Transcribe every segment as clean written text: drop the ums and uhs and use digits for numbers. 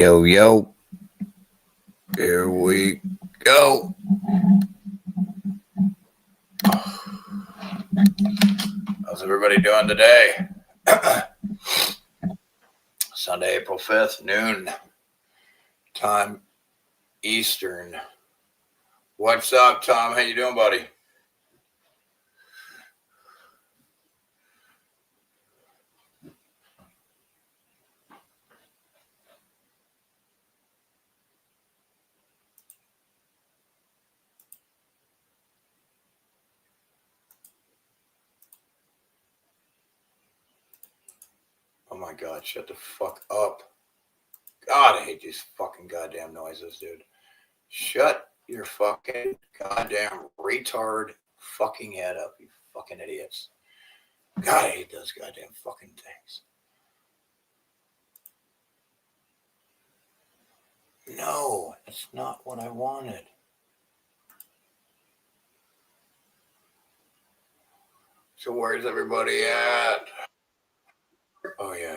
Yo, yo. Here we go. How's everybody doing today? Sunday, April 5th, noon. Time Eastern. What's up, Tom? How you doing, buddy? Oh my God, shut the fuck up. God, I hate these fucking goddamn noises, dude. Shut your fucking goddamn retard fucking head up, you fucking idiots. God, I hate those goddamn fucking things. No, that's not what I wanted. So where's everybody at? Oh, yeah.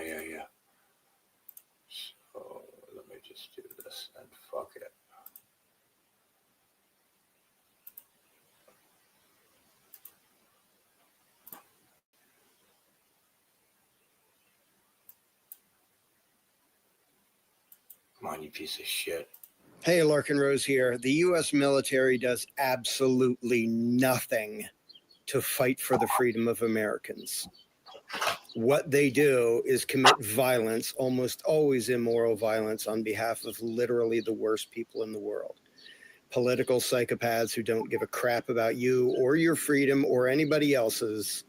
So let me just do this and fuck it. Come on, you piece of shit. Hey, Larkin Rose here. The U.S. military does absolutely nothing to fight for the freedom of Americans. What they do is commit violence, almost always immoral violence, on behalf of literally the worst people in the world. Political psychopaths who don't give a crap about you or your freedom or anybody else's,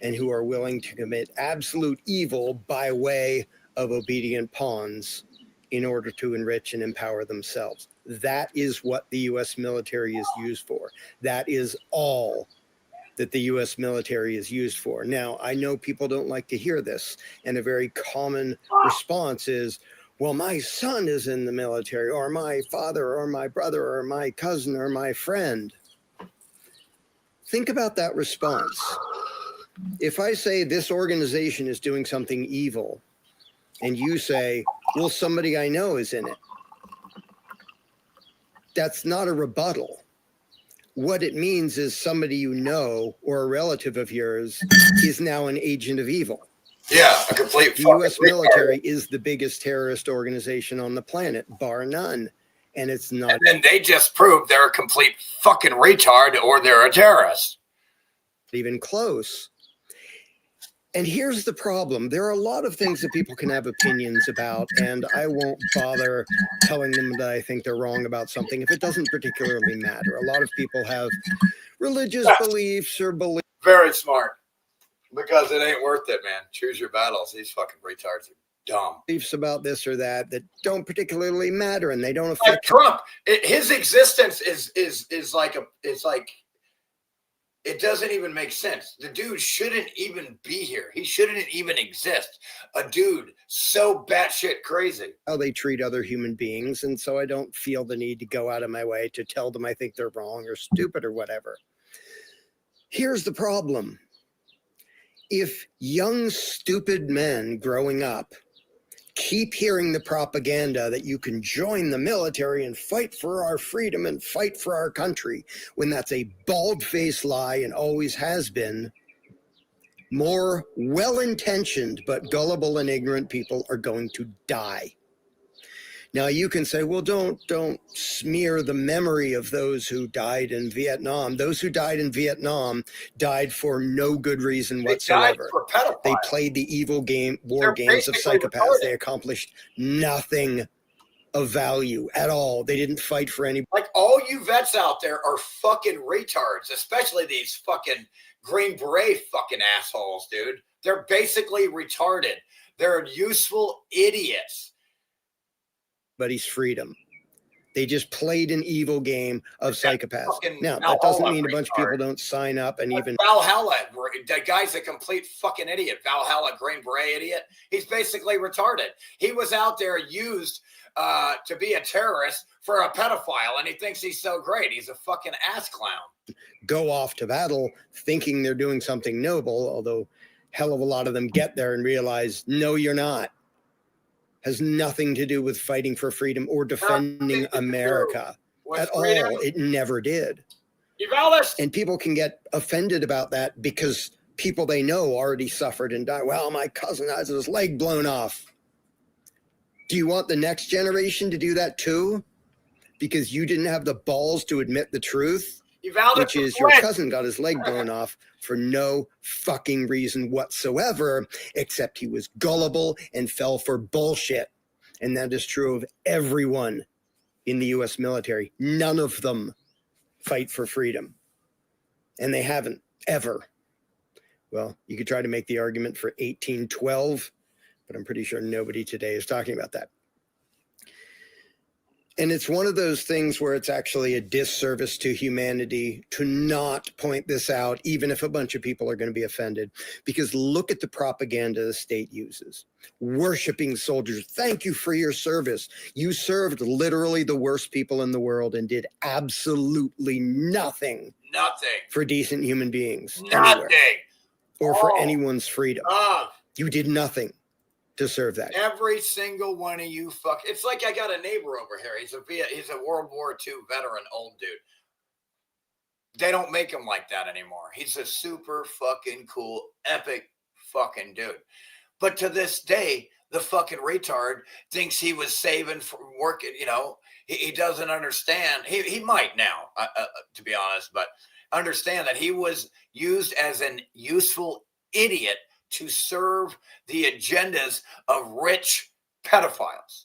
and who are willing to commit absolute evil by way of obedient pawns in order to enrich and empower themselves. That is what the U.S. military is used for. That is all that the U.S. military is used for. Now, I know people don't like to hear this, and a very common response is, well, my son is in the military, or my father, or my brother, or my cousin, or my friend. Think about that response. If I say this organization is doing something evil, and you say, well, somebody I know is in it, that's not a rebuttal. What it means is somebody you know or a relative of yours is now an agent of evil. Yeah, a complete. The U.S. military is the biggest terrorist organization on the planet, bar none. And it's not. And then they just proved they're a complete fucking retard or they're a terrorist. Even close. And here's the problem. There are a lot of things that people can have opinions about, and I won't bother telling them that I think they're wrong about something if it doesn't particularly matter. A lot of people have religious beliefs or beliefs. Very smart. Because it ain't worth it, man. Choose your battles. These fucking retards are dumb. Beliefs about this or that don't particularly matter, and they don't affect like Trump. His existence is like it doesn't even make sense. The dude shouldn't even be here. He shouldn't even exist. A dude so batshit crazy. How they treat other human beings, and so I don't feel the need to go out of my way to tell them I think they're wrong or stupid or whatever. Here's the problem. If young, stupid men growing up keep hearing the propaganda that you can join the military and fight for our freedom and fight for our country, when that's a bald-faced lie and always has been, more well-intentioned but gullible and ignorant people are going to die. Now you can say, well, don't smear the memory of those who died in Vietnam. Those who died in Vietnam died for no good reason whatsoever. They played the evil war games of psychopaths. Retarded. They accomplished nothing of value at all. They didn't fight for any. Like all you vets out there are fucking retards, especially these fucking Green Beret fucking assholes, dude. They're basically retarded. They're useful idiots. Buddy's freedom. They just played an evil game of psychopaths. Now, that doesn't mean a bunch of people don't sign up and even... Valhalla, the guy's a complete fucking idiot. Valhalla, Green Beret idiot. He's basically retarded. He was out there used to be a terrorist for a pedophile, and he thinks he's so great. He's a fucking ass clown. Go off to battle thinking they're doing something noble, although hell of a lot of them get there and realize, no, you're not. has nothing to do with fighting for freedom or defending America at freedom. all. It never did. Evalis. And people can get offended about that because people they know already suffered and died. Well, my cousin has his leg blown off. Do you want the next generation to do that too? Because you didn't have the balls to admit the truth, which is your cousin got his leg blown off for no fucking reason whatsoever, except he was gullible and fell for bullshit. And that is true of everyone in the U.S. military. None of them fight for freedom. And they haven't, ever. Well, you could try to make the argument for 1812, but I'm pretty sure nobody today is talking about that. And it's one of those things where it's actually a disservice to humanity to not point this out, even if a bunch of people are going to be offended. Because look at the propaganda the state uses. Worshiping soldiers. Thank you for your service. You served literally the worst people in the world and did absolutely nothing. Nothing. For decent human beings. Nothing. Anywhere, or for anyone's freedom. You did nothing to serve that. Every single one of you it's like I got a neighbor over here. He's a World War II veteran, old dude. They don't make him like that anymore. He's a super fucking cool, epic fucking dude. But to this day, the fucking retard thinks he was saving for working, he doesn't understand. He might now, to be honest, but understand that he was used as an useful idiot to serve the agendas of rich pedophiles.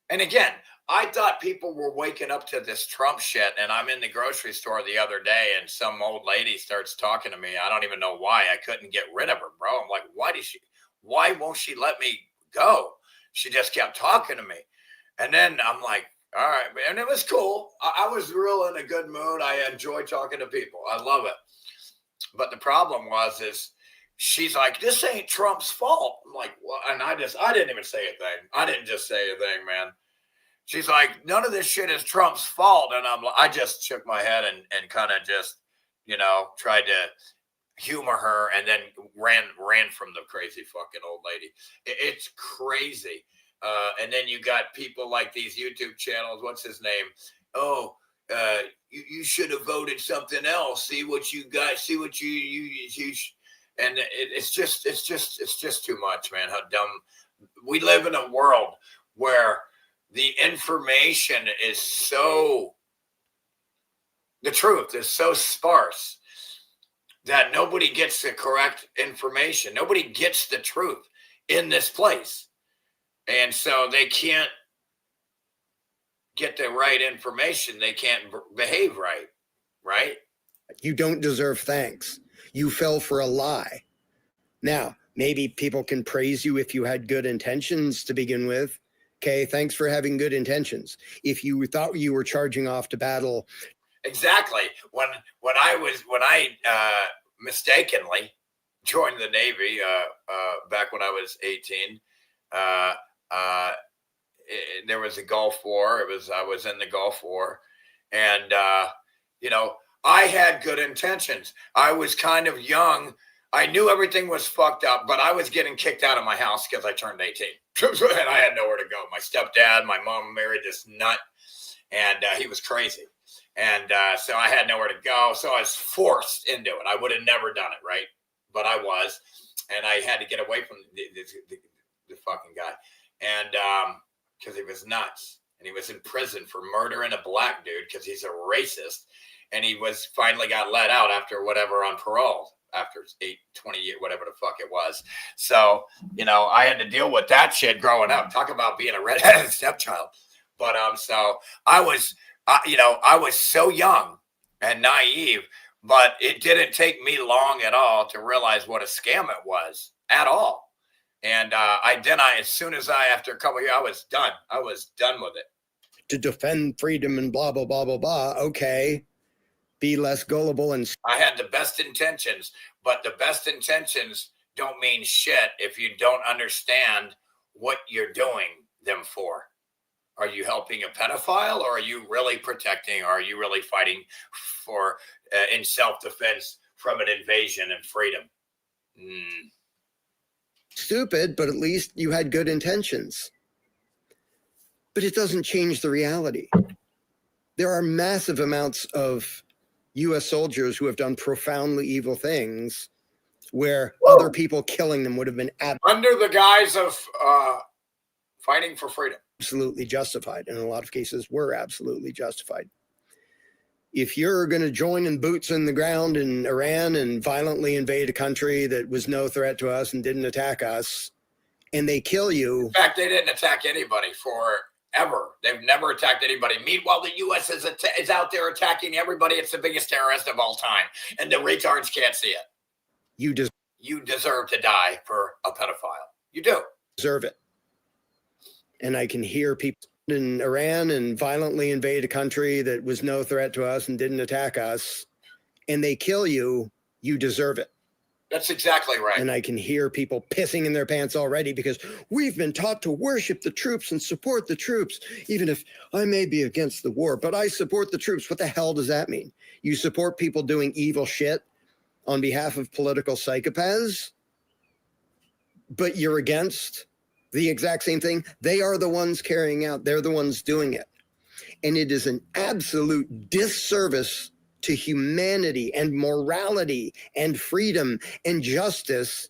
And again, I thought people were waking up to this Trump shit, and I'm in the grocery store the other day, and some old lady starts talking to me. I don't even know why. I couldn't get rid of her, bro. I'm like, why won't she let me go? She just kept talking to me. And then I'm like, all right, man. It was cool. I was real in a good mood. I enjoy talking to people. I love it. But the problem is she's like, this ain't Trump's fault. I'm like, well, and I didn't even say a thing. I didn't just say a thing, man. She's like, none of this shit is Trump's fault. And I just shook my head and kind of just, tried to humor her and then ran from the crazy fucking old lady. It's crazy. And then you got people like these YouTube channels. What's his name? Oh, you should have voted something else. See what you got. See what you and it's just too much, man. How dumb. We live in a world where the information is the truth is so sparse that nobody gets the correct information. Nobody gets the truth in this place. And so they can't get the right information. They can't behave right, right? You don't deserve thanks. You fell for a lie. Now, maybe people can praise you if you had good intentions to begin with. Okay, thanks for having good intentions. If you thought you were charging off to battle. Exactly. When I mistakenly joined the Navy back when I was 18, there was a Gulf War. I was in the Gulf War, and I had good intentions. I was kind of young. I knew everything was fucked up, but I was getting kicked out of my house because I turned 18. And I had nowhere to go. My stepdad, my mom married this nut, and he was crazy. And so I had nowhere to go. So I was forced into it. I would have never done it, right? But I was. And I had to get away from the fucking guy. And because he was nuts. And he was in prison for murdering a black dude because he's a racist. And he finally got let out after whatever on parole. After 20 years, whatever the fuck it was. So, I had to deal with that shit growing up. Talk about being a redheaded stepchild. But so I was, I was so young and naive, but it didn't take me long at all to realize what a scam it was at all. And as soon as after a couple of years, I was done. I was done with it. To defend freedom and blah, blah, blah, blah, blah. Okay. Be less gullible. And I had the best intentions, but the best intentions don't mean shit if you don't understand what you're doing them for. Are you helping a pedophile, or are you really protecting, or are you really fighting for in self-defense from an invasion and freedom? Stupid, but at least you had good intentions. but it doesn't change the reality. There are massive amounts of U.S. soldiers who have done profoundly evil things where other people killing them would have been under the guise of fighting for freedom. Absolutely justified. And in a lot of cases were absolutely justified. If you're going to join in boots in the ground in Iran and violently invade a country that was no threat to us and didn't attack us, and they kill you. In fact, they didn't attack anybody forever. They've never attacked anybody. Meanwhile, the U.S. is out there attacking everybody. It's the biggest terrorist of all time. And the retards can't see it. You deserve to die for a pedophile. You do. Deserve it. And I can hear people in Iran and violently invade a country that was no threat to us and didn't attack us, and they kill you, you deserve it. That's exactly right. And I can hear people pissing in their pants already because we've been taught to worship the troops and support the troops, even if I may be against the war, but I support the troops. What the hell does that mean? You support people doing evil shit on behalf of political psychopaths, but you're against the exact same thing? They are the ones carrying out, they're the ones doing it. And it is an absolute disservice to humanity and morality and freedom and justice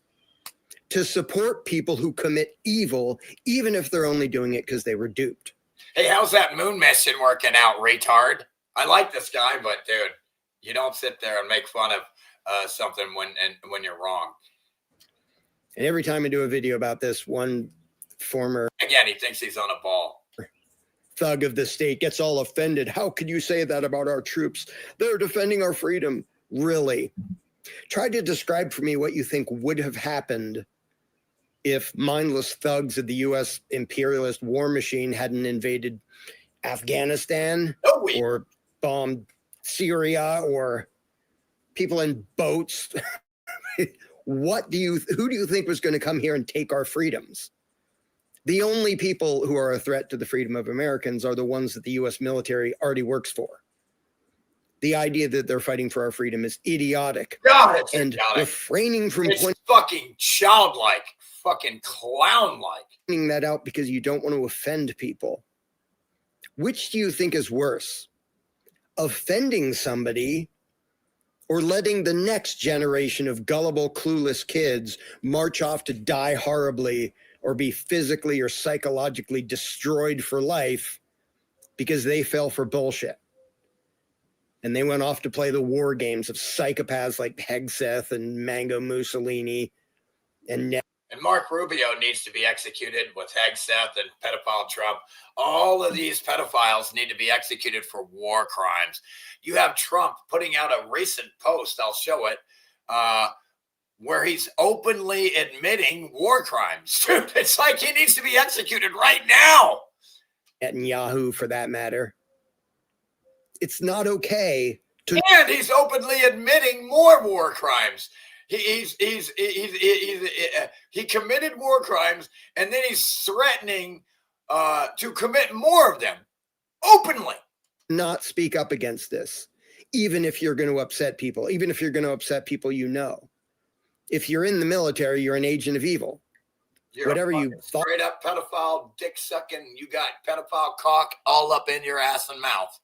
to support people who commit evil, even if they're only doing it because they were duped. Hey, how's that moon mission working out, retard? I like this guy, but dude, you don't sit there and make fun of something when you're wrong. And every time I do a video about this, one former again, he thinks he's on a ball. Thug of the state gets all offended. How could you say that about our troops? They're defending our freedom. Really? Try to describe for me what you think would have happened if mindless thugs of the U.S. imperialist war machine hadn't invaded Afghanistan or bombed Syria or people in boats. Who do you think was going to come here and take our freedoms? The only people who are a threat to the freedom of Americans are the ones that the U.S. military already works for. The idea that they're fighting for our freedom is idiotic. God, it's and idiotic. Refraining from fucking childlike, fucking clown-like. Pointing that out because you don't want to offend people. Which do you think is worse? Offending somebody or letting the next generation of gullible, clueless kids march off to die horribly or be physically or psychologically destroyed for life because they fell for bullshit? And they went off to play the war games of psychopaths like Hegseth and Mango Mussolini. And Mark Rubio needs to be executed with Hegseth and pedophile Trump. All of these pedophiles need to be executed for war crimes. You have Trump putting out a recent post, I'll show it, where he's openly admitting war crimes. Dude, it's like he needs to be executed right now. Netanyahu, for that matter. It's not okay to. And he's openly admitting more war crimes. He committed war crimes, and then he's threatening to commit more of them openly. Not speak up against this, even if you're going to upset people, even if you're going to upset people you know. If you're in the military, you're an agent of evil. You're whatever you thought. Straight up pedophile, dick sucking. You got pedophile cock all up in your ass and mouth.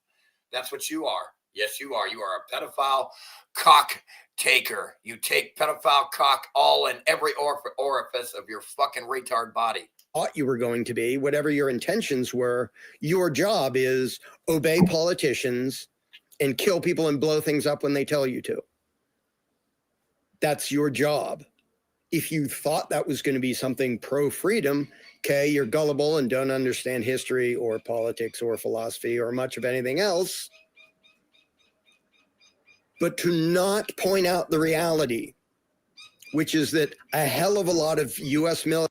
That's what you are. Yes, you are. You are a pedophile cock taker. You take pedophile cock all in every orifice of your fucking retard body. Thought you were going to be, whatever your intentions were, your job is obey politicians and kill people and blow things up when they tell you to. That's your job. If you thought that was going to be something pro-freedom, okay, you're gullible and don't understand history or politics or philosophy or much of anything else. But to not point out the reality, which is that a hell of a lot of U.S. military.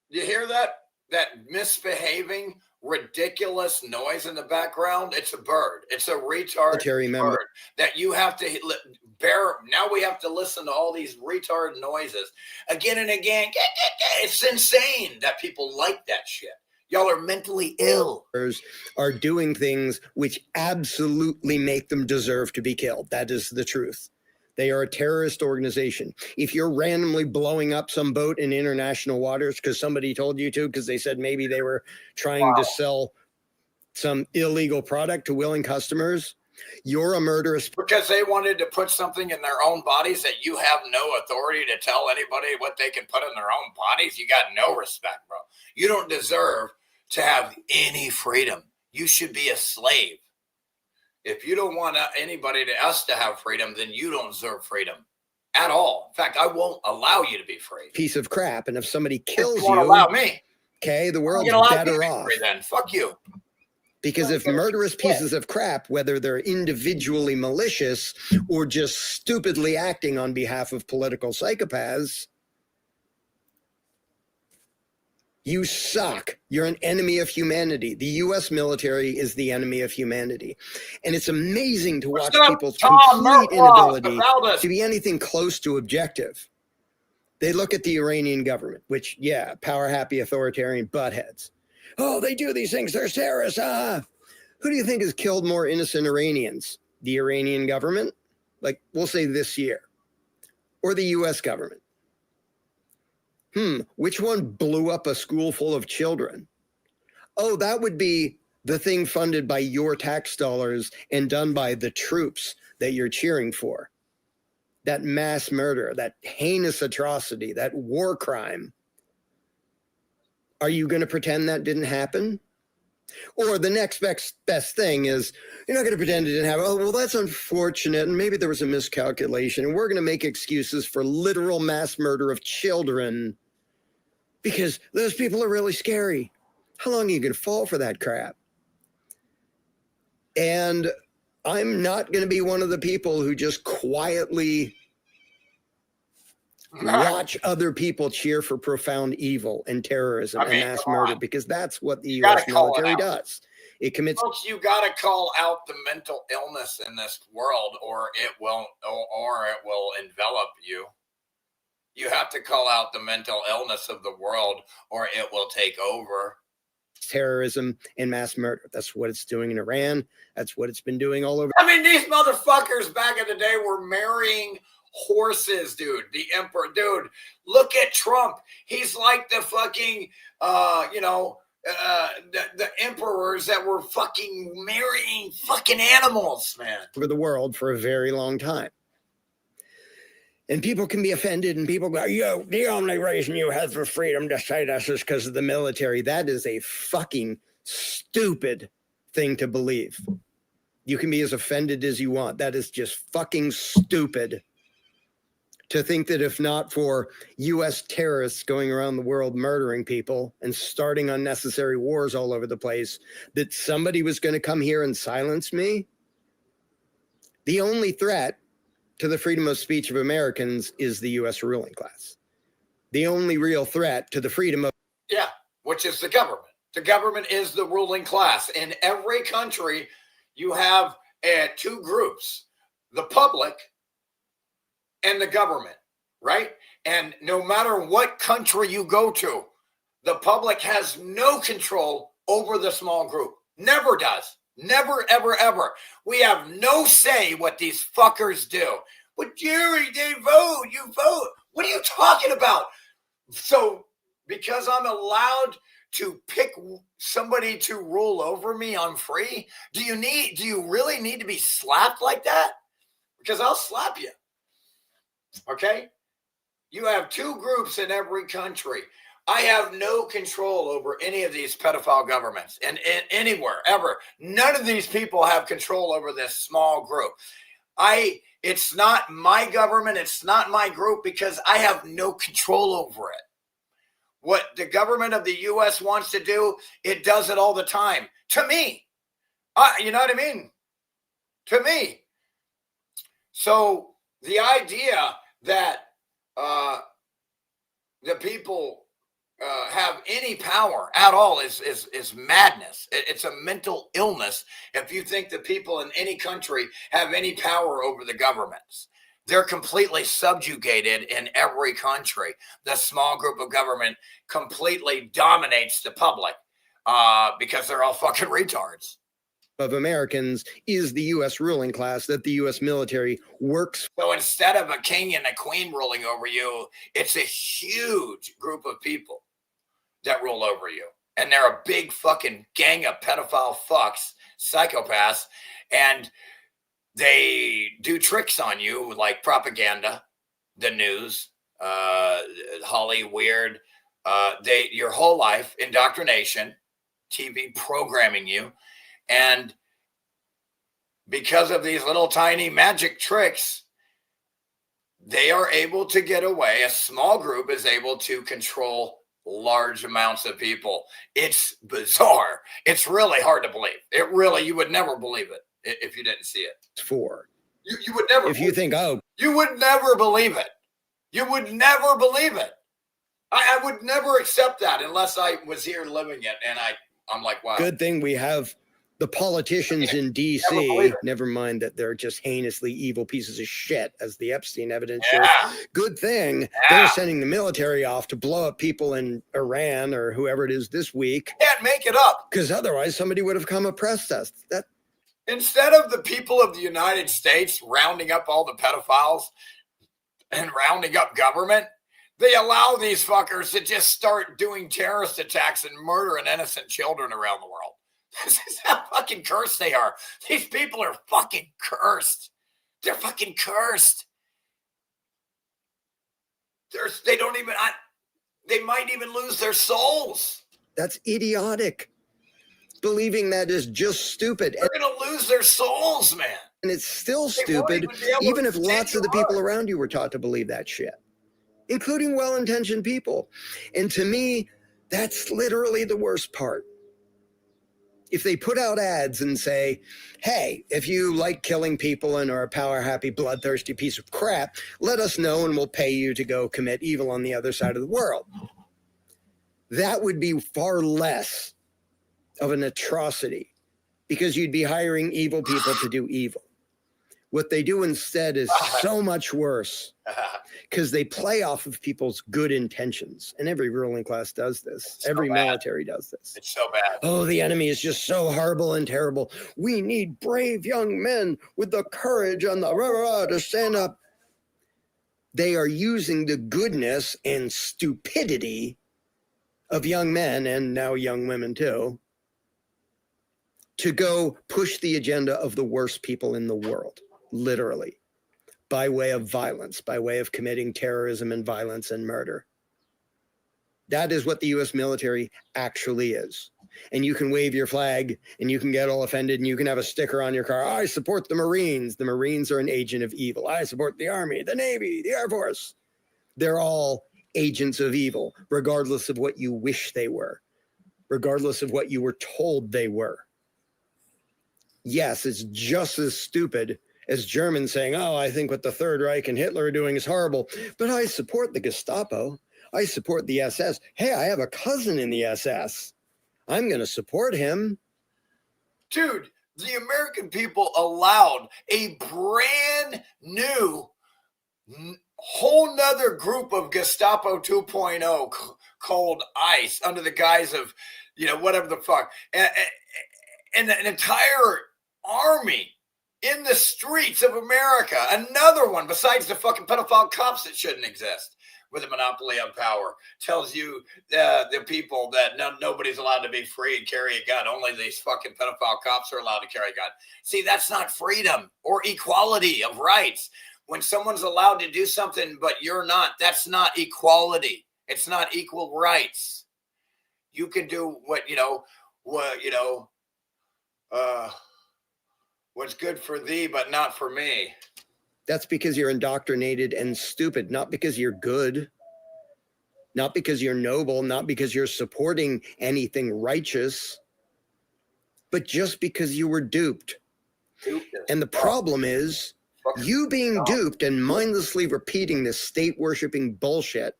You hear that? That misbehaving, ridiculous noise in the background? It's a bird. It's a retard bird that you have to bear. Now we have to listen to all these retard noises again and again. It's insane that people like that shit. Y'all are mentally ill. Are doing things which absolutely make them deserve to be killed. That is the truth. They are a terrorist organization. If you're randomly blowing up some boat in international waters because somebody told you to, because they said maybe they were trying to sell some illegal product to willing customers, you're a murderous. Because they wanted to put something in their own bodies that you have no authority to tell anybody what they can put in their own bodies. You got no respect, bro. You don't deserve to have any freedom. You should be a slave. If you don't want anybody else to have freedom, then you don't deserve freedom at all. In fact, I won't allow you to be free. Piece of crap. And if somebody kills you won't allow me. Okay, the world's better off. Then fuck you. Because if murderous pieces of crap, whether they're individually malicious or just stupidly acting on behalf of political psychopaths, you suck. You're an enemy of humanity. The U.S. military is the enemy of humanity. And it's amazing to watch people's complete inability to be anything close to objective. They look at the Iranian government, which, yeah, power-happy authoritarian buttheads. Oh, they do these things. They're terrorists. Who do you think has killed more innocent Iranians? The Iranian government? Like, we'll say this year. Or the U.S. government? Which one blew up a school full of children? Oh, that would be the thing funded by your tax dollars and done by the troops that you're cheering for. That mass murder, that heinous atrocity, that war crime. Are you going to pretend that didn't happen? Or the next best thing is, you're not going to pretend it didn't happen. Oh, well, that's unfortunate. And maybe there was a miscalculation. And we're going to make excuses for literal mass murder of children because those people are really scary. How long are you going to fall for that crap? And I'm not going to be one of the people who just quietly watch other people cheer for profound evil and terrorism and mass murder, because that's what the U.S. military does. It commits. Folks, you got to call out the mental illness in this world, or it will envelop you. You have to call out the mental illness of the world, or it will take over. Terrorism and mass murder. That's what it's doing in Iran. That's what it's been doing all over. I mean, these motherfuckers back in the day were marrying horses, dude. The emperor, dude. Look at Trump. He's like the fucking, the emperors that were fucking marrying fucking animals, man. Over the world for a very long time. And people can be offended, and people go, yo, the only reason you have for freedom to say this is because of the military. That is a fucking stupid thing to believe. You can be as offended as you want. That is just fucking stupid to think that if not for U.S. terrorists going around the world murdering people and starting unnecessary wars all over the place, that somebody was going to come here and silence me. The only threat to the freedom of speech of Americans is the U.S. ruling class. The only real threat to the freedom of... Yeah, which is the government. The government is the ruling class. In every country, you have two groups, the public and the government, right? And no matter what country you go to, the public has no control over the small group. Never does. Never, ever, ever. We have no say what these fuckers do. But Jerry, they vote. You vote. What are you talking about? So because I'm allowed to pick somebody to rule over me, I'm free? Do you really need to be slapped like that? Because I'll slap you. Okay? You have two groups in every country. I have no control over any of these pedophile governments and anywhere, ever. None of these people have control over this small group. It's not my government. It's not my group because I have no control over it. What the government of the U.S. wants to do, it does it all the time. To me. You know what I mean? To me. So the idea that the people have any power at all is madness. It's a mental illness if you think the people in any country have any power over the governments. They're completely subjugated in every country. The small group of government completely dominates the public because they're all fucking retards. Of Americans is the U.S. ruling class that the U.S. military works. So instead of a king and a queen ruling over you, it's a huge group of people that rule over you. and they're a big fucking gang of pedophile fucks, psychopaths, and they do tricks on you like propaganda, the news, Holly Weird, your whole life, indoctrination, TV programming you. And because of these little tiny magic tricks, they are able to get away. A small group is able to control large amounts of people. It's bizarre. It's really hard to believe. You would never believe it if you didn't see it. You would never. If you think, you would never believe it. You would never believe it. I would never accept that unless I was here living it. And I'm like, wow. Good thing we have the politicians in D.C., never mind that they're just heinously evil pieces of shit, as the Epstein evidence shows. Good thing they're sending the military off to blow up people in Iran or whoever it is this week. Can't make it up. Because otherwise somebody would have come oppressed us. Instead of the people of the United States rounding up all the pedophiles and rounding up government, they allow these fuckers to just start doing terrorist attacks and murdering innocent children around the world. This is how fucking cursed they are. These people are fucking cursed. They're fucking cursed. They don't even, they might even lose their souls. That's idiotic. Believing that is just stupid. They're going to lose their souls, man. And it's still stupid, even if lots of the people around you were taught to believe that shit, including well-intentioned people. And to me, that's literally the worst part. If they put out ads and say, hey, if you like killing people and are a power-happy, bloodthirsty piece of crap, let us know and we'll pay you to go commit evil on the other side of the world. That would be far less of an atrocity because you'd be hiring evil people to do evil. What they do instead is so much worse because they play off of people's good intentions. And every ruling class does this. Every military does this. It's so bad. Oh, the enemy is just so horrible and terrible. We need brave young men with the courage and the to stand up. They are using the goodness and stupidity of young men, and now young women too, to go push the agenda of the worst people in the world. Literally, by way of violence, by way of committing terrorism and violence and murder. That is what the U.S. military actually is. And you can wave your flag and you can get all offended and you can have a sticker on your car. I support the Marines. The Marines are an agent of evil. I support the Army, the Navy, the Air Force. They're all agents of evil, regardless of what you wish they were, regardless of what you were told they were. Yes, it's just as stupid as Germans saying, oh, I think what the Third Reich and Hitler are doing is horrible, but I support the Gestapo. I support the SS. Hey, I have a cousin in the SS. I'm going to support him. Dude, the American people allowed a brand new, whole nother group of Gestapo 2.0 called ICE under the guise of, whatever the fuck. And an entire army in the streets of America, another one besides the fucking pedophile cops that shouldn't exist with a monopoly on power, tells you the people that nobody's allowed to be free and carry a gun. Only these fucking pedophile cops are allowed to carry a gun. See, that's not freedom or equality of rights. When someone's allowed to do something but you're not, that's not equality. It's not equal rights. You can do what's good for thee, but not for me. That's because you're indoctrinated and stupid, not because you're good, not because you're noble, not because you're supporting anything righteous, but just because you were duped. And the problem is you being duped and mindlessly repeating this state-worshiping bullshit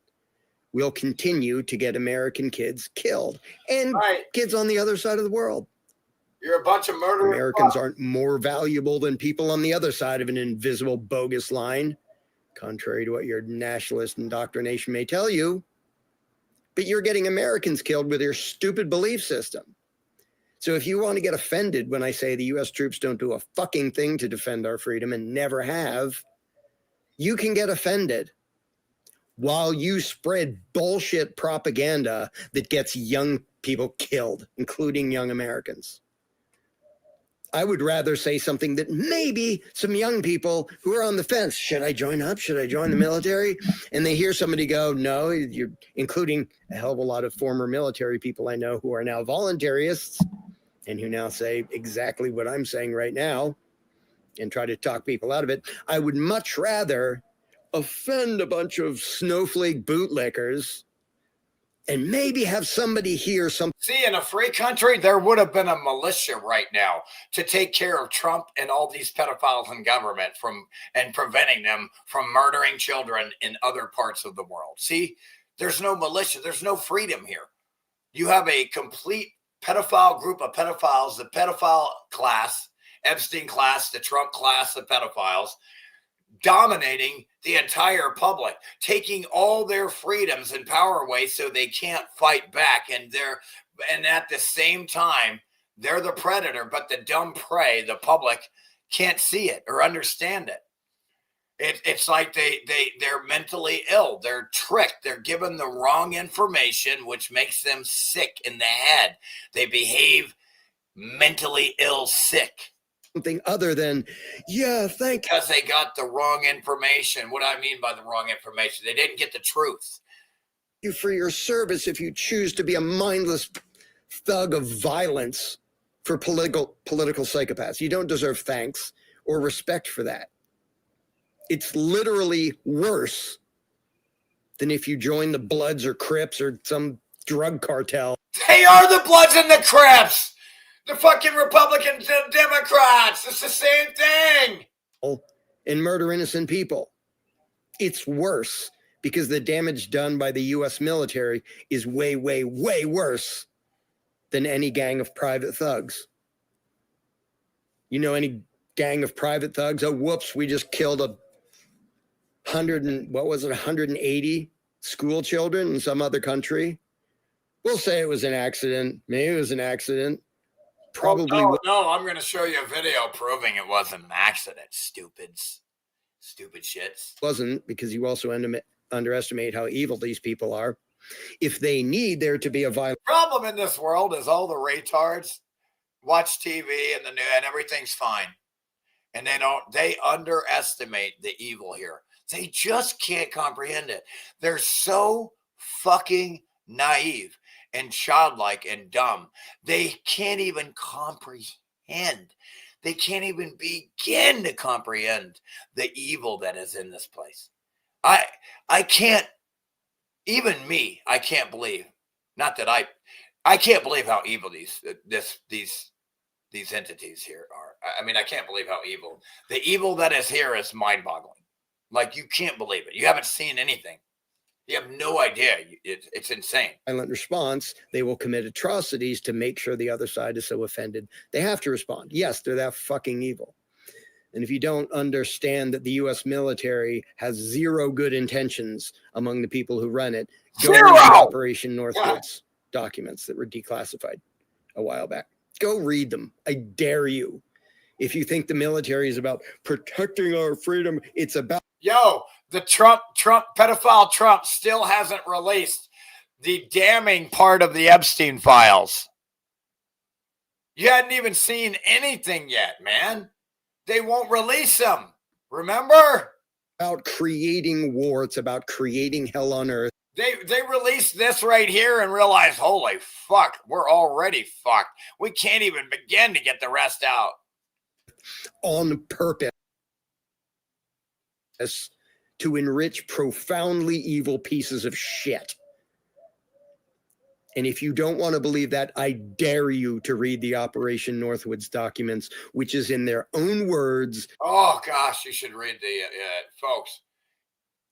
will continue to get American kids killed and kids on the other side of the world. You're a bunch of murderers. Americans aren't more valuable than people on the other side of an invisible, bogus line, contrary to what your nationalist indoctrination may tell you. But you're getting Americans killed with your stupid belief system. So if you want to get offended when I say the U.S. troops don't do a fucking thing to defend our freedom and never have, you can get offended. while you spread bullshit propaganda that gets young people killed, including young Americans. I would rather say something that maybe some young people who are on the fence, should I join up? Should I join the military? And they hear somebody go, no, you're, including a hell of a lot of former military people I know who are now voluntarists and who now say exactly what I'm saying right now and try to talk people out of it. I would much rather offend a bunch of snowflake bootlickers and maybe have somebody hear something. See, in a free country, there would have been a militia right now to take care of Trump and all these pedophiles in government and preventing them from murdering children in other parts of the world. See, there's no militia. There's no freedom here. You have a complete pedophile group of pedophiles, the pedophile class, Epstein class, the Trump class of pedophiles, dominating the entire public, taking all their freedoms and power away so they can't fight back. And at the same time, they're the predator, but the dumb prey, the public, can't see it or understand it. It's like they're mentally ill. They're tricked. They're given the wrong information, which makes them sick in the head. They behave mentally ill sick. Something other than, yeah, thank you. Because they got the wrong information. What do I mean by the wrong information? They didn't get the truth. You for your service if you choose to be a mindless thug of violence for political psychopaths. You don't deserve thanks or respect for that. It's literally worse than if you join the Bloods or Crips or some drug cartel. They are the Bloods and the Crips. The fucking Republicans and Democrats. It's the same thing. And murder innocent people. It's worse because the damage done by the U.S. military is way, way, way worse than any gang of private thugs. You know any gang of private thugs? Oh, whoops, we just killed 180 school children in some other country. We'll say it was an accident. Maybe it was an accident. Probably. No, I'm going to show you a video proving it wasn't an accident. Stupid shits. Wasn't, because you also underestimate how evil these people are. If they need there to be a violent problem in this world is all the retards watch TV and the news and everything's fine. And they underestimate the evil here. They just can't comprehend it. They're so fucking naive and childlike and dumb. They can't even comprehend. They can't even begin to comprehend the evil that is in this place. I can't, even me, I can't believe, not that I can't believe how evil these entities here are. I mean, I can't believe how evil. The evil that is here is mind-boggling. Like, you can't believe it. You haven't seen anything. You have no idea. It's insane. Violent response, they will commit atrocities to make sure the other side is so offended. They have to respond. Yes, they're that fucking evil. And if you don't understand that the U.S. military has zero good intentions among the people who run it, go read the Operation Northwoods documents that were declassified a while back. Go read them. I dare you. If you think the military is about protecting our freedom, it's about... Yo, the pedophile Trump still hasn't released the damning part of the Epstein files. You hadn't even seen anything yet, man. They won't release them. Remember? About creating war. It's about creating hell on earth. They released this right here and realized, holy fuck, we're already fucked. We can't even begin to get the rest out. On purpose to enrich profoundly evil pieces of shit. And if you don't want to believe that, I dare you to read the Operation Northwoods documents, which is in their own words. Oh, gosh, you should read the, folks,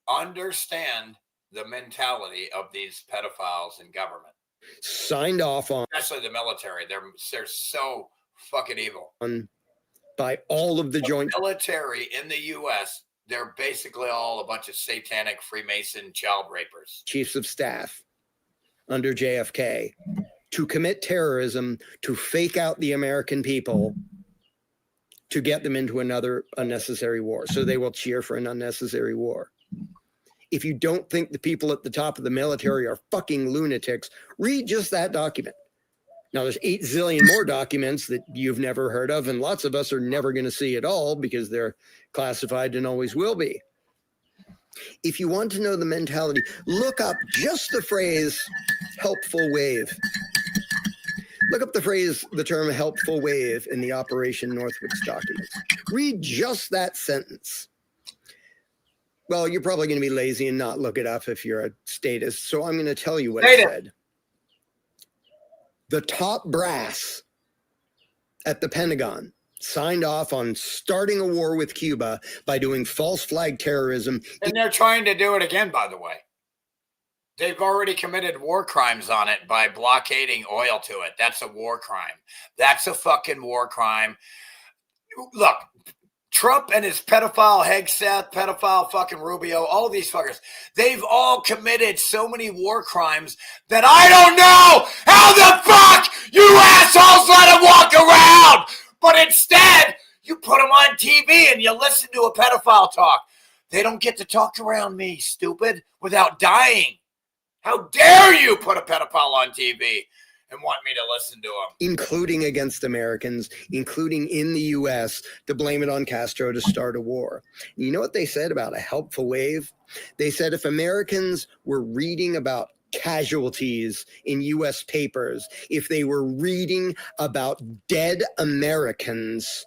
understand the mentality of these pedophiles in government. Signed off on. Especially the military. They're so fucking evil. By all of the joint military in the U.S., they're basically all a bunch of satanic Freemason child rapers. Chiefs of staff under JFK to commit terrorism, to fake out the American people, to get them into another unnecessary war. So they will cheer for an unnecessary war. If you don't think the people at the top of the military are fucking lunatics, read just that document. Now, there's 8 zillion more documents that you've never heard of, and lots of us are never going to see at all because they're classified and always will be. If you want to know the mentality, look up just the phrase helpful wave. Look up the term helpful wave in the Operation Northwoods documents. Read just that sentence. Well, you're probably going to be lazy and not look it up if you're a statist, so I'm going to tell you what it said. The top brass at the Pentagon signed off on starting a war with Cuba by doing false flag terrorism. And they're trying to do it again, by the way. They've already committed war crimes on it by blockading oil to it. That's a war crime. That's a fucking war crime. Look, Trump and his pedophile Hegseth, pedophile fucking Rubio, all these fuckers, they've all committed so many war crimes that I don't know how the fuck you assholes let them walk around. But instead, you put them on TV and you listen to a pedophile talk. They don't get to talk around me, stupid, without dying. How dare you put a pedophile on TV and want me to listen to him? Including against Americans, including in the U.S., to blame it on Castro to start a war. You know what they said about a helpful wave? They said if Americans were reading about casualties in U.S. papers, if they were reading about dead Americans,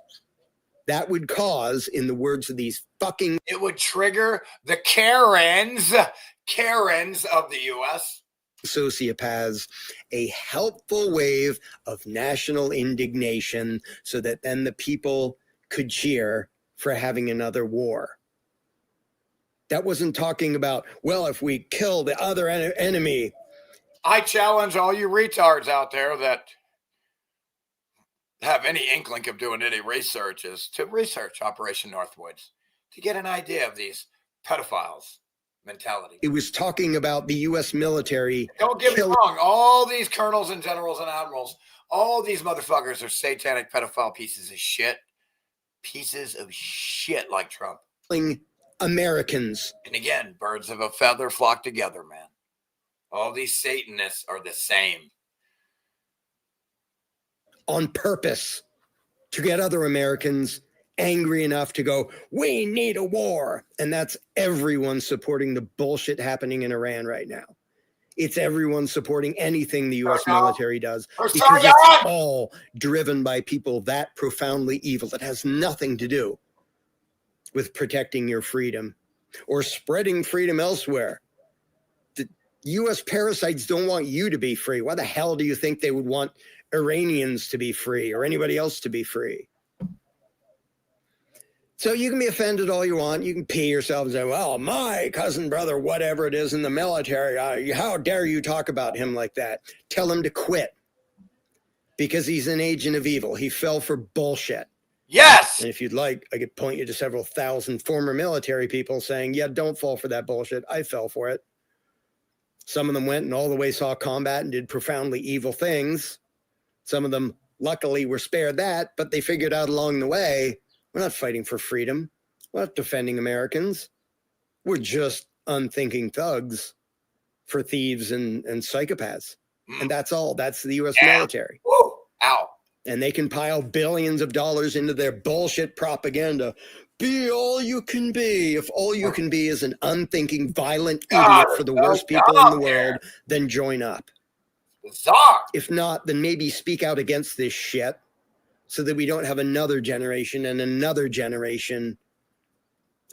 that would cause, in the words of these fucking... It would trigger the Karens of the U.S. sociopaths, a helpful wave of national indignation so that then the people could cheer for having another war. That wasn't talking about, well, if we kill the other enemy. I challenge all you retards out there that have any inkling of doing any researches to research Operation Northwoods to get an idea of these pedophiles' mentality. It was talking about the U.S. military. Don't get me wrong. All these colonels and generals and admirals, all these motherfuckers are satanic pedophile pieces of shit. Pieces of shit like Trump. Americans. And again, birds of a feather flock together, man. All these Satanists are the same. On purpose to get other Americans angry enough to go, we need a war. And that's everyone supporting the bullshit happening in Iran right now. It's everyone supporting anything the U.S. military does because it's all driven by people that profoundly evil. It has nothing to do with protecting your freedom or spreading freedom elsewhere. The U.S. parasites don't want you to be free. Why the hell do you think they would want Iranians to be free or anybody else to be free? So you can be offended all you want. You can pee yourself and say, well, my cousin, brother, whatever it is in the military, how dare you talk about him like that? Tell him to quit because he's an agent of evil. He fell for bullshit. Yes. And if you'd like, I could point you to several thousand former military people saying, yeah, don't fall for that bullshit. I fell for it. Some of them went and all the way saw combat and did profoundly evil things. Some of them, luckily, were spared that, but they figured out along the way, we're not fighting for freedom. We're not defending Americans. We're just unthinking thugs for thieves and psychopaths. And that's all. That's the U.S. military. Woo. Ow. And they can pile billions of dollars into their bullshit propaganda. Be all you can be. If all you can be is an unthinking, violent idiot for the worst people in the world, then join up. Bizarre. If not, then maybe speak out against this shit so that we don't have another generation and another generation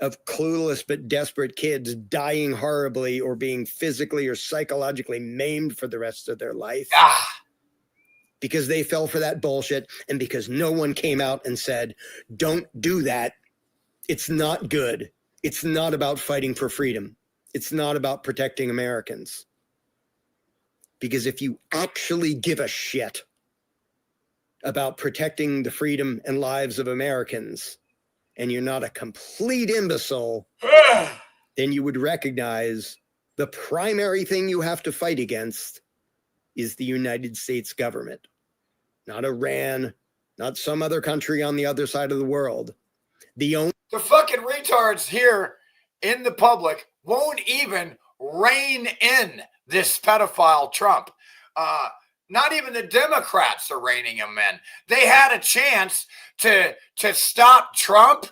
of clueless but desperate kids dying horribly or being physically or psychologically maimed for the rest of their life. Because they fell for that bullshit and because no one came out and said, don't do that. It's not good. It's not about fighting for freedom. It's not about protecting Americans. Because if you actually give a shit about protecting the freedom and lives of Americans, and you're not a complete imbecile, then you would recognize the primary thing you have to fight against is the United States government, not Iran, not some other country on the other side of the world. The fucking retards here in the public won't even rein in this pedophile Trump. Not even the Democrats are reining him in. They had a chance to stop Trump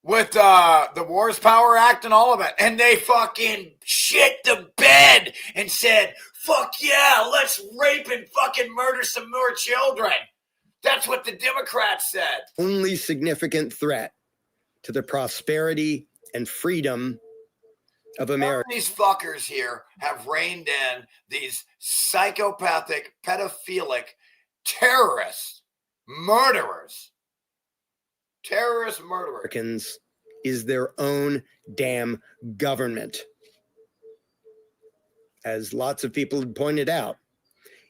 with the Wars Power Act and all of it, and they fucking shit the bed and said, fuck yeah, let's rape and fucking murder some more children. That's what the Democrats said. Only significant threat to the prosperity and freedom of America. These fuckers here have reined in these psychopathic, pedophilic terrorists, murderers. Terrorist murderers. Americans is their own damn government. As lots of people have pointed out,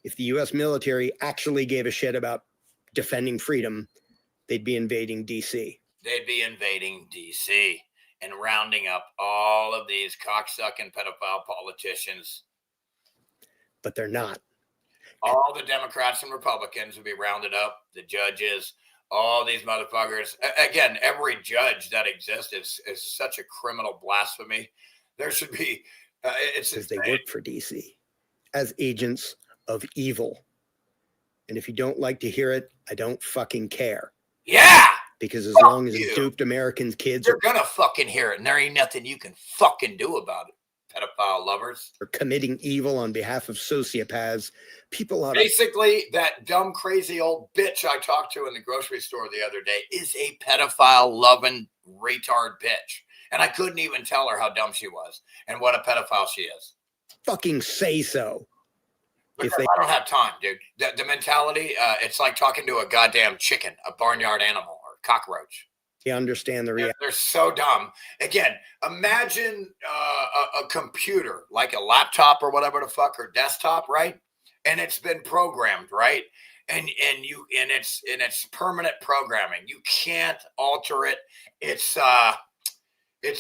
if the U.S. military actually gave a shit about defending freedom, they'd be invading D.C. They'd be invading D.C. and rounding up all of these cocksucking pedophile politicians. But they're not. All the Democrats and Republicans would be rounded up, the judges, all these motherfuckers. Again, every judge that exists is such a criminal blasphemy. There should be, it's because they work for DC as agents of evil. And if you don't like to hear it, I don't fucking care. Yeah! Because as Fuck long as you. duped Americans' kids You're gonna fucking hear it, and there ain't nothing you can fucking do about it, pedophile lovers. are committing evil on behalf of sociopaths, people ought to... Basically, that dumb, crazy old bitch I talked to in the grocery store the other day is a pedophile-loving retard bitch. And I couldn't even tell her how dumb she was and what a pedophile she is. fucking say so. Because I don't have time, dude. The mentality, it's like talking to a goddamn chicken, a barnyard animal, or cockroach. You understand the reality. They're so dumb. Again, imagine a computer, like a laptop or whatever the fuck, or desktop, right? And it's been programmed, right? And it's permanent programming. You can't alter it. It's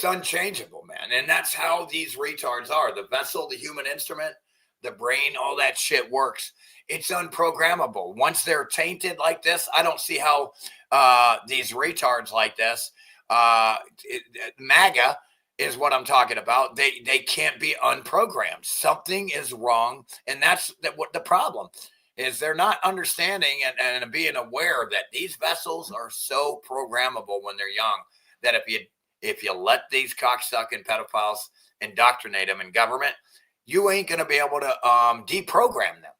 unchangeable, man. And that's how these retards are. The vessel, the human instrument, the brain, all that shit works. It's unprogrammable. Once they're tainted like this, I don't see how these retards like this, MAGA is what I'm talking about. They can't be unprogrammed. Something is wrong, and that's what the problem is. They're not understanding and being aware that these vessels are so programmable when they're young that if you let these cocksucking pedophiles indoctrinate them in government, you ain't going to be able to deprogram them.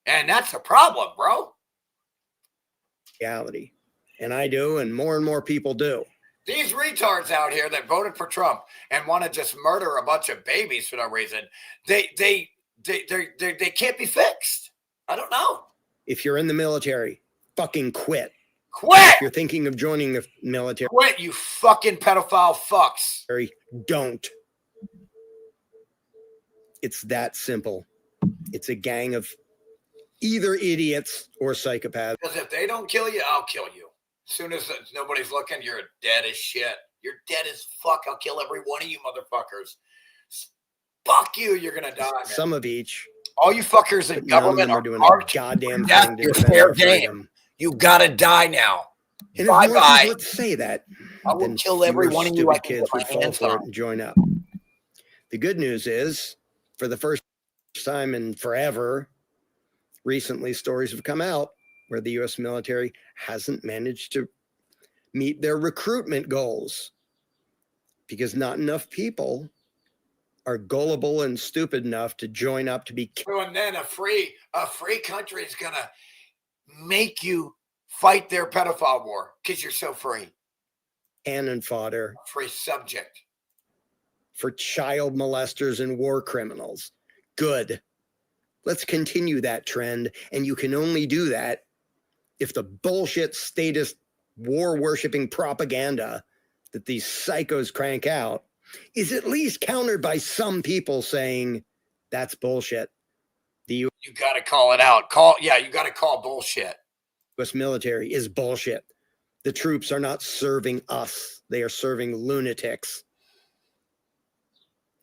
And that's a problem, bro. Reality. And I do, and more people do. These retards out here that voted for Trump and want to just murder a bunch of babies for no reason, they can't be fixed. I don't know. If you're in the military, fucking quit. Quit! If you're thinking of joining the military, quit, you fucking pedophile fucks. Don't. It's that simple. It's a gang of either idiots or psychopaths. Because if they don't kill you, I'll kill you. As soon as nobody's looking, you're dead as shit. You're dead as fuck. I'll kill every one of you motherfuckers. Fuck you. You're going to die, man. Some of each. All you fuckers in government are doing a goddamn thing to defend fair our game. freedom. You got to die now. And bye-bye. Let's say that. I will kill every one of you. Kids would fall for it and join up. The good news is, for the first time in forever, recently stories have come out where the U.S. military hasn't managed to meet their recruitment goals because not enough people are gullible and stupid enough to join up to be killed. And then a free country is going to make you fight their pedophile war because you're so free. Cannon fodder. Free subject. For child molesters and war criminals. Good. Let's continue that trend, and you can only do that if the bullshit statist war-worshipping propaganda that these psychos crank out is at least countered by some people saying that's bullshit. You got to call it out. You got to call bullshit. U.S. military is bullshit. The troops are not serving us. They are serving lunatics.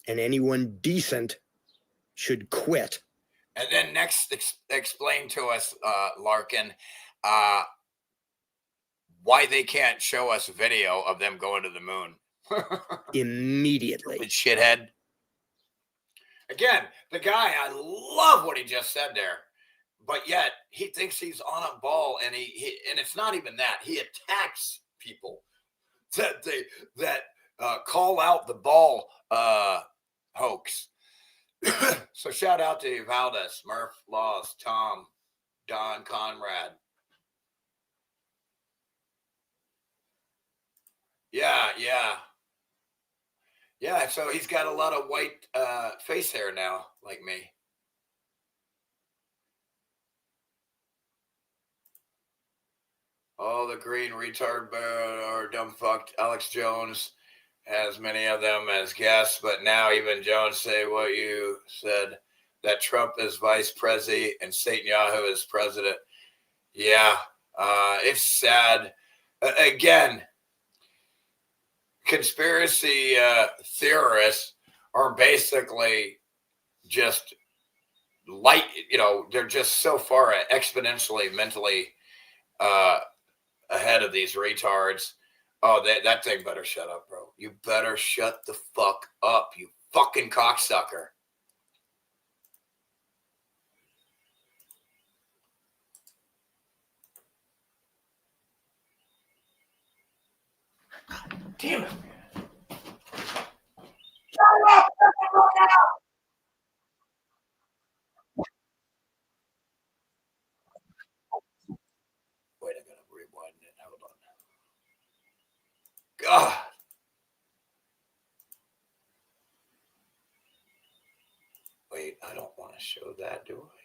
And anyone decent should quit. And then next, explain to us, Larkin, why they can't show us video of them going to the moon. Immediately. Stupid shithead. Again, the guy, I love what he just said there, but yet he thinks he's on a ball, and and it's not even that. He attacks people that call out the ball hoax. So shout out to Valdez, Murph, Laws, Tom, Don, Conrad. Yeah. So he's got a lot of white face hair now, like me. Oh, the green retard or dumb fucked Alex Jones has many of them as guests, but now even Jones say what you said, that Trump is vice president and Satan Yahoo is president. Yeah, it's sad. Again, conspiracy theorists are basically just light, they're just so far exponentially mentally ahead of these retards. Oh, that thing better shut up, bro. You better shut the fuck up, you fucking cocksucker. Damn it. Shut up! Shut the fuck up! Wait, I gotta rewind it. Hold on. God. Wait, I don't want to show that, do I?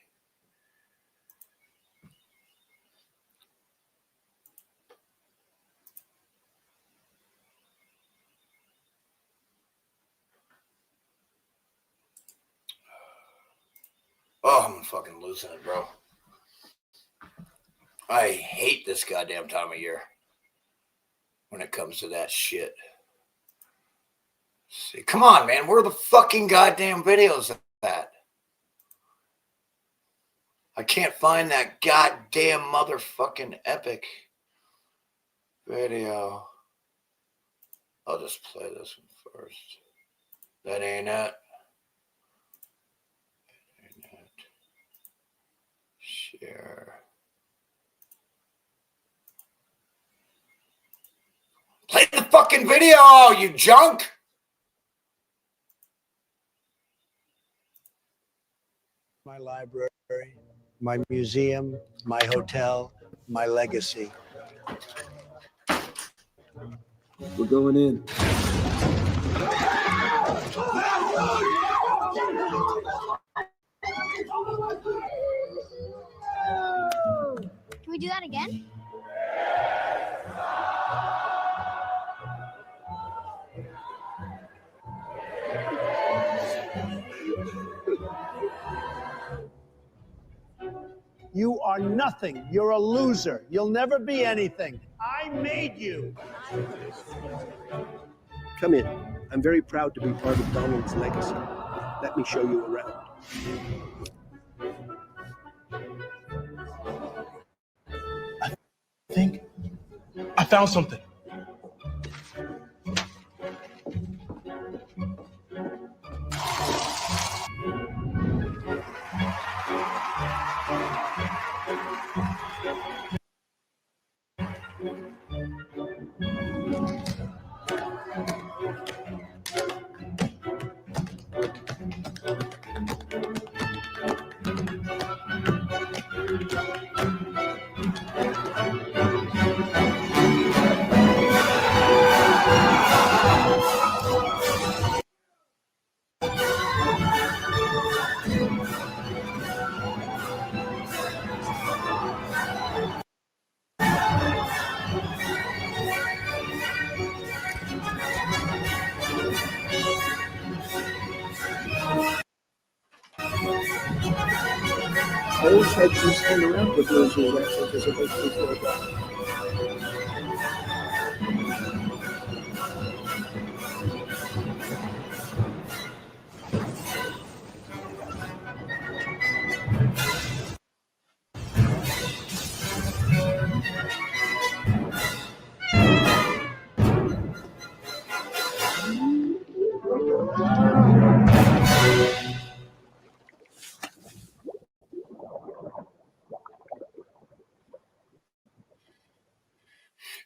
Oh, I'm fucking losing it, bro. I hate this goddamn time of year when it comes to that shit. See, come on, man. Where are the fucking goddamn videos of that? I can't find that goddamn motherfucking epic video. I'll just play this one first. That ain't it. Share. Play the fucking video, you junk! My library, my museum, my hotel, my legacy. We're going in. Can we do that again? You are nothing. You're a loser. You'll never be anything. I made you. Come in. I'm very proud to be part of Donald's legacy. Let me show you around. I think I found something. I always had to stand around with those who actually because it makes me feel bad.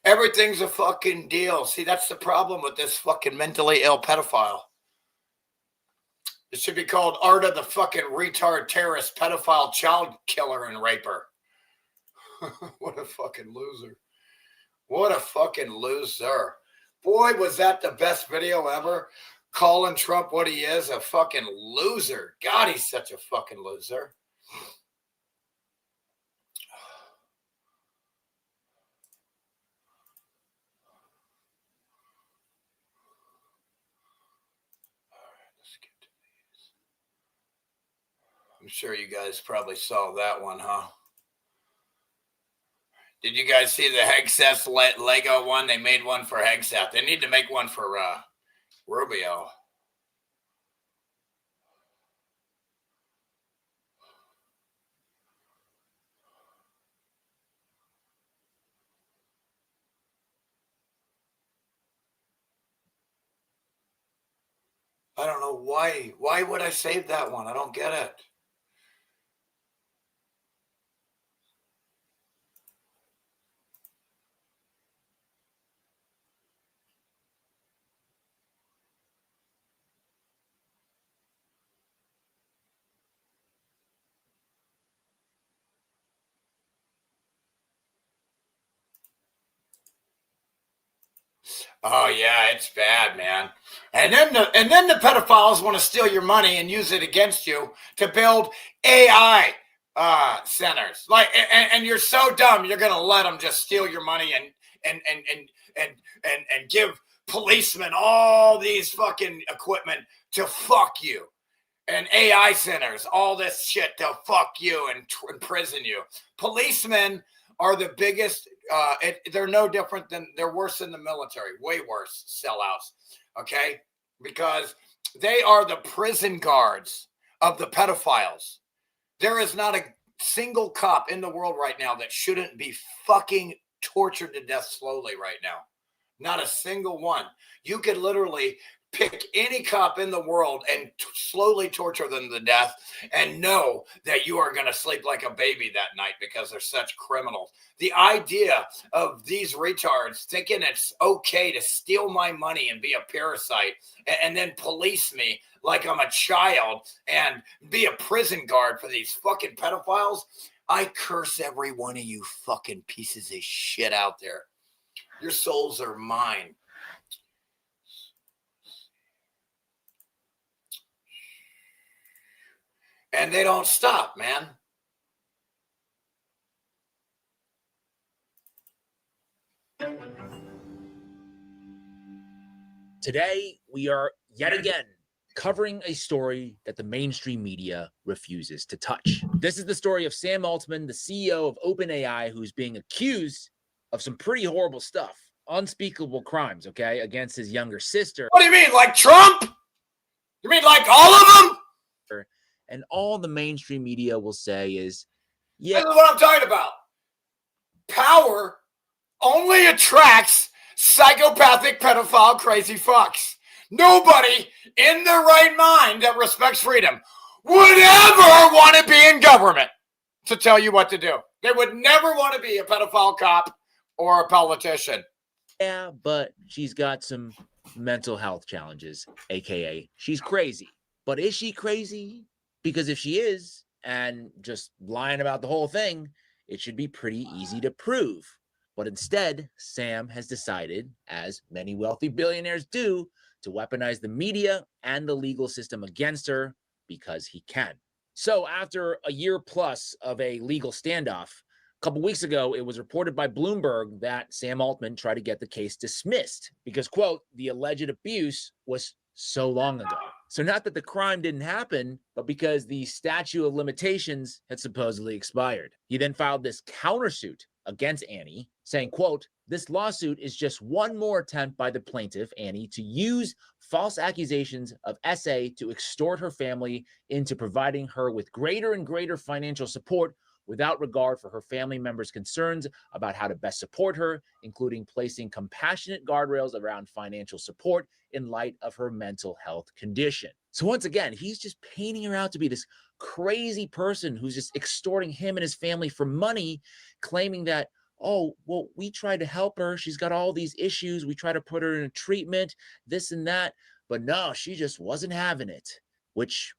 Everything's a fucking deal. See, that's the problem with this fucking mentally ill pedophile. It should be called Art of the fucking retard terrorist pedophile child killer and raper. What a fucking loser. What a fucking loser. Boy, was that the best video ever. Calling Trump what he is, a fucking loser. God, he's such a fucking loser. I'm sure you guys probably saw that one, huh? Did you guys see the Hegseth Lego one? They made one for Hegseth. They need to make one for Rubio. I don't know why. Why would I save that one? I don't get it. Oh yeah, it's bad, man. And then the pedophiles want to steal your money and use it against you to build AI centers. Like, and you're so dumb, you're gonna let them just steal your money and give policemen all these fucking equipment to fuck you. And AI centers, all this shit to fuck you and imprison you. Policemen are the biggest. They're no different than, they're worse than the military, way worse sellouts, okay? Because they are the prison guards of the pedophiles. There is not a single cop in the world right now that shouldn't be fucking tortured to death slowly right now. Not a single one. You could literally pick any cop in the world and slowly torture them to death and know that you are going to sleep like a baby that night because they're such criminals. The idea of these retards thinking it's okay to steal my money and be a parasite and then police me like I'm a child and be a prison guard for these fucking pedophiles. I curse every one of you fucking pieces of shit out there. Your souls are mine. And they don't stop, man. Today, we are yet again covering a story that the mainstream media refuses to touch. This is the story of Sam Altman, the CEO of OpenAI, who's being accused of some pretty horrible stuff, unspeakable crimes, okay, against his younger sister. What do you mean, like Trump? You mean like all of them? And all the mainstream media will say is, yeah. This is what I'm talking about. Power only attracts psychopathic, pedophile, crazy fucks. Nobody in their right mind that respects freedom would ever want to be in government to tell you what to do. They would never want to be a pedophile cop or a politician. Yeah, but she's got some mental health challenges, aka she's crazy. But is she crazy? Because if she is, and just lying about the whole thing, it should be pretty easy to prove. But instead, Sam has decided, as many wealthy billionaires do, to weaponize the media and the legal system against her because he can. So after a year plus of a legal standoff, a couple weeks ago, it was reported by Bloomberg that Sam Altman tried to get the case dismissed because, quote, the alleged abuse was so long ago. So not that the crime didn't happen, but because the statute of limitations had supposedly expired. He then filed this countersuit against Annie, saying, quote, this lawsuit is just one more attempt by the plaintiff, Annie, to use false accusations of SA to extort her family into providing her with greater and greater financial support without regard for her family members' concerns about how to best support her, including placing compassionate guardrails around financial support in light of her mental health condition. So once again, he's just painting her out to be this crazy person who's just extorting him and his family for money, claiming that, oh, well, we tried to help her. She's got all these issues. We tried to put her in a treatment, this and that. But no, she just wasn't having it, which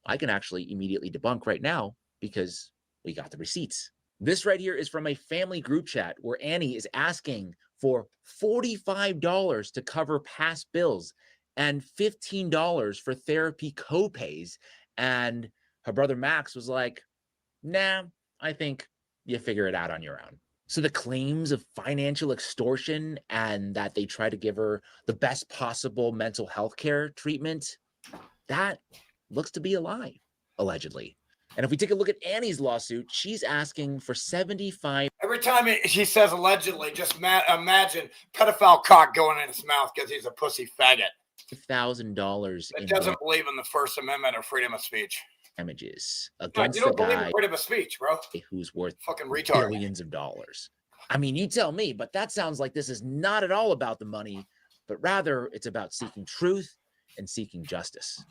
I can actually immediately debunk right now because we got the receipts. This right here is from a family group chat where Annie is asking for $45 to cover past bills and $15 for therapy copays. And her brother Max was like, nah, I think you figure it out on your own. So the claims of financial extortion and that they try to give her the best possible mental health care treatment, that looks to be a lie, allegedly. And if we take a look at Annie's lawsuit, she's asking for 75. Every time she says allegedly, just imagine pedophile cock going in his mouth because he's a pussy faggot. $1,000 That in doesn't believe in the First Amendment or freedom of speech. damages God, against you don't the believe guy in freedom of speech, bro. who's worth Fucking retard. billions of dollars. I mean, you tell me, but that sounds like this is not at all about the money, but rather it's about seeking truth and seeking justice.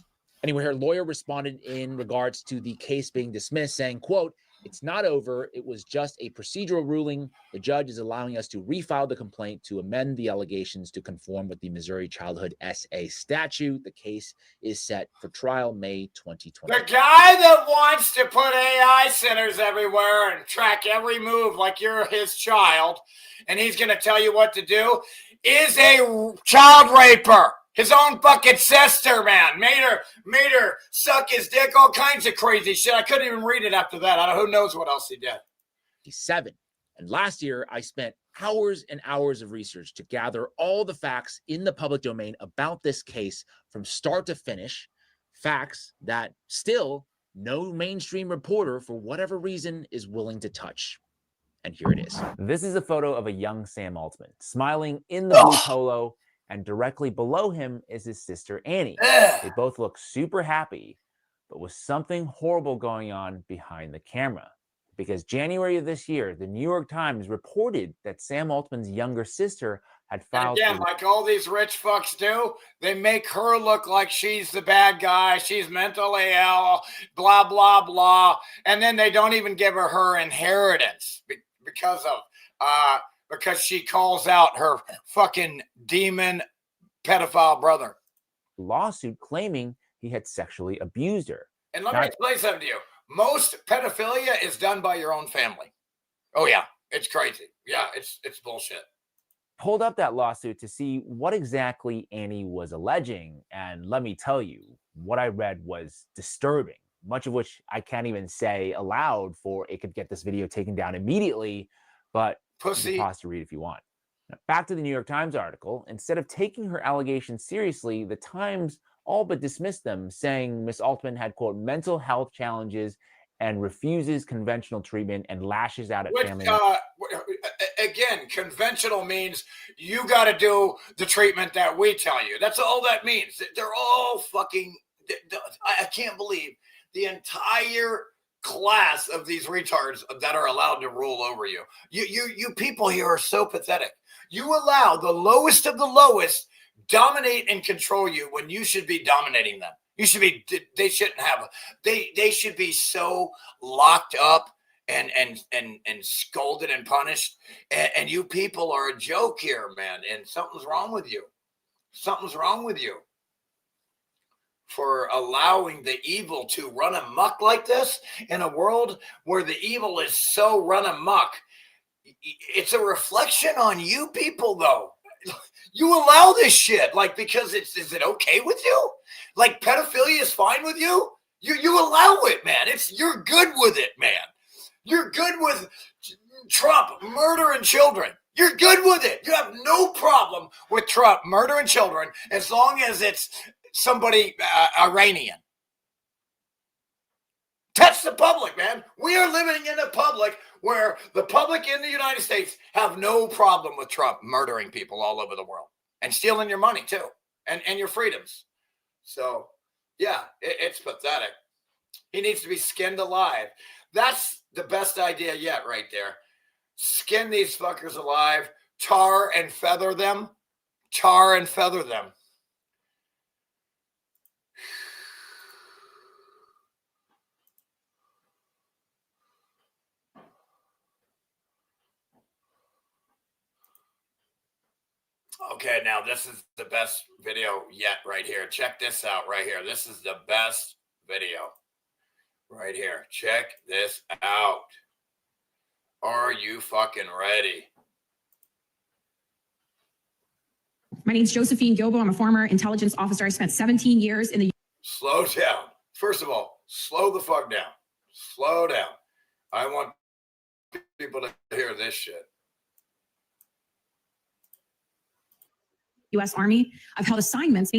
Anyway, her lawyer responded in regards to the case being dismissed, saying, quote, "It's not over. It was just a procedural ruling. The judge is allowing us to refile the complaint to amend the allegations to conform with the Missouri Childhood SA statute. The case is set for trial May 2020. The guy that wants to put AI centers everywhere and track every move like you're his child, and he's going to tell you what to do, is a child raper. His own fucking sister, man. Made her suck his dick, all kinds of crazy shit. I couldn't even read it after that. I don't know who knows what else he did. He's 7. And last year, I spent hours and hours of research to gather all the facts in the public domain about this case from start to finish, facts that still no mainstream reporter, for whatever reason, is willing to touch. And here it is. This is a photo of a young Sam Altman, smiling in the blue polo, and directly below him is his sister, Annie. They both look super happy, but with something horrible going on behind the camera. Because January of this year, the New York Times reported that Sam Altman's younger sister had filed... And again, like all these rich fucks do, they make her look like she's the bad guy, she's mentally ill, blah, blah, blah. And then they don't even give her inheritance because she calls out her fucking demon pedophile brother. lawsuit claiming he had sexually abused her. And let me explain something to you. Most pedophilia is done by your own family. Oh, yeah. It's crazy. Yeah, it's bullshit. Pulled up that lawsuit to see what exactly Annie was alleging. And let me tell you, what I read was disturbing, much of which I can't even say aloud, for it could get this video taken down immediately. But you can pause to read if you want. Now, back to the New York Times article. Instead of taking her allegations seriously, the Times all but dismissed them, saying Miss Altman had, quote, mental health challenges and refuses conventional treatment and lashes out at family. Again, conventional means you got to do the treatment that we tell you. That's all that means. They're all fucking, I can't believe the entire class of these retards that are allowed to rule over you. You people here are so pathetic. You allow the lowest of the lowest dominate and control you when you should be dominating them. You should be, they shouldn't have, they should be so locked up and scolded and punished. And you people are a joke here, man. And something's wrong with you. Something's wrong with you for allowing the evil to run amok like this in a world where the evil is so run amok. It's a reflection on you people, though. You allow this shit, like, because is it okay with you? Like, pedophilia is fine with you? You allow it, man. You're good with it, man. You're good with Trump murdering children. You're good with it. You have no problem with Trump murdering children as long as it's somebody Iranian. That's the public, man. We are living in a public where the public in the United States have no problem with Trump murdering people all over the world and stealing your money too, and your freedoms. So, yeah, it's pathetic. He needs to be skinned alive. That's the best idea yet right there. Skin these fuckers alive, tar and feather them, tar and feather them. Okay, now this is the best video yet right here. Check this out right here. This is the best video right here. Check this out. Are you fucking ready? My name's Josephine Gilbo. I'm a former intelligence officer. I spent 17 years in the... Slow down. First of all, slow the fuck down. Slow down. I want people to hear this shit. U.S. Army. I've held assignments.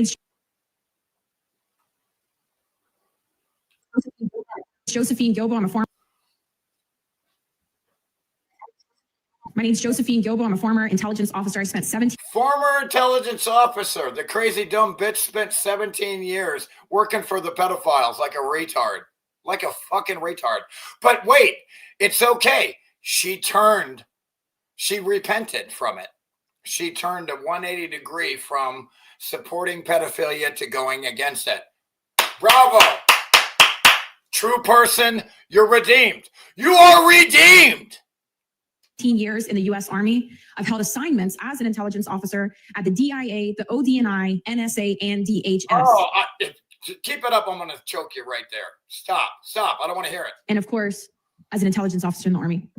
Josephine Gilbo. I'm a former... My name's Josephine Gilbo. I'm a former intelligence officer. I spent 17... Former intelligence officer. The crazy dumb bitch spent 17 years working for the pedophiles like a retard. Like a fucking retard. But wait, it's okay. She repented from it. She turned a 180 degree from supporting pedophilia to going against it. Bravo. True person, you're redeemed. You are redeemed. 15 years in the U.S. Army. I've held assignments as an intelligence officer at the DIA, the ODNI, NSA, and DHS. Oh, keep it up. I'm going to choke you right there. Stop. I don't want to hear it. And of course, as an intelligence officer in the Army,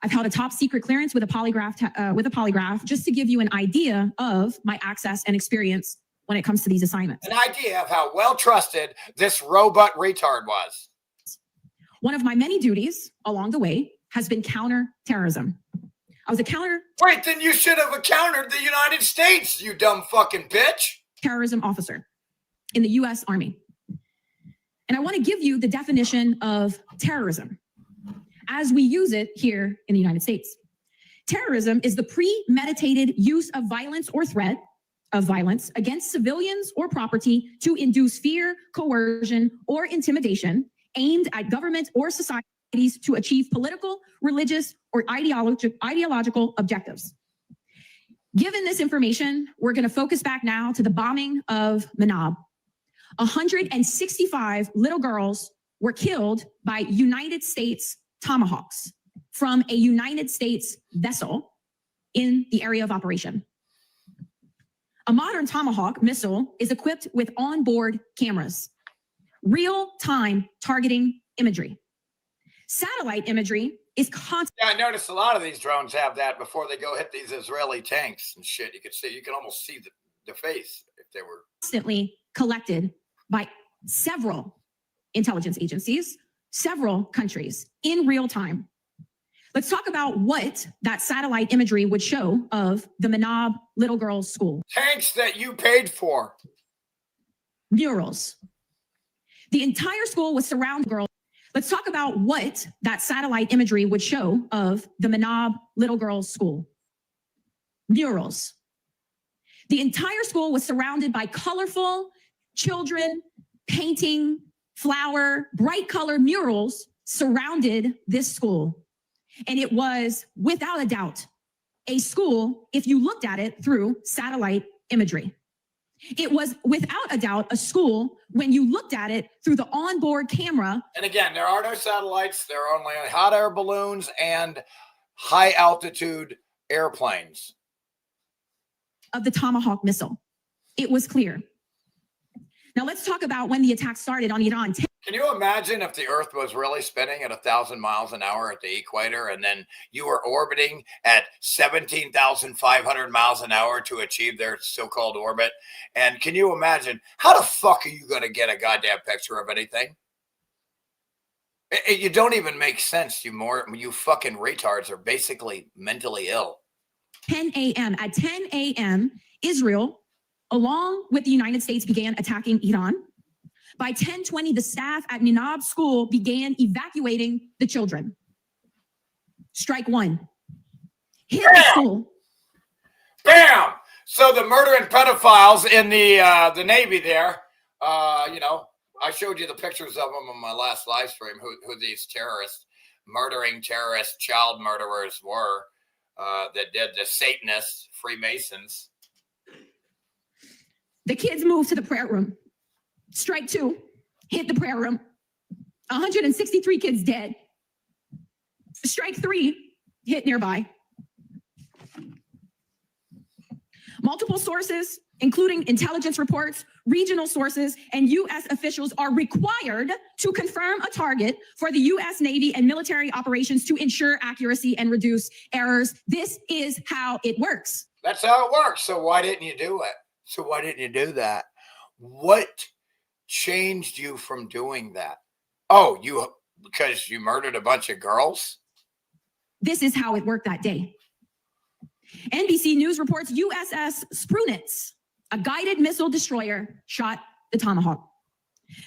I've held a top secret clearance with a polygraph, just to give you an idea of my access and experience when it comes to these assignments. An idea of how well trusted this robot retard was. One of my many duties along the way has been counterterrorism. I was a Wait, then you should have countered the United States, you dumb fucking bitch. Terrorism officer in the U.S. Army. And I want to give you the definition of terrorism as we use it here in the United States. Terrorism is the premeditated use of violence or threat of violence against civilians or property to induce fear, coercion, or intimidation aimed at government or societies to achieve political, religious, or ideological objectives. Given this information, we're going to focus back now to the bombing of Manab. 165 little girls were killed by United States Tomahawks from a United States vessel in the area of operation. A modern Tomahawk missile is equipped with onboard cameras, real-time targeting imagery. Satellite imagery is constant. Yeah, I noticed a lot of these drones have that before they go hit these Israeli tanks and shit. You can almost see the face if they were constantly collected by several intelligence agencies, several countries in real time. Let's talk about what that satellite imagery would show of the Manab Little Girls School. Tanks that you paid for. Murals. The entire school was surrounded girls. Let's talk about what that satellite imagery would show of the Manab Little Girls School. Murals. The entire school was surrounded by colorful children painting flower, bright color murals surrounded this school. And it was, without a doubt, a school if you looked at it through satellite imagery. It was, without a doubt, a school when you looked at it through the onboard camera. And again, there are no satellites. There are only hot air balloons and high altitude airplanes. Of the Tomahawk missile. It was clear. Now let's talk about when the attack started on Iran. Can you imagine if the Earth was really spinning at 1,000 miles an hour at the equator, and then you were orbiting at 17,500 miles an hour to achieve their so-called orbit? And can you imagine how the fuck are you going to get a goddamn picture of anything? You don't even make sense. You fucking retards are basically mentally ill. 10 a.m. At 10 a.m., Israel, along with the United States, began attacking Iran. By 10:20, the staff at Manab School began evacuating the children. Strike one. Hit the school. Bam! So the murdering pedophiles in the Navy there, I showed you the pictures of them on my last live stream, who these murdering terrorist child murderers were that did the Satanists, Freemasons. The kids moved to the prayer room. Strike two, hit the prayer room. 163 kids dead. Strike three, hit nearby. Multiple sources, including intelligence reports, regional sources, and U.S. officials are required to confirm a target for the U.S. Navy and military operations to ensure accuracy and reduce errors. This is how it works. That's how it works. So why didn't you do it? So why didn't you do that? What changed you from doing that? Oh, because you murdered a bunch of girls? This is how it worked that day. NBC News reports USS Sprunitz, a guided missile destroyer, shot the Tomahawk.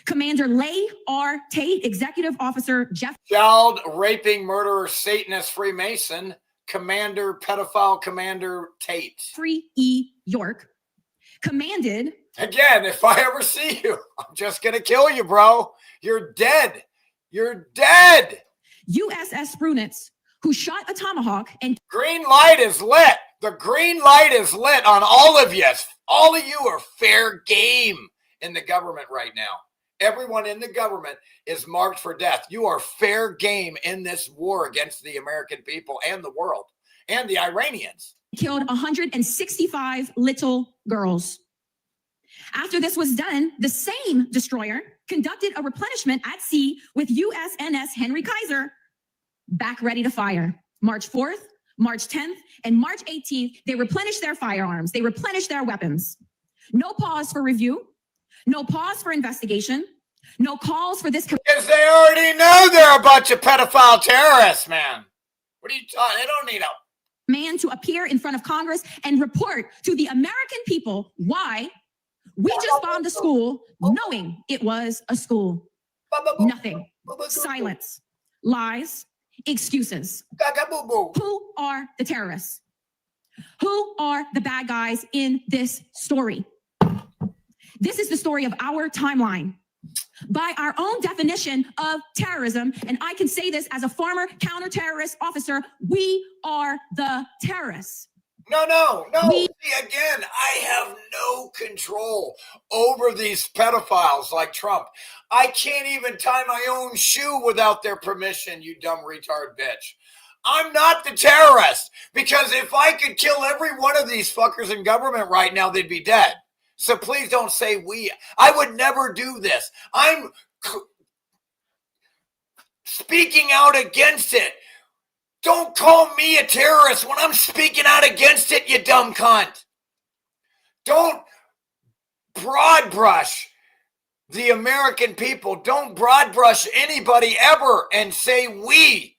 Commander Leigh R. Tate, Executive Officer Jeff... Child raping, murderer, Satanist, Freemason, Commander, Pedophile Commander Tate. Jeffrey E. York, commanded... Again, if I ever see you, I'm just going to kill you, bro. You're dead. You're dead. USS Sprunitz, who shot a Tomahawk and... Green light is lit. The green light is lit on all of you. All of you are fair game in the government right now. Everyone in the government is marked for death. You are fair game in this war against the American people and the world and the Iranians. Killed 165 little girls. After this was done, the same destroyer conducted a replenishment at sea with USNS Henry Kaiser back ready to fire. March 4th, March 10th, and March 18th, they replenished their firearms. They replenished their weapons. No pause for review. No pause for investigation. No calls for this. Because they already know they're a bunch of pedophile terrorists, man. What are you talking? They don't need a man to appear in front of Congress and report to the American people why we just bombed a school knowing it was a school. Nothing. Silence. Lies. Excuses. Who are the terrorists? Who are the bad guys in this story? This is the story of our timeline. By our own definition of terrorism, and I can say this as a former counter-terrorist officer, we are the terrorists. No. See, again, I have no control over these pedophiles like Trump. I can't even tie my own shoe without their permission, you dumb retard bitch. I'm not the terrorist, because if I could kill every one of these fuckers in government right now, they'd be dead. So please don't say we. I would never do this. I'm speaking out against it. Don't call me a terrorist when I'm speaking out against it, you dumb cunt. Don't broad brush the American people. Don't broad brush anybody ever and say we,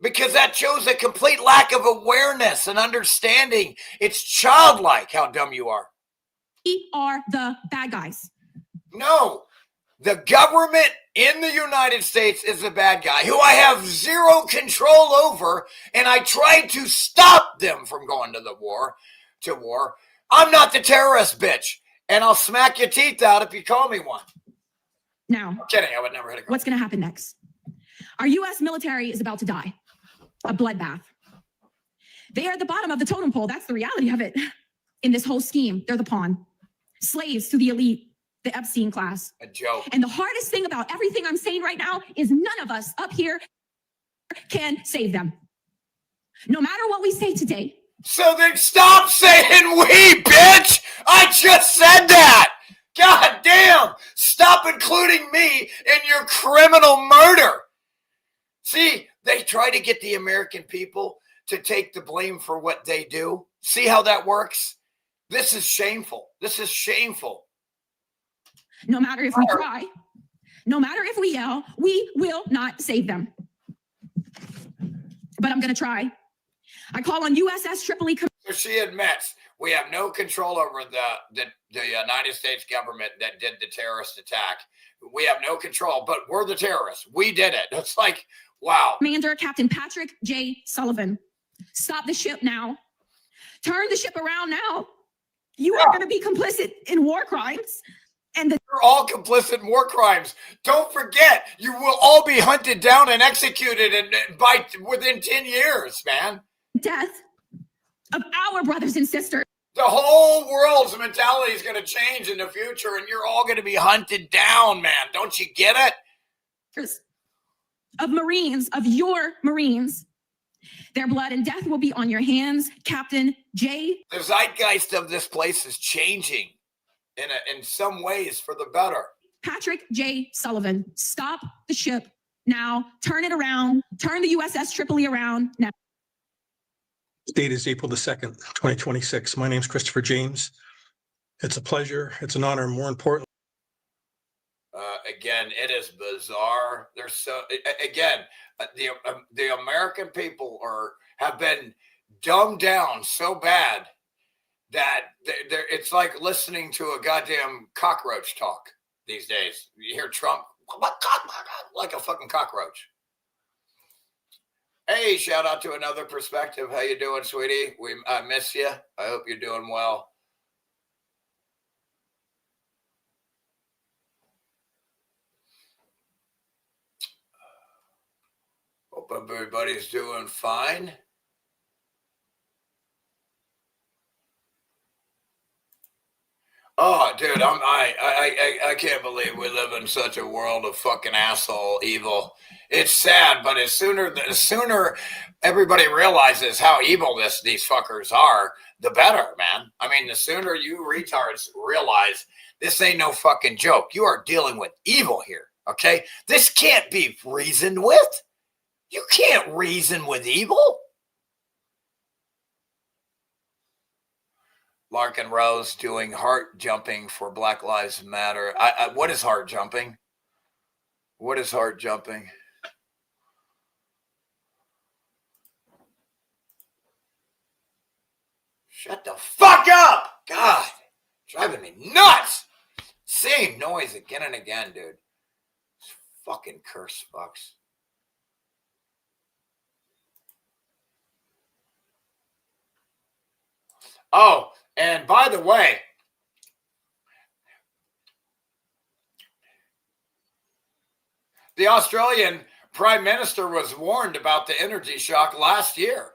because that shows a complete lack of awareness and understanding. It's childlike how dumb you are. We are the bad guys. No, the government in the United States is the bad guy who I have zero control over, and I tried to stop them from going to war. I'm not the terrorist, bitch, and I'll smack your teeth out if you call me one. Now, I'm kidding. I would never hit a girl. What's going to happen next? Our U.S. military is about to die. A bloodbath. They are at the bottom of the totem pole. That's the reality of it. In this whole scheme, they're the pawn. Slaves to the elite, the Epstein class. A joke. And the hardest thing about everything I'm saying right now is none of us up here can save them. No matter what we say today. So then stop saying we, bitch! I just said that! God damn! Stop including me in your criminal murder! See, they try to get the American people to take the blame for what they do. See how that works? This is shameful. This is shameful. No matter if we cry, no matter if we yell, we will not save them. But I'm going to try. I call on USS Tripoli. So she admits we have no control over the United States government that did the terrorist attack. We have no control, but we're the terrorists. We did it. It's like, wow. Commander Captain Patrick J. Sullivan, stop the ship now. Turn the ship around now. You are going to be complicit in war crimes. And you're all complicit in war crimes. Don't forget, you will all be hunted down and executed within 10 years, man. Death of our brothers and sisters. The whole world's mentality is going to change in the future, and you're all going to be hunted down, man. Don't you get it? Of Marines, of your Marines, Their blood and death will be on your hands. Captain J. The zeitgeist of this place is changing in some ways for the better. Patrick J. Sullivan, stop the ship now. Turn it around. Turn the USS Tripoli around now. Date is April the 2nd, 2026. My name's Christopher James. It's a pleasure. It's an honor. More important. Again, it is bizarre. There's so again, the American people have been dumbed down so bad that it's like listening to a goddamn cockroach talk these days. You hear Trump like a fucking cockroach. Hey, shout out to Another Perspective. How you doing, sweetie? I miss you. I hope you're doing well. Hope everybody's doing fine. Oh, dude, I can't believe we live in such a world of fucking asshole evil. It's sad, but as sooner everybody realizes how evil these fuckers are, the better, man. I mean, the sooner you retards realize this ain't no fucking joke. You are dealing with evil here, okay? This can't be reasoned with. You can't reason with evil. Larkin Rose doing heart jumping for Black Lives Matter. What is heart jumping? What is heart jumping? Shut the fuck up! God, driving me nuts. Same noise again and again, dude. Fucking curse fucks. Oh, and by the way, the Australian Prime Minister was warned about the energy shock last year.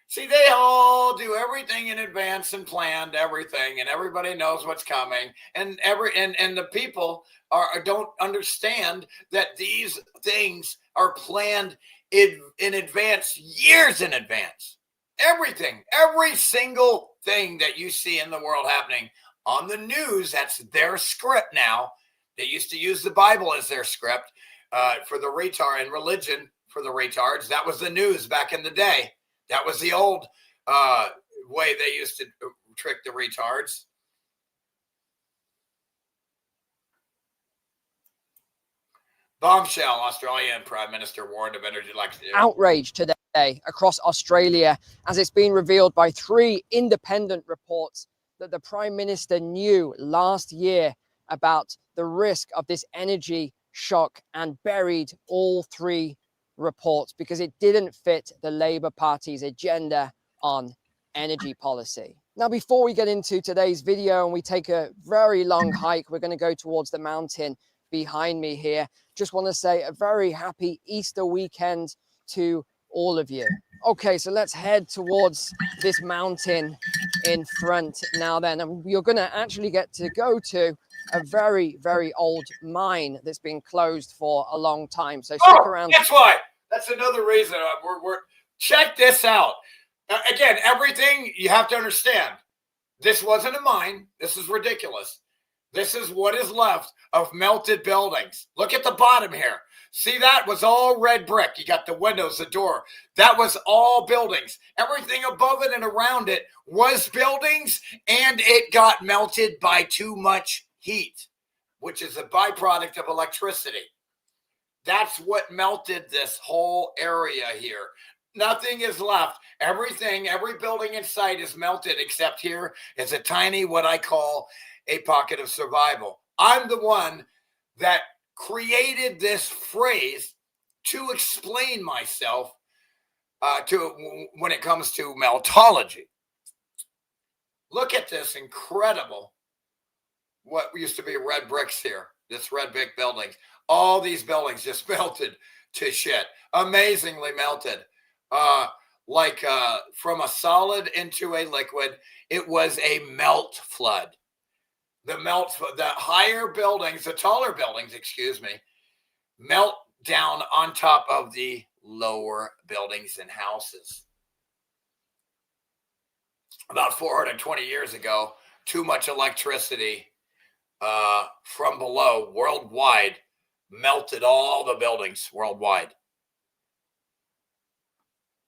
See, they all do everything in advance and planned everything, and everybody knows what's coming. And the people don't understand that these things are planned in advance, years in advance. Everything, every single thing that you see in the world happening on the news, that's their script now. They used to use the Bible as their script for the retard and religion for the retards. That was the news back in the day. That was the old way they used to trick the retards. Bombshell, Australian Prime Minister warned of energy like outrage today across Australia as it's been revealed by 3 independent reports that the Prime Minister knew last year about the risk of this energy shock and buried all 3 reports because it didn't fit the Labour Party's agenda on energy policy. Now, before we get into today's video and we take a very long hike, we're going to go towards the mountain behind me here. Just want to say a very happy Easter weekend to all of you. Okay, so let's head towards this mountain in front now then. And you're going to actually get to go to a very, very old mine that's been closed for a long time. So stick around. That's why. That's another reason. Check this out. Again, everything you have to understand. This wasn't a mine. This is ridiculous. This is what is left of melted buildings. Look at the bottom here. See, that was all red brick. You got the windows, the door. That was all buildings. Everything above it and around it was buildings, and it got melted by too much heat, which is a byproduct of electricity. That's what melted this whole area here. Nothing is left. Everything, every building in sight is melted, except here is a tiny, what I call a pocket of survival. I'm the one that created this phrase to explain myself when it comes to meltology. Look at this incredible, what used to be red bricks here, this red brick buildings. All these buildings just melted to shit, amazingly melted. From a solid into a liquid, it was a melt flood. The higher buildings, the taller buildings, melt down on top of the lower buildings and houses. About 420 years ago, too much electricity from below worldwide melted all the buildings worldwide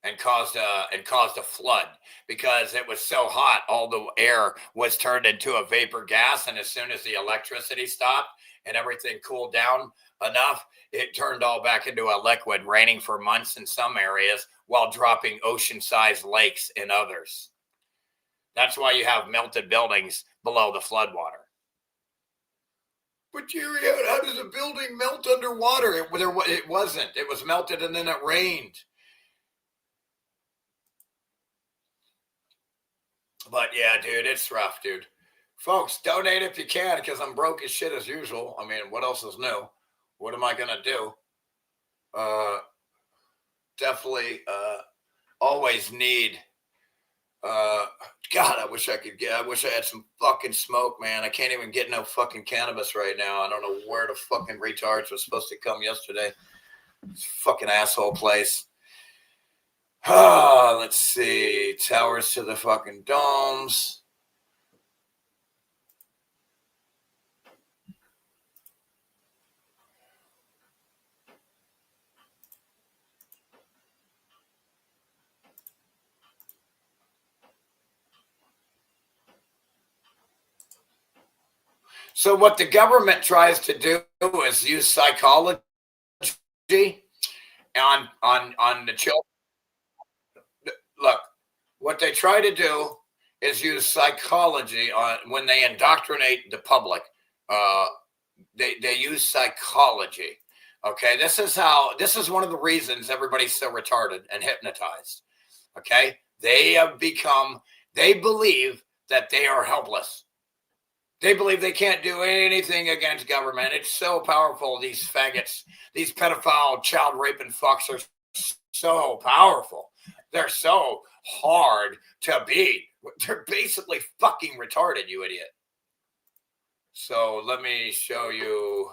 and caused a flood because it was so hot. All the air was turned into a vapor gas, and as soon as the electricity stopped and everything cooled down enough, it turned all back into a liquid, raining for months in some areas while dropping ocean-sized lakes in others. That's why you have melted buildings below the floodwater. But Jerry, how does a building melt underwater? It wasn't. It was melted and then it rained. But yeah, dude, it's rough, dude. Folks, donate if you can, because I'm broke as shit as usual. I mean, what else is new? What am I going to do? Definitely always need... God, I wish I had some fucking smoke, man. I can't even get no fucking cannabis right now. I don't know where the fucking retards was supposed to come yesterday. This fucking asshole place. Let's see. Towers to the fucking domes. So what the government tries to do is use psychology on the children. Look, what they try to do is use psychology on when they indoctrinate the public. They use psychology. Okay, this is one of the reasons everybody's so retarded and hypnotized. Okay, they believe that they are helpless. They believe they can't do anything against government. It's so powerful. These faggots, these pedophile, child raping fucks are so powerful. They're so hard to beat. They're basically fucking retarded, you idiot. So let me show you.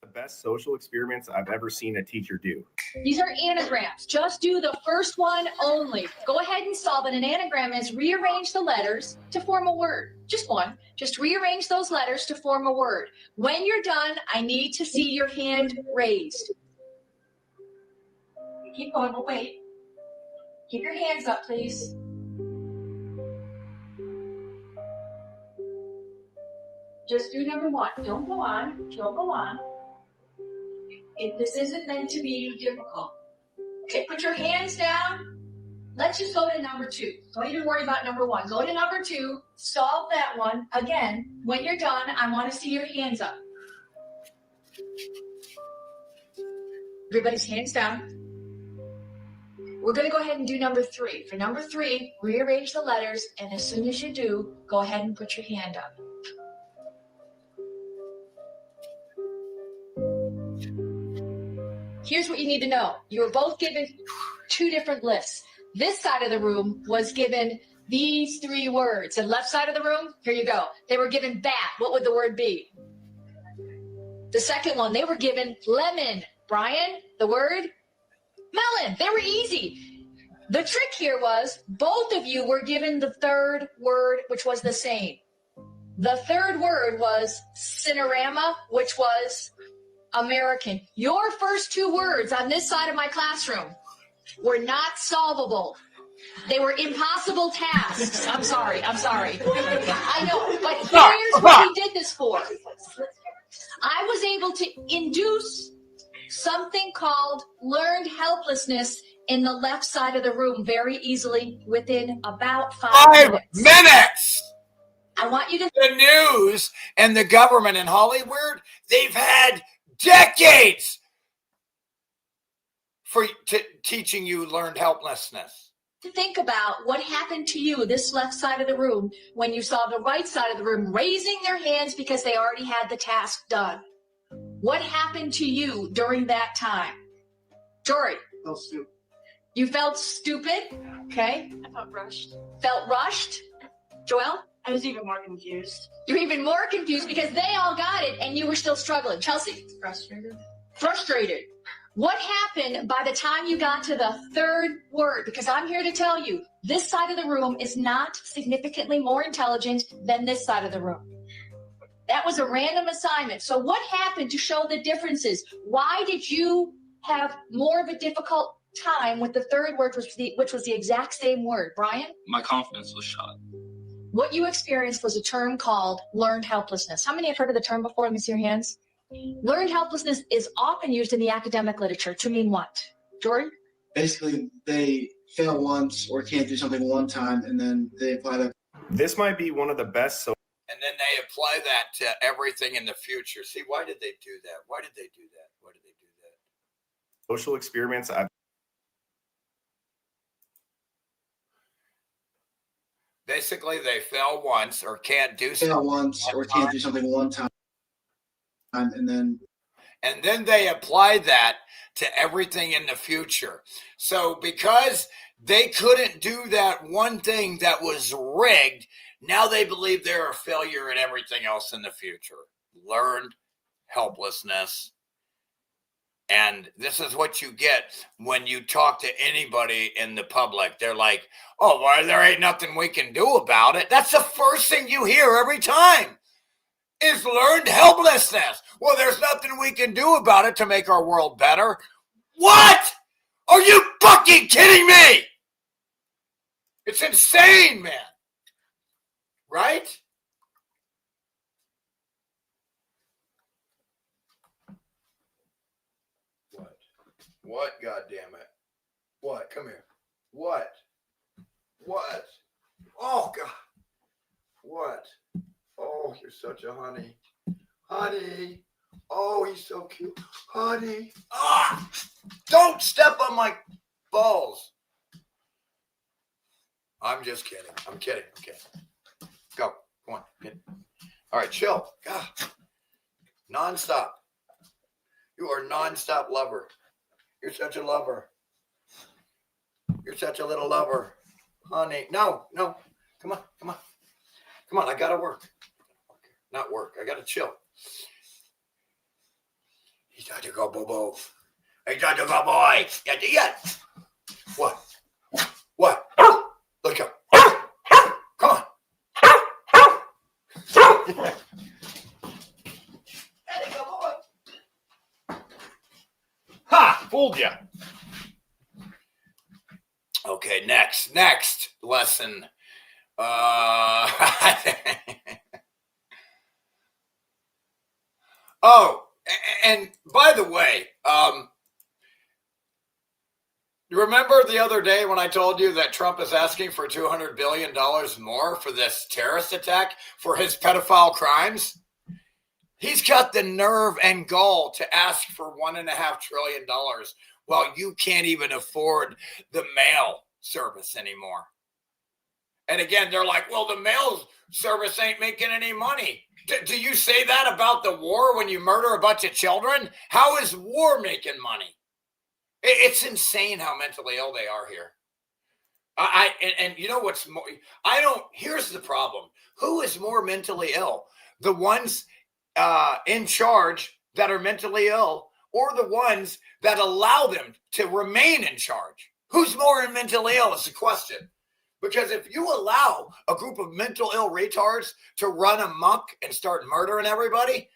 The best social experiments I've ever seen a teacher do. These are anagrams. Just do the first one only. Go ahead and solve it. An anagram is rearrange the letters to form a word. Just one. Just rearrange those letters to form a word. When you're done, I need to see your hand raised. Keep going. We'll wait. Keep your hands up, please. Just do number one. Don't go on. Don't go on. This isn't meant to be difficult. Okay, put your hands down. Let's just go to number two. Don't even worry about number one. Go to number two. Solve that one. Again, when you're done, I want to see your hands up. Everybody's hands down. We're going to go ahead and do number three. For number three, rearrange the letters, and as soon as you do, go ahead and put your hand up. Here's what you need to know. You were both given two different lists. This side of the room was given these three words. The left side of the room, here you go. They were given bat. What would the word be? The second one, they were given lemon. Brian, the word? Melon. They were easy. The trick here was both of you were given the third word, which was the same. The third word was cinerama, which was American. Your first two words on this side of my classroom were not solvable. They were impossible tasks. I'm sorry. I know, but here's what we did this for. I was able to induce something called learned helplessness in the left side of the room very easily within about 5 minutes. I want you to... The news and the government in Hollywood, they've had decades for teaching you learned helplessness. To think about what happened to you, this left side of the room, when you saw the right side of the room raising their hands because they already had the task done. What happened to you during that time? Jory? I felt stupid. You felt stupid? Okay. I felt rushed. Felt rushed? Joelle? I was even more confused. You're even more confused because they all got it and you were still struggling. Chelsea? Frustrated. Frustrated. What happened by the time you got to the third word? Because I'm here to tell you, this side of the room is not significantly more intelligent than this side of the room. That was a random assignment. So what happened to show the differences? Why did you have more of a difficult time with the third word, which was the exact same word? Brian? My confidence was shot. What you experienced was a term called learned helplessness. How many have heard of the term before? Let me see your hands. Learned helplessness is often used in the academic literature to mean what? Jordan? Basically, they fail once or can't do something one time, and then they apply that. This might be one of the best. And then they apply that to everything in the future. See, why did they do that? Why did they do that? Why did they do that? Social experiments I've Basically, they fail once or can't do something. Fail once or can't do something one time, and then they apply that to everything in the future. So because they couldn't do that one thing that was rigged, now they believe they're a failure in everything else in the future. Learned helplessness. And this is what you get when you talk to anybody in the public. They're like, oh, well, there ain't nothing we can do about it. That's the first thing you hear every time is learned helplessness. Well, there's nothing we can do about it to make our world better. What? Are you fucking kidding me? It's insane, man. Right? What? God damn it. What? Come here. What? What? Oh, God. What? Oh, you're such a honey. Honey. Oh, he's so cute. Honey. Ah! Don't step on my balls. I'm just kidding. I'm kidding. Okay. Go. Come on. Get. All right, chill. God. Nonstop. You are nonstop lover. You're such a lover. You're such a little lover. Honey. No, no. Come on. Come on. Come on. I got to work. Not work. I got to chill. He's got to go, Bobo. He's got to go, boy. Yeah. What? What? Let's go. Come on. Ha! Fooled you. Okay, next lesson. Oh, and by the way, remember the other day when I told you that Trump is asking for $200 billion more for this terrorist attack for his pedophile crimes? He's got the nerve and gall to ask for $1.5 trillion while you can't even afford the mail service anymore. And again, they're like, well, the mail service ain't making any money. Do you say that about the war when you murder a bunch of children? How is war making money? It's insane how mentally ill they are here. And you know what's more? Here's the problem. Who is more mentally ill? The ones in charge that are mentally ill, or the ones that allow them to remain in charge? Who's more mentally ill is the question. Because if you allow a group of mental ill retards to run amok and start murdering everybody,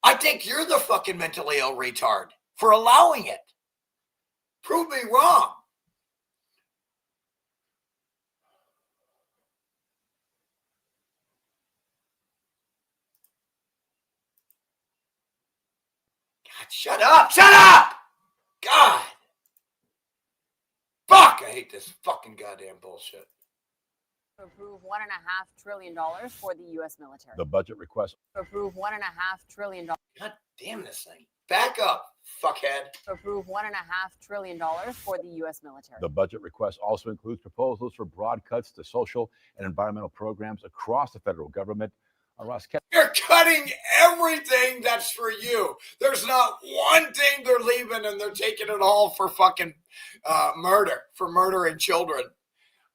I think you're the fucking mentally ill retard for allowing it. Prove me wrong. God, shut up! Shut up! God. Fuck, I hate this fucking goddamn bullshit. Approve $1.5 trillion for the U.S. military. The budget request. Approve $1.5 trillion. God damn this thing. Back up, fuckhead. Approve $1.5 trillion for the U.S. military. The budget request also includes proposals for broad cuts to social and environmental programs across the federal government. You're cutting everything that's for you. There's not one thing they're leaving, and they're taking it all for fucking murder, for murdering children.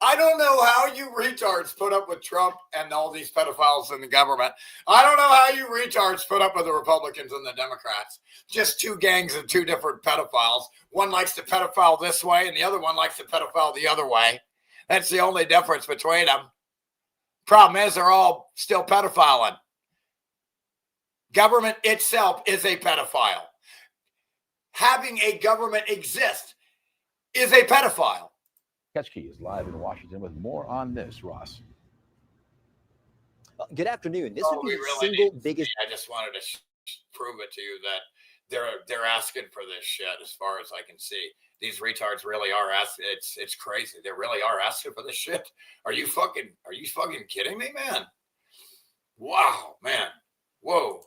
I don't know how you retards put up with Trump and all these pedophiles in the government. I don't know how you retards put up with the Republicans and the Democrats. Just two gangs of two different pedophiles. One likes to pedophile this way and the other one likes to pedophile the other way. That's the only difference between them. Problem is they're all still pedophiling. Government itself is a pedophile. Having a government exist is a pedophile. Ketchkey is live in Washington with more on this, Ross. Good afternoon. This would be the really single biggest. I just wanted to prove it to you that they're asking for this shit. As far as I can see, these retards really are asking. It's crazy. They really are asking for this shit. Are you fucking kidding me, man? Wow, man. Whoa.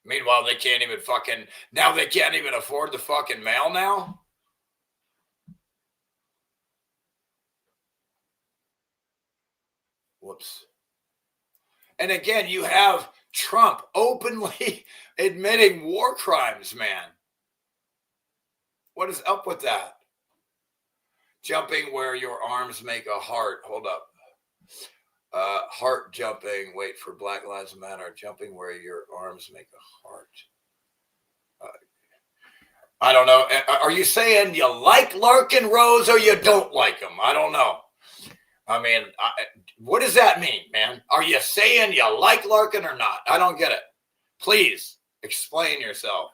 Meanwhile, they can't even afford the fucking mail now. Whoops. And again, you have Trump openly admitting war crimes, man. What is up with that? Jumping where your arms make a heart. Hold up. Heart jumping. Wait for Black Lives Matter. Jumping where your arms make a heart. I don't know. Are you saying you like Larkin Rose or you don't like him? I don't know. I mean, what does that mean, man? Are you saying you like Larkin or not? I don't get it. Please explain yourself.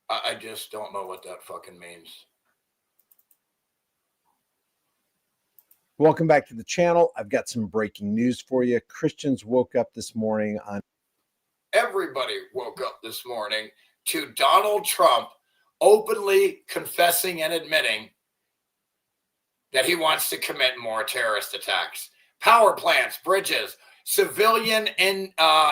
I just don't know what that fucking means. Welcome back to the channel. I've got some breaking news for you. Christians woke up this morning on. Everybody woke up this morning to Donald Trump openly confessing and admitting that he wants to commit more terrorist attacks. Power plants, bridges, civilian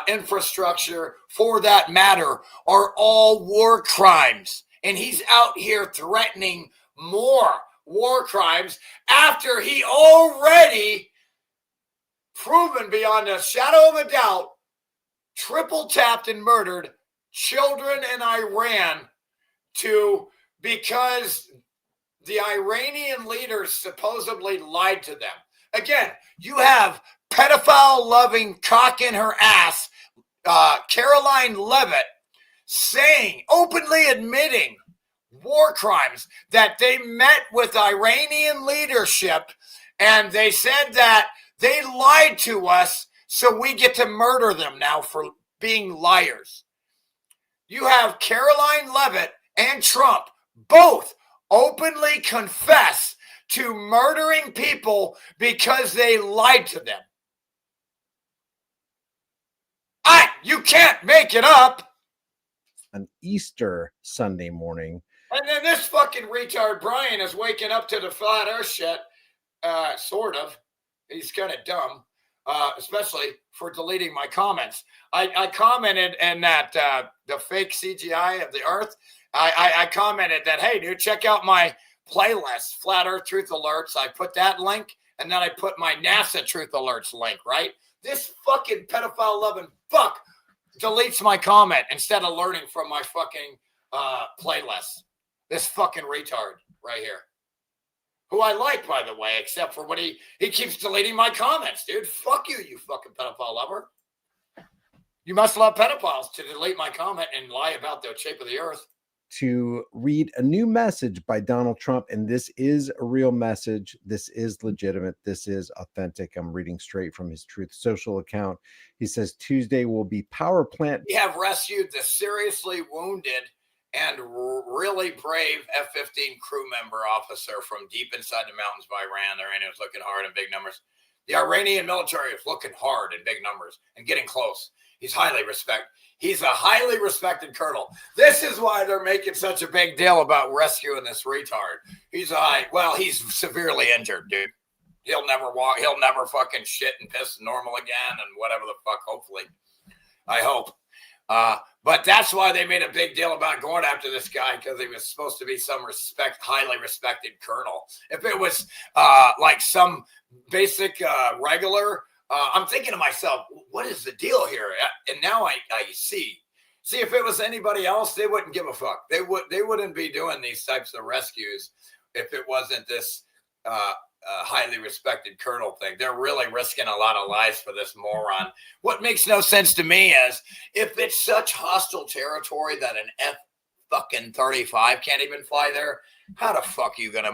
infrastructure, for that matter, are all war crimes. And he's out here threatening more war crimes after he already proven beyond a shadow of a doubt, triple tapped and murdered children in Iran because the Iranian leaders supposedly lied to them. Again, you have pedophile-loving cock in her ass, Caroline Leavitt, saying, openly admitting war crimes, that they met with Iranian leadership and they said that they lied to us, so we get to murder them now for being liars. You have Caroline Leavitt and Trump both openly confess to murdering people because they lied to them. You can't make it up. On Easter Sunday morning. And then this fucking retard Brian is waking up to the flat earth shit, sort of. He's kind of dumb, especially for deleting my comments. I commented in that the fake CGI of the earth. I commented that, hey, dude, check out my playlist, Flat Earth Truth Alerts. I put that link, and then I put my NASA Truth Alerts link, right? This fucking pedophile-loving fuck deletes my comment instead of learning from my fucking playlist. This fucking retard right here, who I like, by the way, except for when he keeps deleting my comments, dude. Fuck you, you fucking pedophile lover. You must love pedophiles to delete my comment and lie about the shape of the earth. To read a new message by Donald Trump, and this is a real message. This is legitimate. This is authentic. I'm reading straight from his Truth Social account. He says Tuesday will be power plant. We have rescued the seriously wounded and really brave F-15 crew member officer from deep inside the mountains of Iran. The Iranians looking hard in big numbers. The Iranian military is looking hard in big numbers and getting close. He's a highly respected colonel. This is why they're making such a big deal about rescuing this retard. He's severely injured, dude. He'll never walk. He'll never fucking shit and piss normal again and whatever the fuck, hopefully. I hope. But that's why they made a big deal about going after this guy, because he was supposed to be some highly respected colonel. If it was like some basic regular I'm thinking to myself, what is the deal here? And now I see. See, if it was anybody else, they wouldn't give a fuck. They wouldn't be doing these types of rescues if it wasn't this highly respected colonel thing. They're really risking a lot of lives for this moron. What makes no sense to me is if it's such hostile territory that an F-35 can't even fly there, how the fuck are you gonna?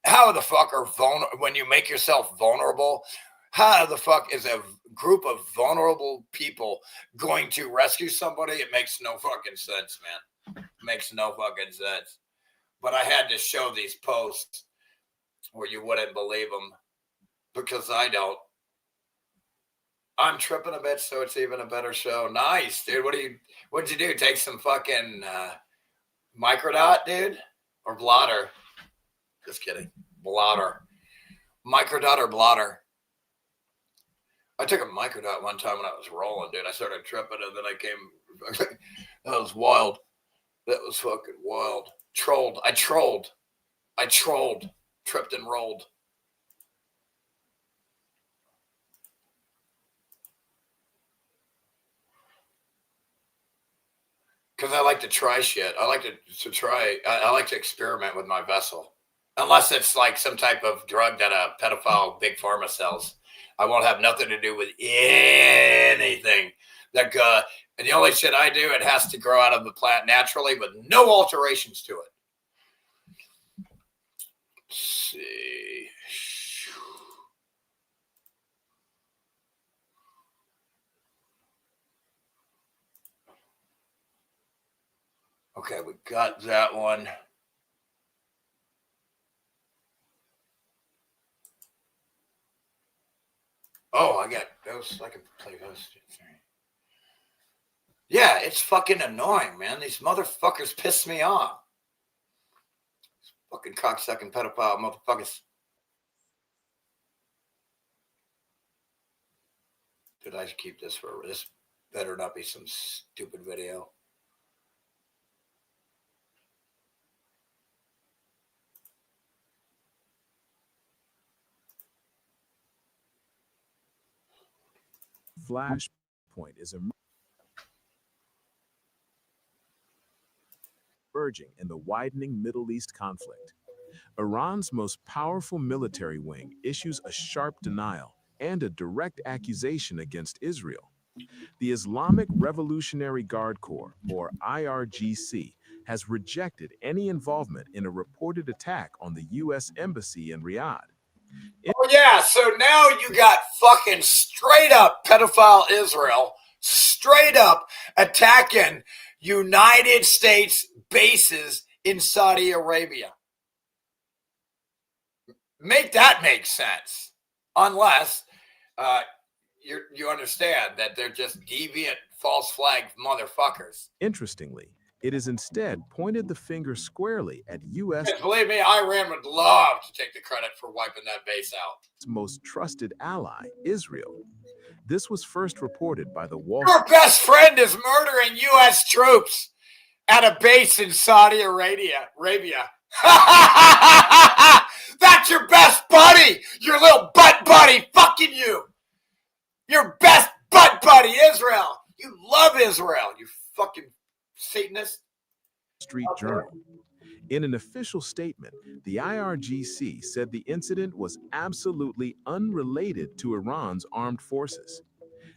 How the fuck are when you make yourself vulnerable? How the fuck is a group of vulnerable people going to rescue somebody? It makes no fucking sense, man. It makes no fucking sense. But I had to show these posts where you wouldn't believe them because I don't. I'm tripping a bit, so it's even a better show. Nice, dude. What'd you do? Take some fucking microdot, dude? Or blotter? Just kidding. Blotter. Microdot or blotter? I took a microdot one time when I was rolling, dude. I started tripping and then I came. That was wild. That was fucking wild. Trolled. I trolled. Tripped and rolled. Because I like to try shit. I like to try. I like to experiment with my vessel. Unless it's like some type of drug that a pedophile big pharma sells. I won't have nothing to do with anything. And the only shit I do, it has to grow out of the plant naturally, but no alterations to it. Let's see. Okay, we got that one. Oh, I got those. I can play those. Yeah, it's fucking annoying, man. These motherfuckers piss me off. Fucking cocksucking pedophile motherfuckers. Did I keep this for this? Better not be some stupid video. Flashpoint is emerging in the widening Middle East conflict. Iran's most powerful military wing issues a sharp denial and a direct accusation against Israel. The Islamic Revolutionary Guard Corps, or IRGC, has rejected any involvement in a reported attack on the U.S. Embassy in Riyadh. Oh, yeah, so now you got fucking straight up pedophile Israel, straight up attacking United States bases in Saudi Arabia. Make that make sense. Unless you understand that they're just deviant, false flag motherfuckers. Interestingly, it has instead pointed the finger squarely at U.S. Believe me, Iran would love to take the credit for wiping that base out. Most trusted ally, Israel. This was first reported by the Wall Your best friend is murdering U.S. troops at a base in Saudi Arabia. That's your best buddy, your little butt buddy, fucking you. Your best butt buddy, Israel. You love Israel, you fucking Satanist. Street Journal. In an official statement, the IRGC said the incident was absolutely unrelated to Iran's armed forces.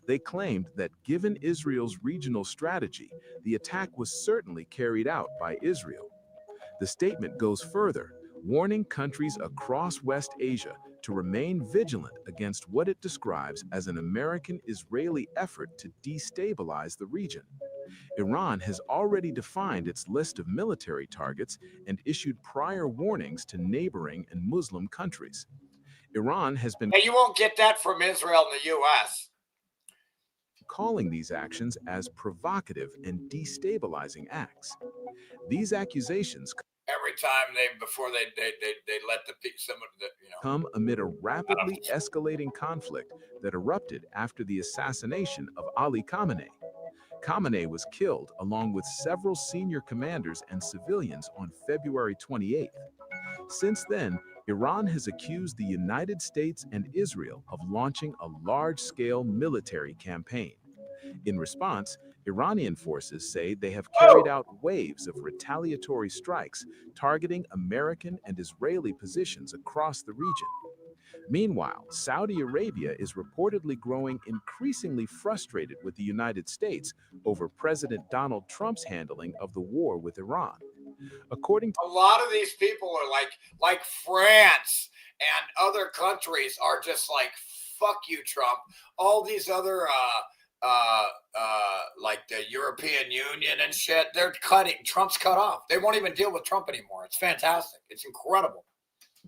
They claimed that given Israel's regional strategy, the attack was certainly carried out by Israel. The statement goes further, warning countries across West Asia to remain vigilant against what it describes as an American-Israeli effort to destabilize the region. Iran has already defined its list of military targets and issued prior warnings to neighboring and Muslim countries. Iran has been... Now, you won't get that from Israel and the U.S. calling these actions as provocative and destabilizing acts. These accusations every time before they let someone come amid a rapidly escalating conflict that erupted after the assassination of Ali Khamenei. Khamenei was killed along with several senior commanders and civilians on February 28th. Since then, Iran has accused the United States and Israel of launching a large-scale military campaign. In response, Iranian forces say they have carried out waves of retaliatory strikes targeting American and Israeli positions across the region. Meanwhile, Saudi Arabia is reportedly growing increasingly frustrated with the United States over President Donald Trump's handling of the war with Iran. According to a lot of these people are like France and other countries are just like, fuck you, Trump. All these other like the European Union and shit, they're cutting. Trump's cut off. They won't even deal with Trump anymore. It's fantastic. It's incredible.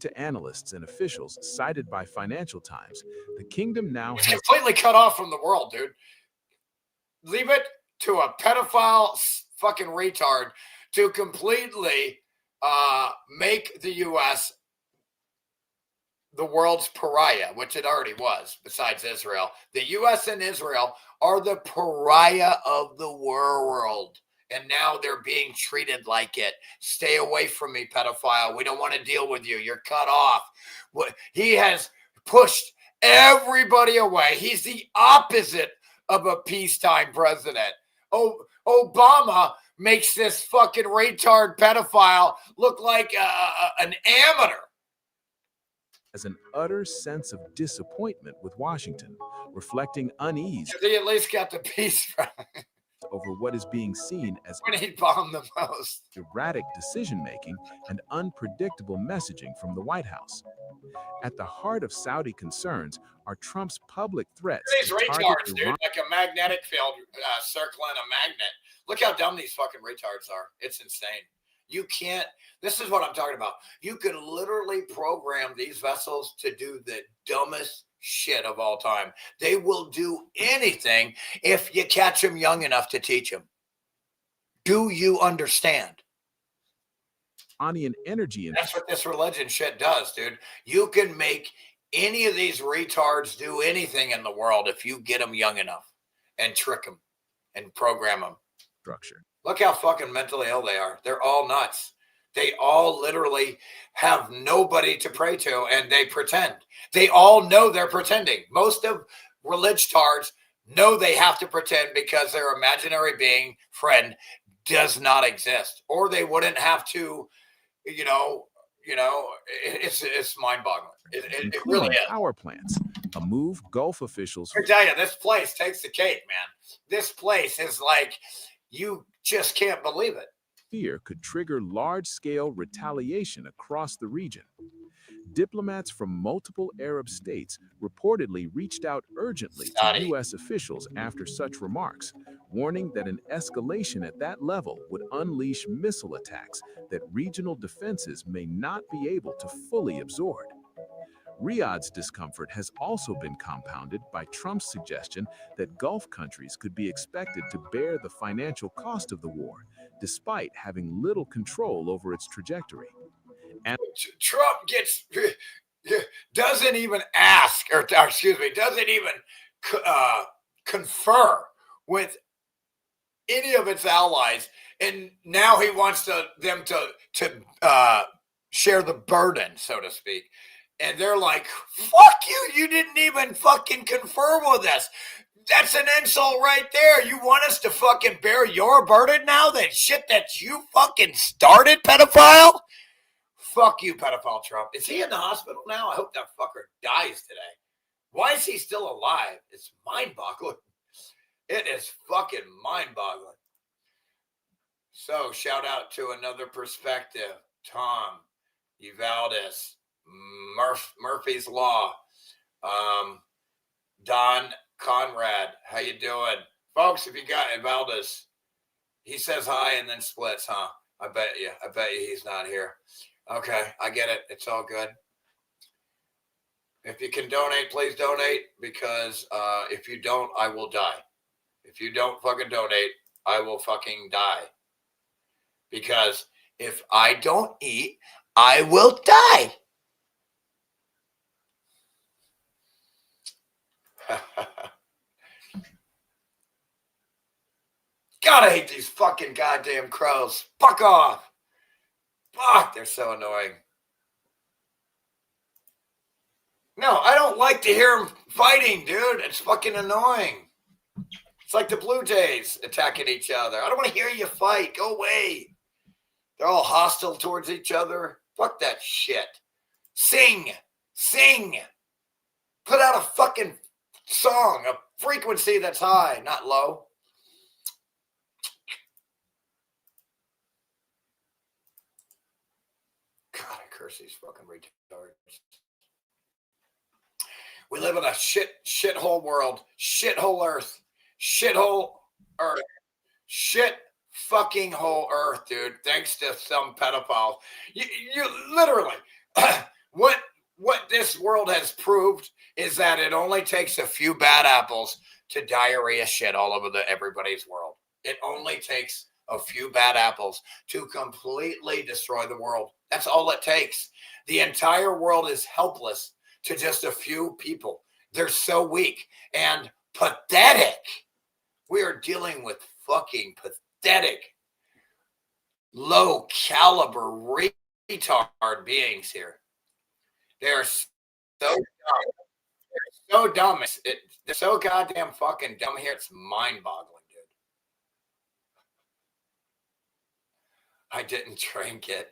To analysts and officials cited by Financial Times, the kingdom now He's has completely cut off from the world, dude. Leave it to a pedophile fucking retard to completely make the U.S. the world's pariah, which it already was, besides Israel. The U.S. and Israel are the pariah of the world. And now they're being treated like it. Stay away from me, pedophile. We don't want to deal with you. You're cut off. He has pushed everybody away. He's the opposite of a peacetime president. Obama makes this fucking retard pedophile look like an amateur. As an utter sense of disappointment with Washington, reflecting unease He at least got the peace over what is being seen as when he bombed the most erratic decision-making and unpredictable messaging from the White House. At the heart of Saudi concerns are Trump's public threats these to target retards, dude, Iran. like a magnetic field circling a magnet. Look how dumb these fucking retards are. It's insane. You can't, this is what I'm talking about. You can literally program these vessels to do the dumbest shit of all time. They will do anything if you catch them young enough to teach them. Do you understand? Iranian energy. That's what this religion shit does, dude. You can make any of these retards do anything in the world if you get them young enough and trick them and program them. Structure. Look how fucking mentally ill they are. They're all nuts. They all literally have nobody to pray to, and they pretend. They all know they're pretending. Most of religtards know they have to pretend because their imaginary being friend does not exist, or they wouldn't have to. It's mind-boggling. It really is. Power plants, a move Gulf officials. I tell you, this place takes the cake, man. This place is like, you just can't believe it. Fear could trigger large-scale retaliation across the region. Diplomats from multiple Arab states reportedly reached out urgently to U.S. officials after such remarks, warning that an escalation at that level would unleash missile attacks that regional defenses may not be able to fully absorb. Riyadh's discomfort has also been compounded by Trump's suggestion that Gulf countries could be expected to bear the financial cost of the war, despite having little control over its trajectory. And Trump doesn't even ask, doesn't even confer with any of its allies, and now he wants them to share the burden, so to speak. And they're like, fuck you, you didn't even fucking confer with us. That's an insult right there. You want us to fucking bear your burden now? That shit that you fucking started, pedophile? Fuck you, pedophile Trump. Is he in the hospital now? I hope that fucker dies today. Why is he still alive? It's mind-boggling. It is fucking mind-boggling. So, shout out to Another Perspective, Tom, Evaldis, Murphy's Law, Don Conrad. How you doing? Folks, if you got Evaldis, he says hi and then splits, huh? I bet you he's not here. Okay, I get it. It's all good. If you can donate, please donate, because if you don't, I will die. If you don't fucking donate, I will fucking die. Because if I don't eat, I will die. God, I hate these fucking goddamn crows. Fuck off. Fuck, they're so annoying. No, I don't like to hear them fighting, dude. It's fucking annoying. It's like the Blue Jays attacking each other. I don't want to hear you fight. Go away. They're all hostile towards each other. Fuck that shit. Sing. Sing. Put out a fucking song, a frequency that's high, not low. God, I curse these fucking retards. We live in a shithole world, shithole earth, shithole earth, shit fucking whole earth, dude. Thanks to some pedophile. You literally, what this world has proved is that it only takes a few bad apples to diarrhea shit all over everybody's world. It only takes a few bad apples to completely destroy the world. That's all it takes. The entire world is helpless to just a few people. They're so weak and pathetic. We are dealing with fucking pathetic, low caliber retard beings here. They're so dumb. They're so dumb. They're so goddamn fucking dumb here. It's mind-boggling, dude. I didn't drink it.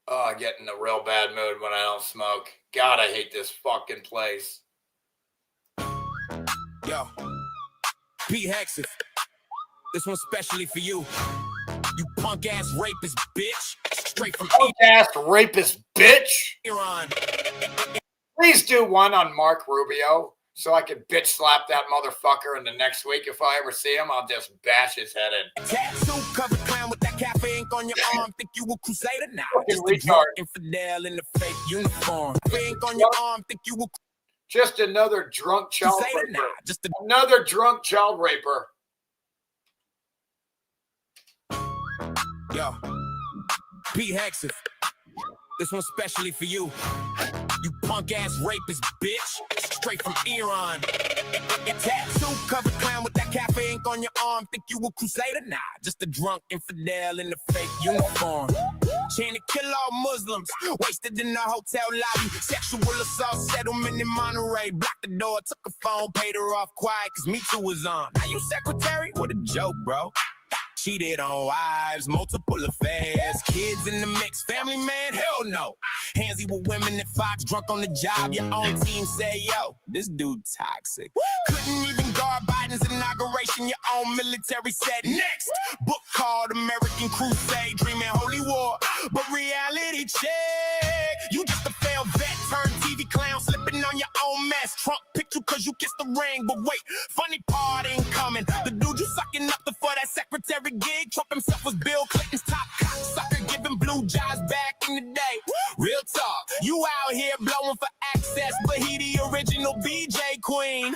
Oh, I get in a real bad mood when I don't smoke. God, I hate this fucking place. Yo, Pete Hexif, this one's specially for you. You punk ass rapist bitch. Straight from punk ass rapist bitch. Iran. Please do one on Mark Rubio so I can bitch slap that motherfucker. And the next week, if I ever see him, I'll just bash his head in. Tattoo covered clown with that cafe ink on your arm. Think you a crusader now? Fucking Just a drunk infidel in the fake uniform. Ink on your arm. Think you a just another drunk child raper. Now. Just another drunk child raper. Yo, Pete Hexif, this one's specially for you. You punk ass rapist bitch. Straight from Iran. Tattoo covered clown with that cafe ink on your arm. Think you a crusader? Nah, just a drunk infidel in the fake uniform. Chain to kill all Muslims. Wasted in a hotel lobby. Sexual assault settlement in Monterey. Blocked the door, took a phone, paid her off quiet, cause Me Too was on. Now you secretary? What a joke, bro. Cheated on wives, multiple affairs, kids in the mix, family man, hell no. Handsy with women at Fox, drunk on the job. Your own team say, yo, this dude toxic. Couldn't even guard Biden's inauguration. Your own military said next. Book called American Crusade, dreaming holy war, but reality check. You just a failed vet, turned TV clown, slipping on your own mess. Trump picked you cause you kissed the ring, but wait, funny part ain't coming. The dude you sucking up for that secretary gig, Trump himself was Bill Clinton's top cocksucker, giving blue jobs back in the day. Real talk, you out here blowing for access, but he the original BJ queen.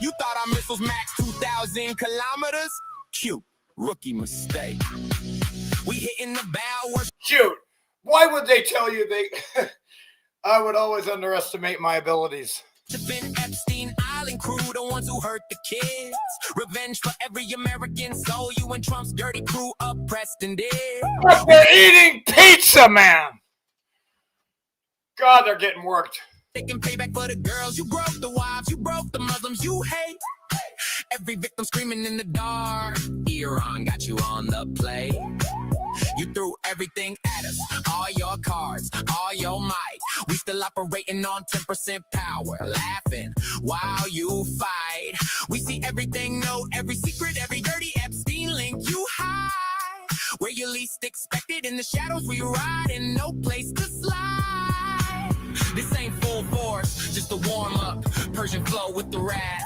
You thought our missiles max 2,000 kilometers? Cute, rookie mistake. We hitting the bow. Shoot, why would they tell you they? I would always underestimate my abilities. Epstein Island crew, the ones who hurt the kids. Revenge for every American soul. You and Trump's dirty crew oppressed and did. But they're eating pizza, man. God, they're getting worked. Taking payback for the girls. You broke the wives. You broke the Muslims you hate. Every victim screaming in the dark. Iran got you on the play. You threw everything at us, all your cards, all your might. We still operating on 10% power, laughing while you fight. We see everything, know every secret, every dirty Epstein link you hide. Where you least expected, in the shadows we ride, and no place to slide. This ain't full force, just a warm up. Persian flow with the wrath.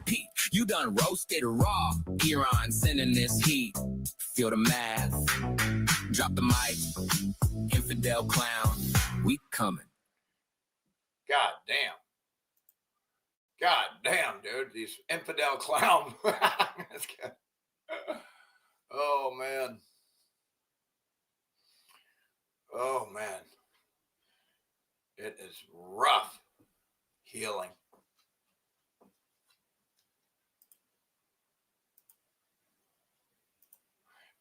Pete, you done roasted raw. Iran sending this heat. Feel the math. Drop the mic. Infidel clown. We coming. God damn. God damn, dude. These infidel clown. That's good. Oh, man. Oh, man. It is rough healing.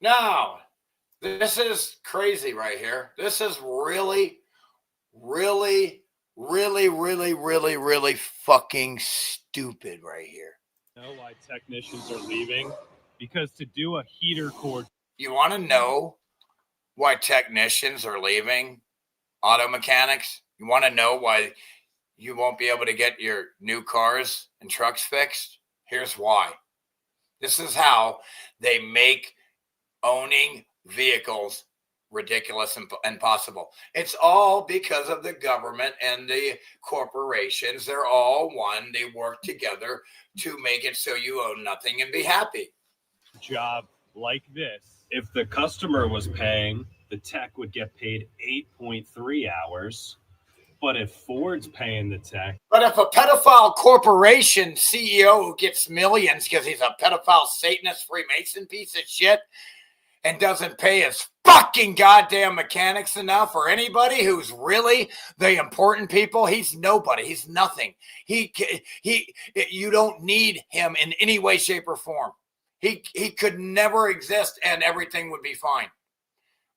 No, this is crazy right here. This is really, really, really, really, really, really fucking stupid right here. Know why technicians are leaving? Because to do a heater core. You want to know why technicians are leaving? Auto mechanics? You want to know why you won't be able to get your new cars and trucks fixed? Here's why. This is how they make owning vehicles ridiculous and impossible. It's all because of the government and the corporations. They're all one. They work together to make it so you own nothing and be happy. Job like this. If the customer was paying, the tech would get paid 8.3 hours. But if Ford's paying the tech. But if a pedophile corporation CEO who gets millions because he's a pedophile Satanist Freemason piece of shit and doesn't pay his fucking goddamn mechanics enough, or anybody who's really the important people, he's nobody. He's nothing. You don't need him in any way, shape, or form. He could never exist and everything would be fine.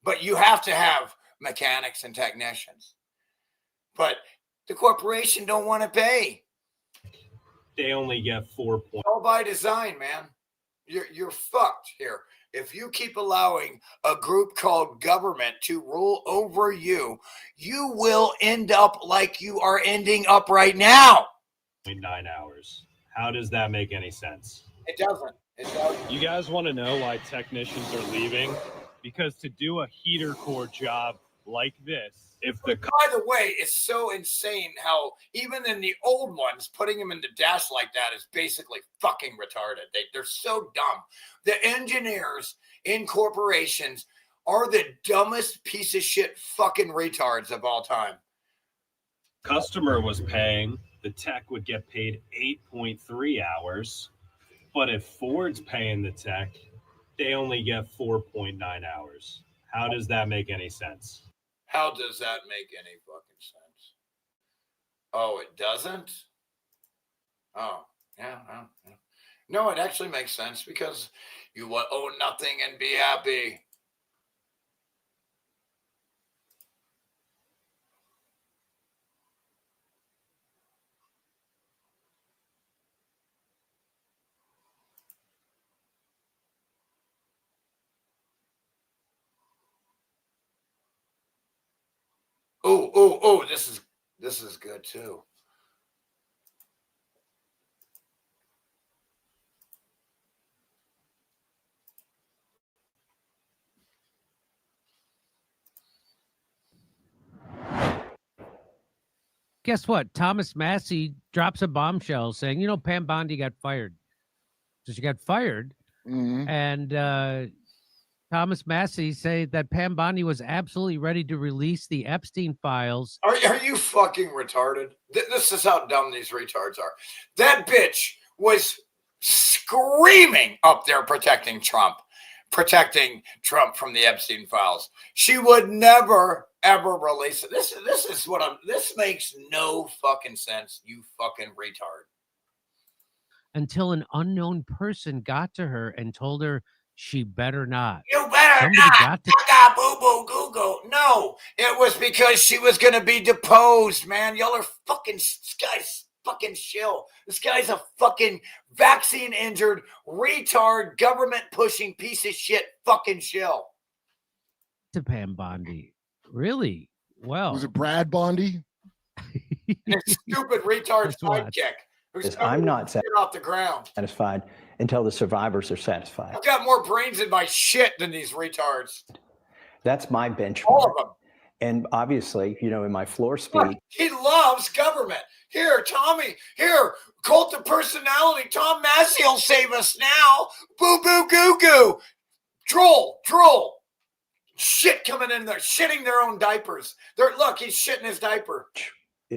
But you have to have mechanics and technicians. But the corporation don't want to pay. They only get 4 points. All by design, man. You're fucked here. If you keep allowing a group called government to rule over you, you will end up like you are ending up right now. 9 hours. How does that make any sense? It doesn't. It doesn't. You guys want to know why technicians are leaving? Because to do a heater core job like this, if the... By the way, it's so insane how even in the old ones, putting them into dash like that is basically fucking retarded. They're so dumb. The engineers in corporations are the dumbest piece of shit fucking retards of all time. Customer was paying, the tech would get paid 8.3 hours. But if Ford's paying the tech, they only get 4.9 hours. How does that make any sense? How does that make any fucking sense? Oh, it doesn't? Oh, yeah. No, it actually makes sense because you will own nothing and be happy. Oh, this is good too. Guess what? Thomas Massey drops a bombshell saying, you know, Pam Bondi got fired. So she got fired. And Thomas Massey say that Pam Bondi was absolutely ready to release the Epstein files. Are you fucking retarded? This is how dumb these retards are. That bitch was screaming up there protecting Trump from the Epstein files. She would never ever release it. This makes no fucking sense, you fucking retard. Until an unknown person got to her and told her she better not. You better not. Gaga, boo boo goo goo. No, it was because she was going to be deposed, man. Y'all are fucking, this guy's fucking shill. This guy's a fucking vaccine injured, retard, government pushing piece of shit fucking shill. To Pam Bondi. Really? Well. Was it Brad Bondi? It's stupid retard sidekick. I'm not off the ground. satisfied until the survivors are satisfied. I've got more brains in my shit than these retards. That's my benchmark. All of them. And obviously, you know, in my floor speak. Look, he loves government. Here, Tommy. Here, cult of personality. Tom Massey will save us now. Boo boo goo goo. Troll. Shit coming in there, shitting their own diapers. Look, he's shitting his diaper.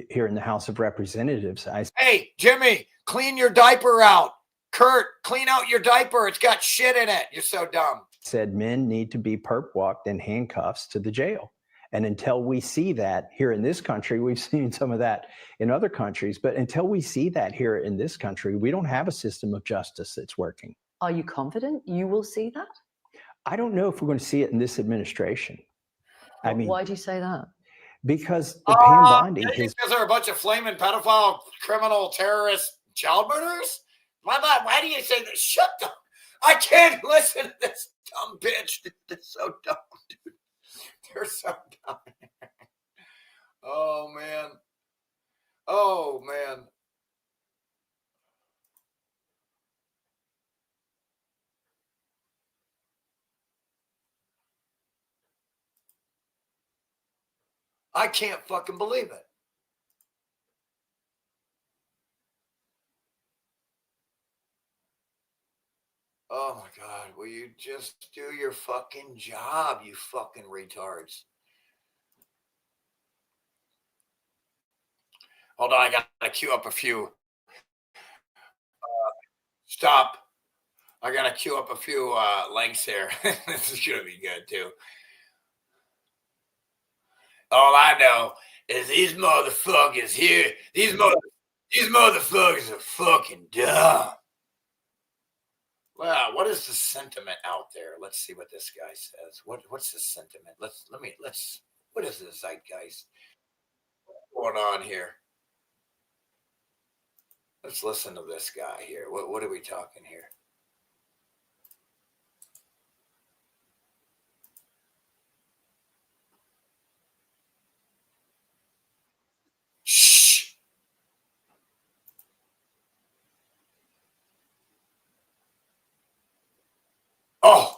Here in the House of Representatives, Hey, Jimmy, clean your diaper out. Kurt, clean out your diaper. It's got shit in it. You're so dumb. Said men need to be perp walked in handcuffs to the jail. And until we see that here in this country, we've seen some of that in other countries, but until we see that here in this country, we don't have a system of justice that's working. Are you confident you will see that? I don't know if we're going to see it in this administration. I mean, why do you say that? because the Pam Bondi You has. guys are a bunch of flaming pedophile, criminal, terrorist, child murderers? Why do you say that? Shut the... I can't listen to this dumb bitch. They're so dumb, dude. They're so dumb. Oh, man. Oh, man. I can't fucking believe it. Oh my God, will you just do your fucking job, you fucking retards? Hold on, I gotta queue up a few. Stop. I gotta queue up a few links here. This is gonna be good too. All I know is these motherfuckers here, these motherfuckers are fucking dumb. Wow, what is the sentiment out there? Let's see what this guy says. What's the sentiment? What is the zeitgeist? What's going on here? Let's listen to this guy here. What are we talking here? Shh. Oh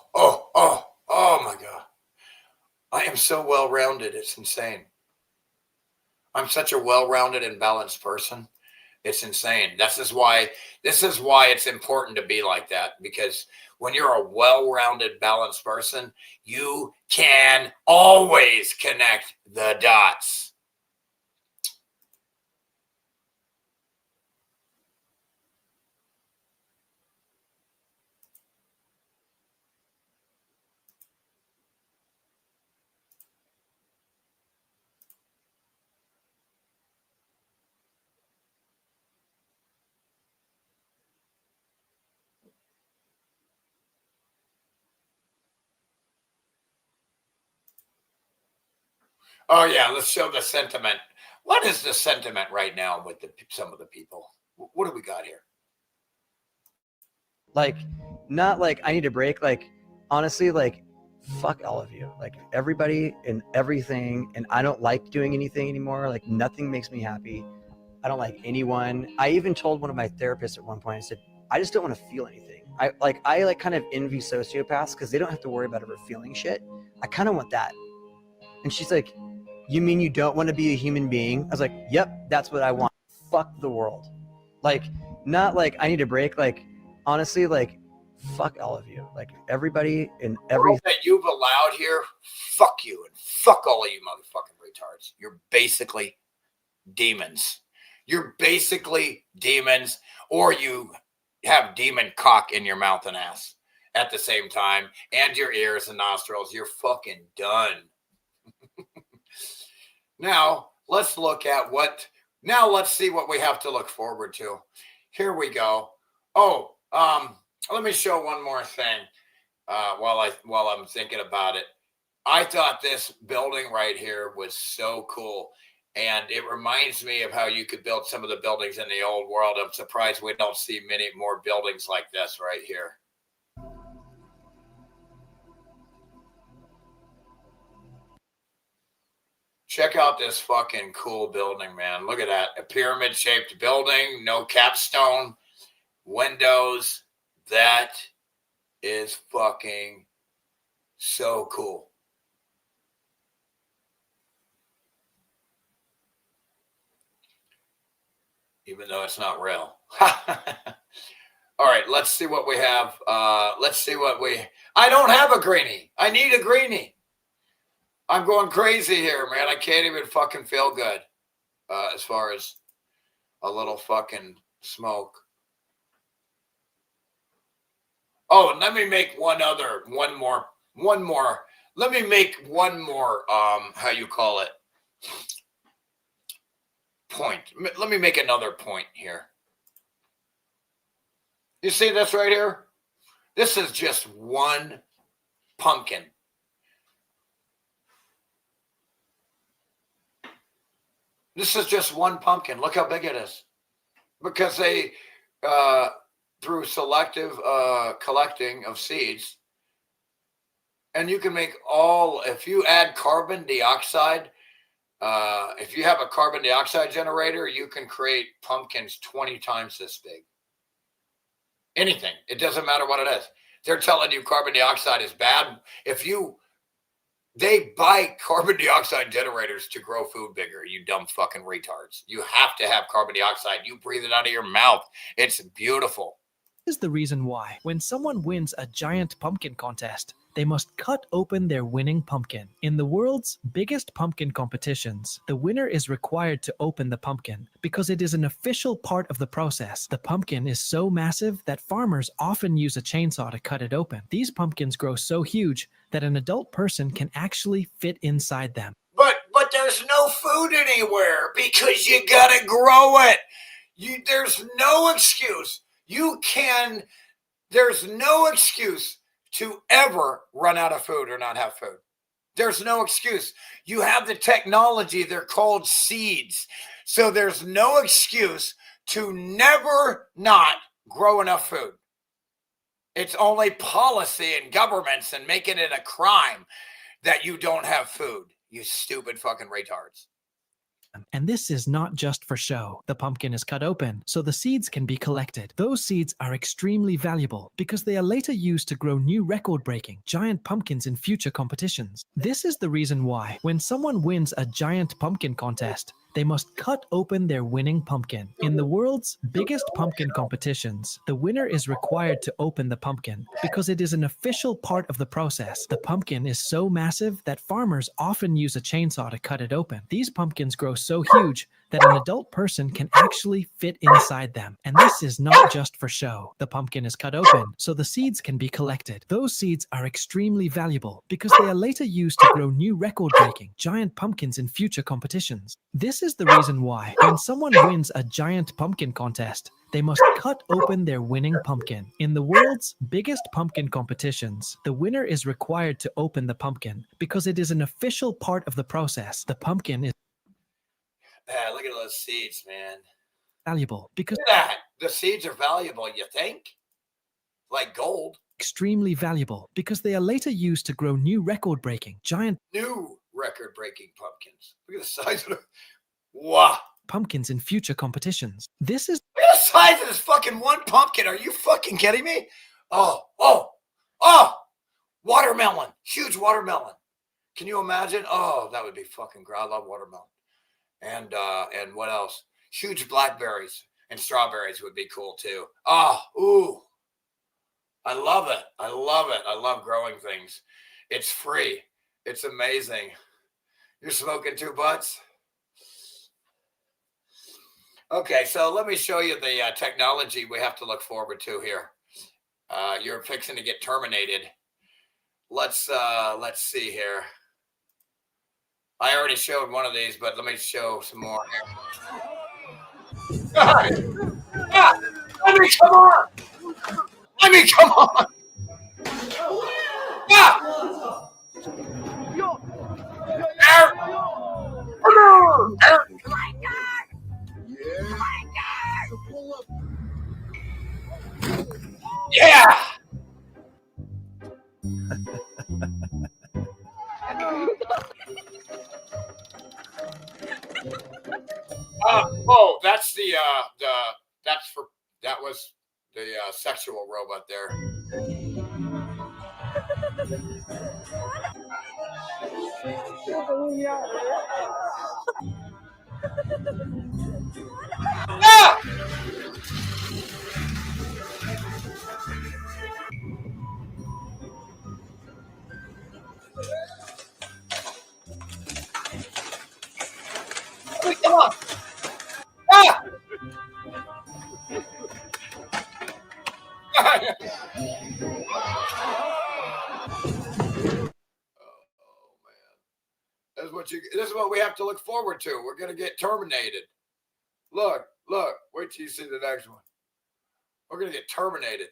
my God. I am so well-rounded. It's insane. I'm such a well-rounded and balanced person. It's insane. This is why it's important to be like that, because when you're a well-rounded, balanced person, you can always connect the dots. Oh yeah, let's show the sentiment. What is the sentiment right now with some of the people? What do we got here? Like, not like I need a break. Like, honestly, like, fuck all of you. Like, everybody and everything. And I don't like doing anything anymore. Like, nothing makes me happy. I don't like anyone. I even told one of my therapists at one point, I said, I just don't want to feel anything. I kind of envy sociopaths because they don't have to worry about ever feeling shit. I kind of want that. And she's like, you mean you don't want to be a human being? I was like, yep, that's what I want. Fuck the world. Like, not like I need a break. Like, honestly, like, fuck all of you. Like, everybody and everything that you've allowed here, fuck you and fuck all of you motherfucking retards. You're basically demons. You're basically demons, or you have demon cock in your mouth and ass at the same time, and your ears and nostrils. You're fucking done. Now, let's look at let's see what we have to look forward to. Here we go. Oh, let me show one more thing while I'm thinking about it. I thought this building right here was so cool. And it reminds me of how you could build some of the buildings in the old world. I'm surprised we don't see many more buildings like this right here. Check out this fucking cool building, man. Look at that. A pyramid-shaped building, no capstone, windows. That is fucking so cool. Even though it's not real. All right, let's see what we have. I don't have a greenie. I need a greenie. I'm going crazy here, man. I can't even fucking feel good as far as a little fucking smoke. Oh, and let me make one more. Let me make one more, how you call it, point. Let me make another point here. You see this right here? This is just one pumpkin. This is just one pumpkin. Look how big it is. Because they, through selective collecting of seeds, and you can make if you add carbon dioxide, if you have a carbon dioxide generator, you can create pumpkins 20 times this big. Anything. It doesn't matter what it is. They're telling you carbon dioxide is bad. They buy carbon dioxide generators to grow food bigger, you dumb fucking retards. You have to have carbon dioxide. You breathe it out of your mouth. It's beautiful. This is the reason why, when someone wins a giant pumpkin contest, they must cut open their winning pumpkin. In the world's biggest pumpkin competitions, the winner is required to open the pumpkin because it is an official part of the process. The pumpkin is so massive that farmers often use a chainsaw to cut it open. These pumpkins grow so huge that an adult person can actually fit inside them. But there's no food anywhere because you gotta grow it. There's no excuse. There's no excuse to ever run out of food or not have food. There's no excuse. You have the technology. They're called seeds. So there's no excuse to never not grow enough food. It's only policy and governments and making it a crime that you don't have food. You stupid fucking retards. And this is not just for show. The pumpkin is cut open so the seeds can be collected. Those seeds are extremely valuable because they are later used to grow new record-breaking giant pumpkins in future competitions. This is the reason why, when someone wins a giant pumpkin contest, they must cut open their winning pumpkin. In the world's biggest pumpkin competitions, the winner is required to open the pumpkin because it is an official part of the process. The pumpkin is so massive that farmers often use a chainsaw to cut it open. These pumpkins grow so huge that an adult person can actually fit inside them. And this is not just for show. The pumpkin is cut open so the seeds can be collected. Those seeds are extremely valuable because they are later used to grow new record-breaking giant pumpkins in future competitions. This is the reason why, when someone wins a giant pumpkin contest, they must cut open their winning pumpkin. In the world's biggest pumpkin competitions, the winner is required to open the pumpkin because it is an official part of the process. The pumpkin is Look at those seeds, man. valuable because Look at that. The seeds are valuable, you think? Like gold. extremely valuable because they are later used to grow new record-breaking giant New record-breaking pumpkins. Look at the size of them. Wow. pumpkins in future competitions. This is Look at the size of this fucking one pumpkin. Are you fucking kidding me? Oh. Watermelon. Huge watermelon. Can you imagine? Oh, that would be fucking great. I love watermelon. And what else? Huge blackberries and strawberries would be cool too. Oh, ooh. I love it. I love it. I love growing things. It's free. It's amazing. You're smoking two butts? Okay, so let me show you the technology we have to look forward to here. You're fixing to get terminated. Let's see here. I already showed one of these, but let me show some more here. I mean, come on! I mean, come on! Yeah! That was the sexual robot there. Ah! Wait, come on! Ah! This is what we have to look forward to. We're gonna get terminated. Look, wait till you see the next one. We're gonna get terminated.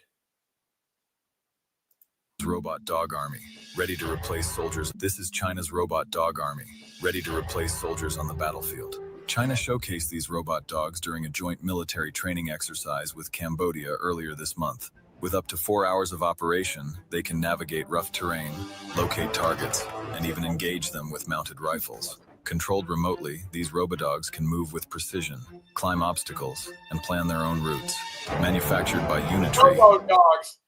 Robot dog army, ready to replace soldiers. This is China's robot dog army, ready to replace soldiers on the battlefield. China showcased these robot dogs during a joint military training exercise with Cambodia earlier this month. With up to 4 hours of operation, they can navigate rough terrain, locate targets, and even engage them with mounted rifles. Controlled remotely, these robodogs can move with precision, climb obstacles, and plan their own routes. Manufactured by Unitree. Robo-dogs.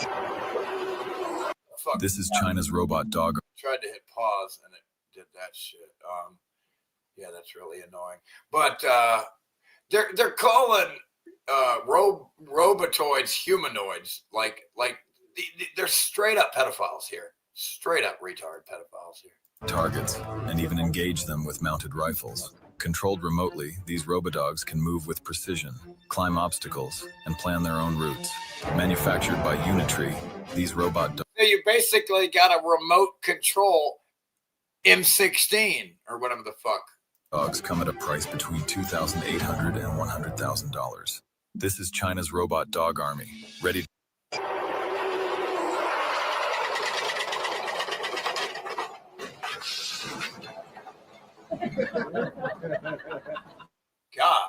Fuck. This is China's robot dog. Tried to hit pause and it did that shit. Yeah, that's really annoying. But they're calling robotoids humanoids. Like they're straight up pedophiles here. Straight up retard pedophiles here. Targets, and even engage them with mounted rifles. Controlled remotely, these robodogs can move with precision, climb obstacles, and plan their own routes. Manufactured by Unitree, these robot dogs. So you basically got a remote control M16 or whatever the fuck. Dogs come at a price between $2,800 and $100,000. This is China's robot dog army, ready. God.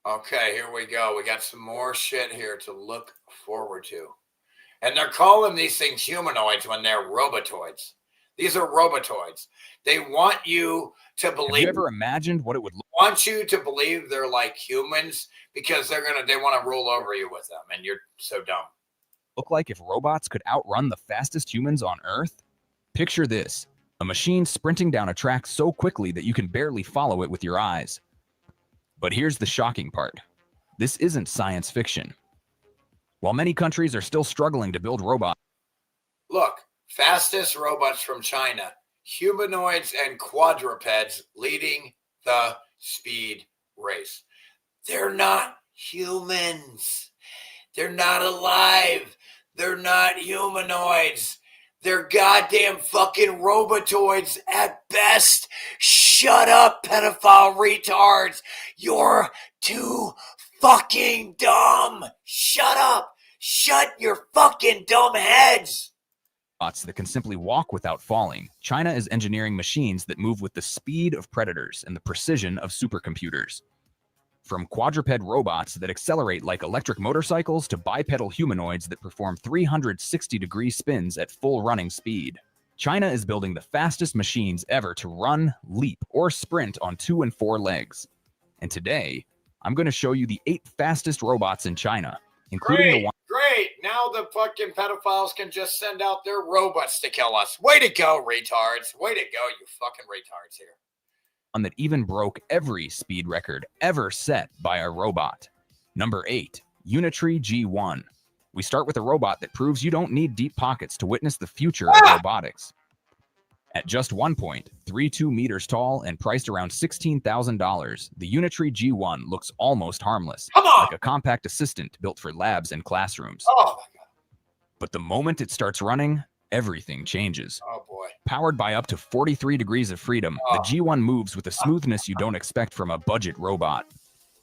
Okay, here we go. We got some more shit here to look forward to. And they're calling these things humanoids when they're robotoids. These are robotoids. They want you to believe. Have you ever imagined what it would look want you to believe they're like humans because they want to rule over you with them, and you're so dumb. like if robots could outrun the fastest humans on Earth? Picture this, a machine sprinting down a track so quickly that you can barely follow it with your eyes. But here's the shocking part. This isn't science fiction. While many countries are still struggling to build robots. Look, fastest robots from China, humanoids and quadrupeds leading the speed race. They're not humans. They're not alive. They're not humanoids. They're goddamn fucking robotoids at best. Shut up, pedophile retards. You're too fucking dumb. Shut up. Shut your fucking dumb heads. That can simply walk without falling. China is engineering machines that move with the speed of predators and the precision of supercomputers. From quadruped robots that accelerate like electric motorcycles to bipedal humanoids that perform 360-degree spins at full running speed. China is building the fastest machines ever to run, leap, or sprint on 2 and 4 legs. And today, I'm going to show you the 8 fastest robots in China, including the one. Great. Now the fucking pedophiles can just send out their robots to kill us. Way to go, retards. Way to go, you fucking retards here. One that even broke every speed record ever set by a robot. Number 8, Unitree G1. We start with a robot that proves you don't need deep pockets to witness the future of robotics. At just 1.32 meters tall and priced around $16,000, the Unitree G1 looks almost harmless, like a compact assistant built for labs and classrooms. Oh my God. But the moment it starts running, everything changes. Oh boy. Powered by up to 43 degrees of freedom, the G1 moves with a smoothness you don't expect from a budget robot.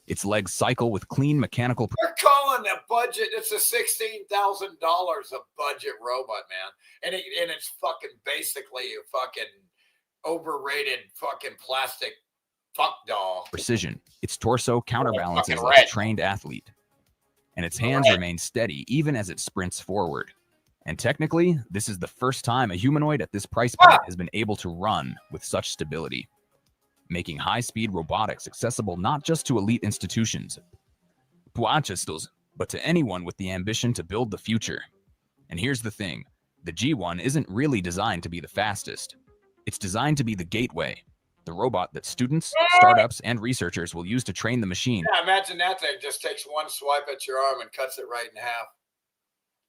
Its legs cycle with clean mechanical. They're calling the budget. It's a $16,000 a budget robot, man, and it's fucking basically a fucking overrated fucking plastic fuck doll. Precision. Its torso counterbalances like a trained athlete, and its hands remain steady even as it sprints forward. And technically, this is the first time a humanoid at this price point has been able to run with such stability, making high-speed robotics accessible not just to elite institutions, but to anyone with the ambition to build the future. And here's the thing, the G1 isn't really designed to be the fastest. It's designed to be the gateway, the robot that students, startups, and researchers will use to train the machine. Yeah, imagine that thing just takes one swipe at your arm and cuts it right in half,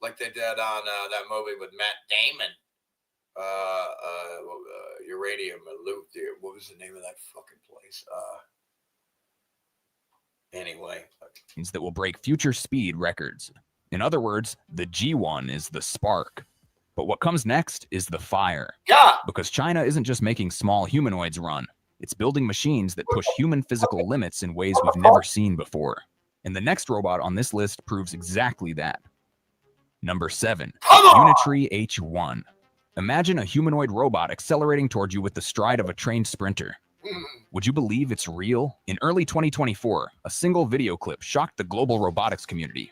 like they did on that movie with Matt Damon. Uranium Loop there. What was the name of that fucking place? Anyway. That will break future speed records. In other words, the G1 is the spark. But what comes next is the fire. Yeah. Because China isn't just making small humanoids run. It's building machines that push human physical limits in ways we've never seen before. And the next robot on this list proves exactly that. Number 7, Come on! Unitree H1. Imagine a humanoid robot accelerating toward you with the stride of a trained sprinter. Would you believe it's real? In early 2024, a single video clip shocked the global robotics community.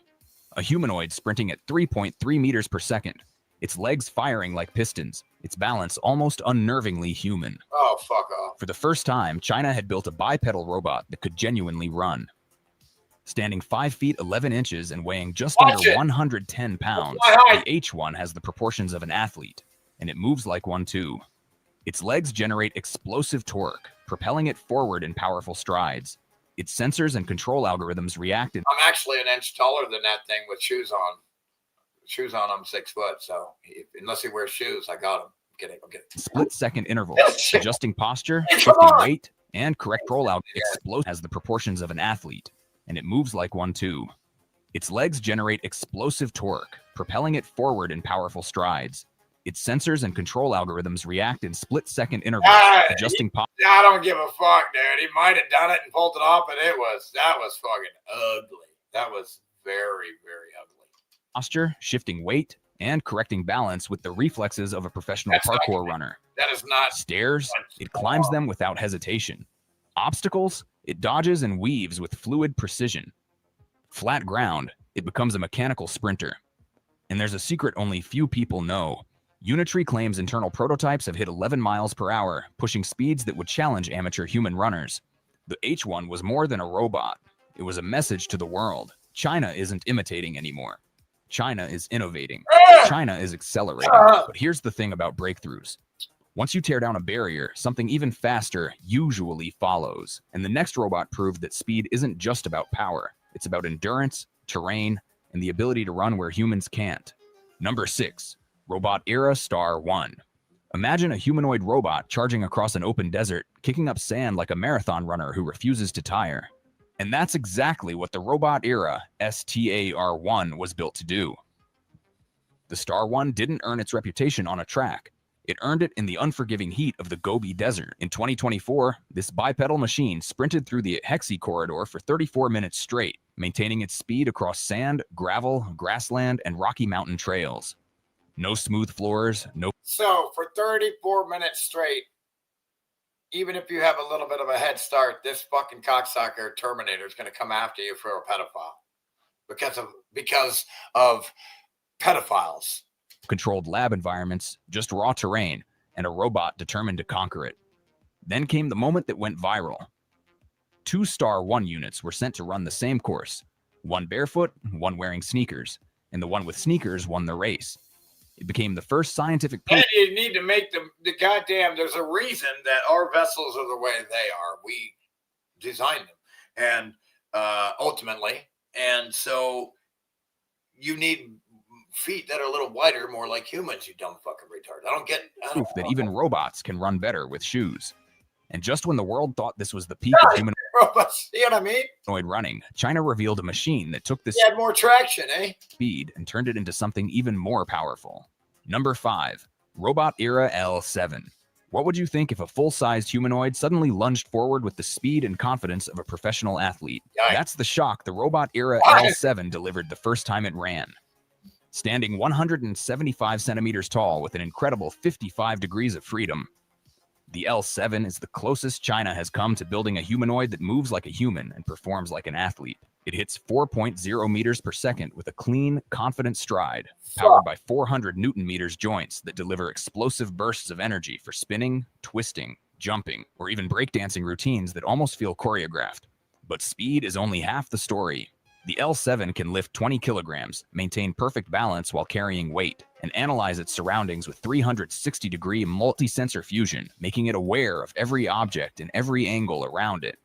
A humanoid sprinting at 3.3 meters per second, its legs firing like pistons, its balance almost unnervingly human. Oh, fuck off. For the first time, China had built a bipedal robot that could genuinely run. Standing 5 feet 11 inches and weighing just under 110 pounds, the H1 has the proportions of an athlete, and it moves like one too. Its legs generate explosive torque, propelling it forward in powerful strides. Its sensors and control algorithms react in... I'm actually an inch taller than that thing with shoes on. Shoes on, I'm 6 foot, so unless he wears shoes, I got him. I'm kidding. Split-second intervals, adjusting posture, shifting weight, and correct rollout. Explode has the proportions of an athlete, and it moves like one too. Its legs generate explosive torque, propelling it forward in powerful strides. Its sensors and control algorithms react in split-second intervals, adjusting posture. I don't give a fuck, dude. He might have done it and pulled it off, but that was fucking ugly. That was very, very ugly. Posture, shifting weight, and correcting balance with the reflexes of a professional parkour runner. That is not... Stairs, it climbs them without hesitation. Obstacles, it dodges and weaves with fluid precision. Flat ground, it becomes a mechanical sprinter. And there's a secret only few people know. Unitree claims internal prototypes have hit 11 miles per hour, pushing speeds that would challenge amateur human runners. The H1 was more than a robot. It was a message to the world. China isn't imitating anymore. China is innovating. China is accelerating. But here's the thing about breakthroughs. Once you tear down a barrier, something even faster usually follows. And the next robot proved that speed isn't just about power. It's about endurance, terrain, and the ability to run where humans can't. Number 6, Robot Era Star 1. Imagine a humanoid robot charging across an open desert, kicking up sand like a marathon runner who refuses to tire. And that's exactly what the Robot Era STAR-1 was built to do. The Star 1 didn't earn its reputation on a track. It earned it in the unforgiving heat of the Gobi Desert. In 2024, this bipedal machine sprinted through the Hexi corridor for 34 minutes straight, maintaining its speed across sand, gravel, grassland, and rocky mountain trails. No smooth floors, no... So, for 34 minutes straight, even if you have a little bit of a head start, this fucking cocksucker Terminator is going to come after you for a pedophile. Because of pedophiles. Controlled lab environments, just raw terrain, and a robot determined to conquer it. Then came the moment that went viral. 2 Star 1 units were sent to run the same course. One barefoot, one wearing sneakers, and the one with sneakers won the race. It became the first scientific proof. And you need to make the goddamn, there's a reason that our vessels are the way they are. We designed them. And ultimately, and so you need feet that are a little wider, more like humans, you dumb fucking retard. I don't proof that even robots can run better with shoes. And just when the world thought this was the peak of human robots, you know what I mean? Running, China revealed a machine that took this had more traction, speed and turned it into something even more powerful. Number 5, Robot Era L7. What would you think if a full-sized humanoid suddenly lunged forward with the speed and confidence of a professional athlete? That's the shock the Robot Era L7 delivered the first time it ran. Standing 175 centimeters tall with an incredible 55 degrees of freedom, the L7 is the closest China has come to building a humanoid that moves like a human and performs like an athlete. It hits 4.0 meters per second with a clean, confident stride, powered by 400 Newton meters joints that deliver explosive bursts of energy for spinning, twisting, jumping, or even breakdancing routines that almost feel choreographed. But speed is only half the story. The L7 can lift 20 kilograms, maintain perfect balance while carrying weight, and analyze its surroundings with 360-degree multi-sensor fusion, making it aware of every object and every angle around it.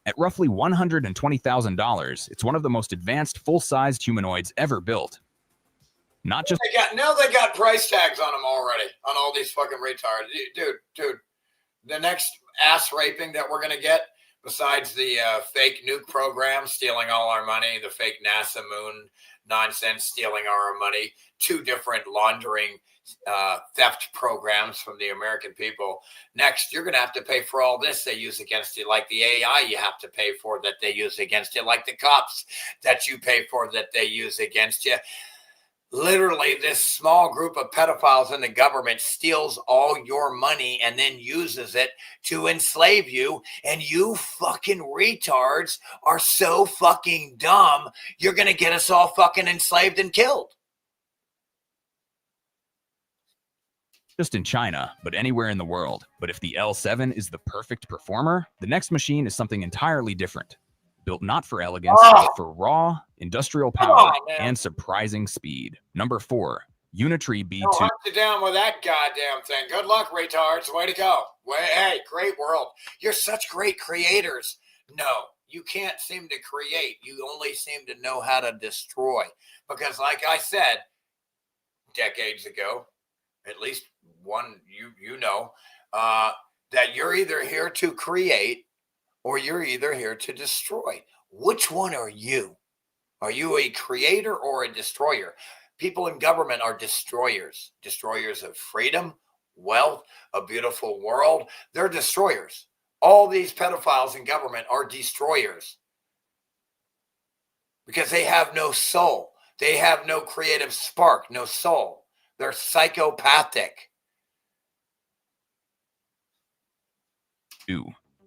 At roughly $120,000, it's one of the most advanced full-sized humanoids ever built. Not just... They got price tags on them already, on all these fucking retards. Dude, the next ass raping that we're going to get Besides the fake nuke program stealing all our money, the fake NASA moon nonsense stealing our money, 2 different laundering theft programs from the American people. Next, you're going to have to pay for all this they use against you, like the AI you have to pay for that they use against you, like the cops that you pay for that they use against you. Literally, this small group of pedophiles in the government steals all your money and then uses it to enslave you. And you fucking retards are so fucking dumb, you're going to get us all fucking enslaved and killed. Just in China, but anywhere in the world. But if the L7 is the perfect performer, the next machine is something entirely different. Built not for elegance, but for raw, industrial power and surprising speed. Number 4, Unitree B2. Hunt you down with that goddamn thing. Good luck, retards. Way to go. Hey, great world. You're such great creators. No, you can't seem to create. You only seem to know how to destroy. Because like I said, decades ago, at least one, you know, that you're either here to create or you're either here to destroy. Which one are you? Are you a creator or a destroyer? People in government are destroyers. Destroyers of freedom, wealth, a beautiful world. They're destroyers. All these pedophiles in government are destroyers because they have no soul. They have no creative spark, no soul. They're psychopathic.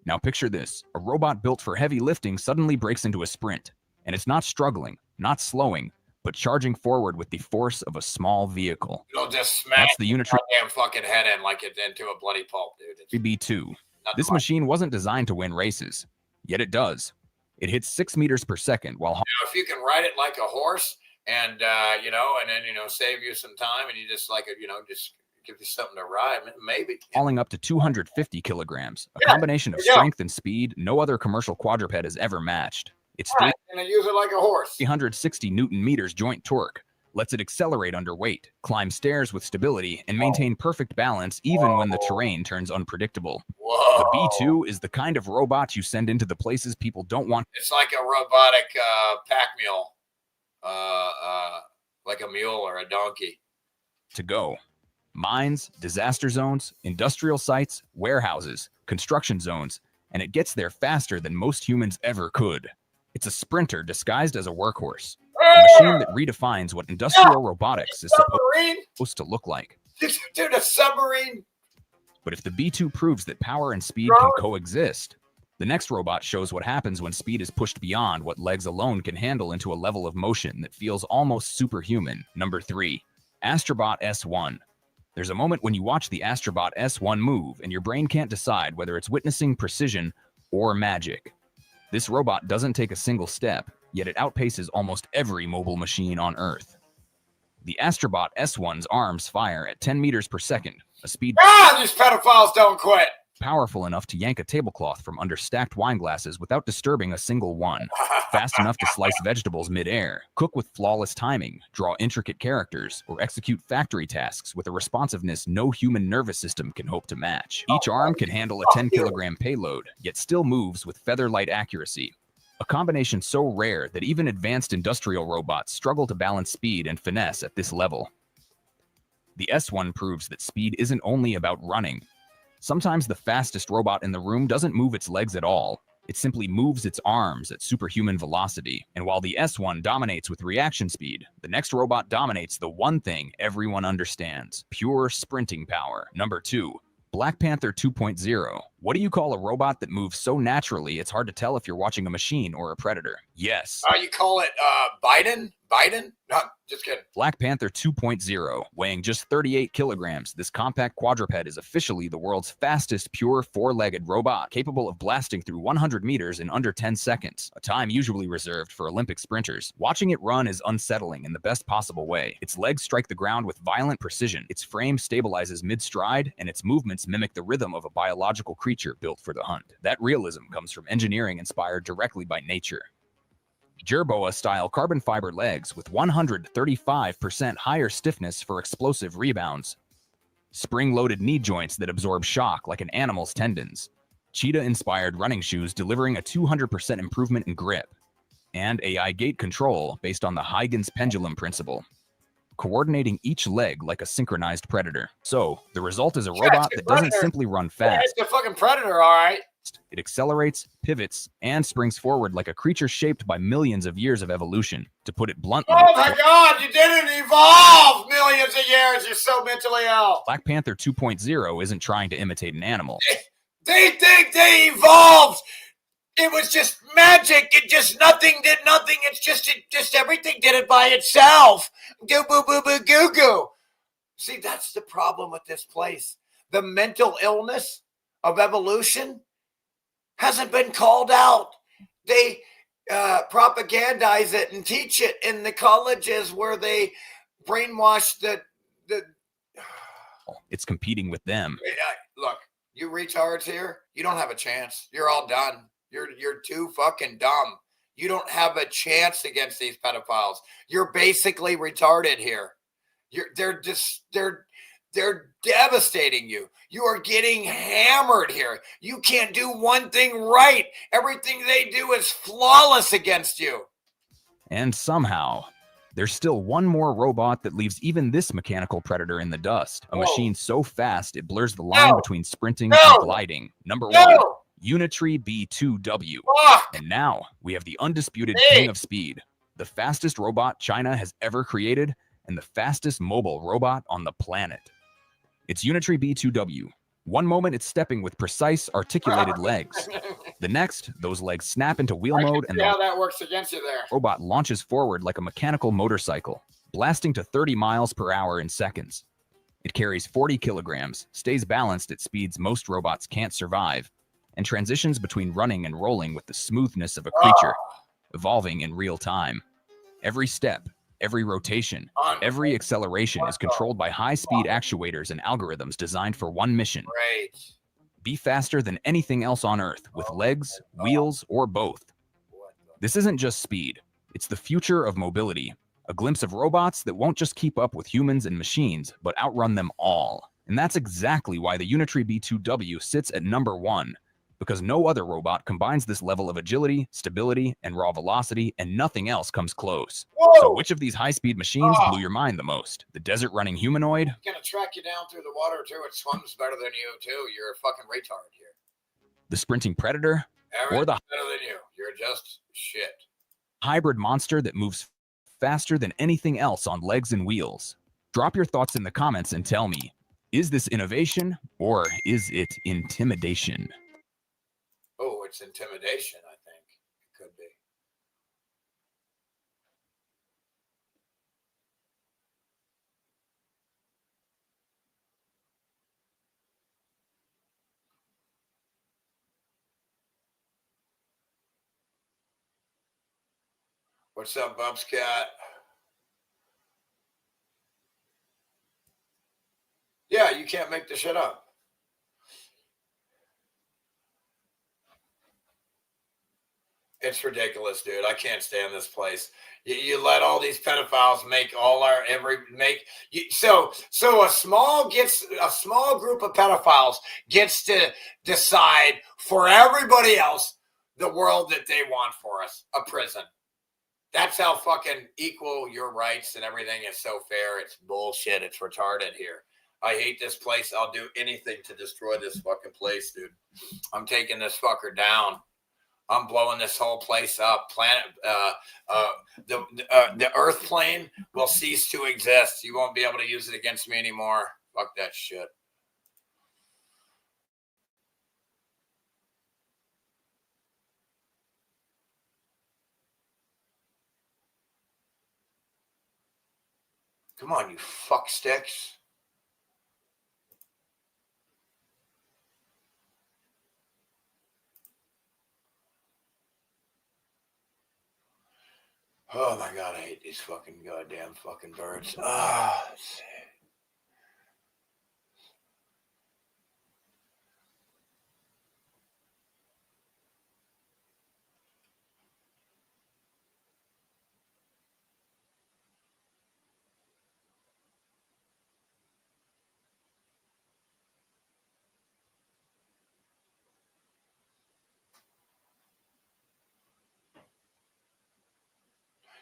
Now picture this. A robot built for heavy lifting suddenly breaks into a sprint. And it's not struggling, not slowing, but charging forward with the force of a small vehicle. It'll just smash That's the Unitree goddamn fucking head in like it into a bloody pulp, dude. B2. This machine wasn't designed to win races, yet it does. It hits 6 meters per second while... If you can ride it like a horse and, you know, and then, you know, save you some time and you just like, you know, just give you something to ride, maybe. Hauling up to 250 kilograms, a combination of strength and speed no other commercial quadruped has ever matched. It's Right, and I use it like a horse. 360 Newton meters joint torque, lets it accelerate under weight, climb stairs with stability, and maintain perfect balance even when the terrain turns unpredictable. The B2 is the kind of robot you send into the places people don't want. It's like a robotic pack mule, like a mule or a donkey. To go. Mines, disaster zones, industrial sites, warehouses, construction zones, and it gets there faster than most humans ever could. It's a sprinter disguised as a workhorse, a machine that redefines what industrial robotics is supposed to look like. Dude, a submarine! But if the B2 proves that power and speed can coexist, the next robot shows what happens when speed is pushed beyond what legs alone can handle into a level of motion that feels almost superhuman. Number 3, Astrobot S1. There's a moment when you watch the Astrobot S1 move and your brain can't decide whether it's witnessing precision or magic. This robot doesn't take a single step, yet it outpaces almost every mobile machine on Earth. The Astrobot S1's arms fire at 10 meters per second, a speed these pedophiles don't quit. Powerful enough to yank a tablecloth from under stacked wine glasses without disturbing a single one. Fast enough to slice vegetables mid-air, cook with flawless timing, draw intricate characters, or execute factory tasks with a responsiveness no human nervous system can hope to match. Each arm can handle a 10-kilogram payload, yet still moves with feather-light accuracy. A combination so rare that even advanced industrial robots struggle to balance speed and finesse at this level. The S1 proves that speed isn't only about running. Sometimes the fastest robot in the room doesn't move its legs at all. It simply moves its arms at superhuman velocity. And while the S1 dominates with reaction speed, the next robot dominates the one thing everyone understands: pure sprinting power. Number 2, Black Panther 2.0. What do you call a robot that moves so naturally it's hard to tell if you're watching a machine or a predator? Yes. You call it Biden? Biden? No, just kidding. Black Panther 2.0, weighing just 38 kilograms, this compact quadruped is officially the world's fastest pure four-legged robot, capable of blasting through 100 meters in under 10 seconds, a time usually reserved for Olympic sprinters. Watching it run is unsettling in the best possible way. Its legs strike the ground with violent precision, its frame stabilizes mid-stride, and its movements mimic the rhythm of a biological creature built for the hunt. That realism comes from engineering inspired directly by nature. Jerboa-style carbon fiber legs with 135% higher stiffness for explosive rebounds. Spring-loaded knee joints that absorb shock like an animal's tendons. cheetah-inspired running shoes delivering a 200% improvement in grip, and AI gait control based on the Huygens pendulum principle, coordinating each leg like a synchronized predator. So, the result is a robot that doesn't simply run fast. It's a fucking predator, all right. It accelerates, pivots, and springs forward like a creature shaped by millions of years of evolution. To put it bluntly, Oh my God, you didn't evolve millions of years. You're so mentally ill. Black Panther 2.0 isn't trying to imitate an animal. They think they evolved. It was just magic. It just nothing did nothing. It just everything did it by itself. Goo boo boo boo goo goo. See, that's the problem with this place. The mental illness of evolution hasn't been called out. They propagandize it and teach it in the colleges where they brainwash the. It's competing with them. Look, you retards here, you don't have a chance. You're all done. You're too fucking dumb. You don't have a chance against these pedophiles. You're basically retarded here. They're devastating you. You are getting hammered here. You can't do one thing right. Everything they do is flawless against you. And somehow, there's still one more robot that leaves even this mechanical predator in the dust. A machine so fast it blurs the line between sprinting and gliding. Number 1, Unitree B2W. And now we have the undisputed king of speed, the fastest robot China has ever created, and the fastest mobile robot on the planet. It's Unitree B2W. One moment it's stepping with precise, articulated legs. The next, those legs snap into wheel mode and how that works against you there. robot launches forward like a mechanical motorcycle, blasting to 30 miles per hour in seconds. It carries 40 kilograms, stays balanced at speeds most robots can't survive, and transitions between running and rolling with the smoothness of a creature, evolving in real time. Every step, every rotation, every acceleration is controlled by high-speed actuators and algorithms designed for one mission. Great. Be faster than anything else on Earth, with legs, wheels, or both. This isn't just speed. It's the future of mobility. A glimpse of robots that won't just keep up with humans and machines, but outrun them all. And that's exactly why the Unitree B2W sits at number 1. Because no other robot combines this level of agility, stability, and raw velocity, and nothing else comes close. So which of these high-speed machines blew your mind the most? The desert-running humanoid? It's gonna track you down through the water too. It swims better than you too. You're a fucking retard here. The sprinting predator? Or the better than you. You're just shit. hybrid monster that moves faster than anything else on legs and wheels? Drop your thoughts in the comments and tell me, is this innovation or is it intimidation? Oh, it's intimidation, I think. It could be. What's up, Bubs Cat? Yeah, you can't make this shit up. It's ridiculous, dude. I can't stand this place. You let all these pedophiles make all our so a small group of pedophiles gets to decide for everybody else the world that they want for us, a prison. That's how fucking equal your rights and everything is so fair. It's bullshit. It's retarded here. I hate this place. I'll do anything to destroy this fucking place, dude. I'm taking this fucker down. I'm blowing this whole place up. The Earth plane will cease to exist. You won't be able to use it against me anymore. Fuck that shit. Come on, you fuck sticks. Oh my God, I hate these fucking goddamn fucking birds. Ah,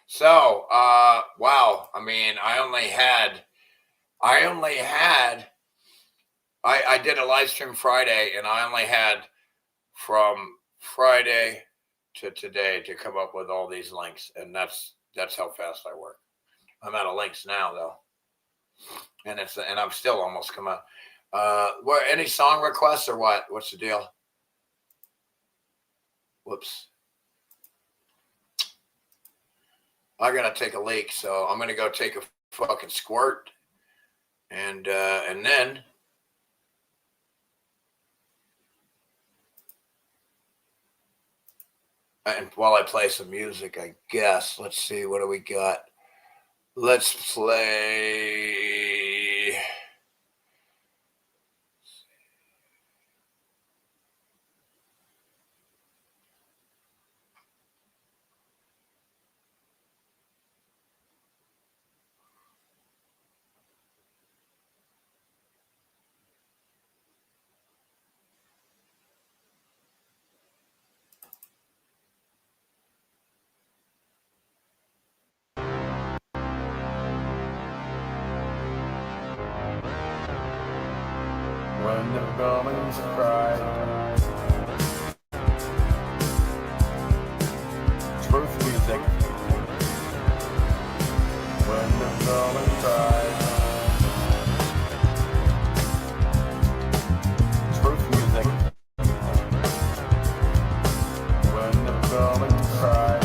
So, wow. I mean, I did a live stream Friday, and I only had from Friday to today to come up with all these links, and that's how fast I work. I'm out of links now, though, and I'm still almost come out. What? Any song requests or what? What's the deal? Whoops. I gotta take a leak, so I'm gonna go take a fucking squirt, and then and while I play some music, I guess. Let's see, what do we got? Let's play. When the buildings cry, truth music. When the buildings cry, truth music. When the buildings cry,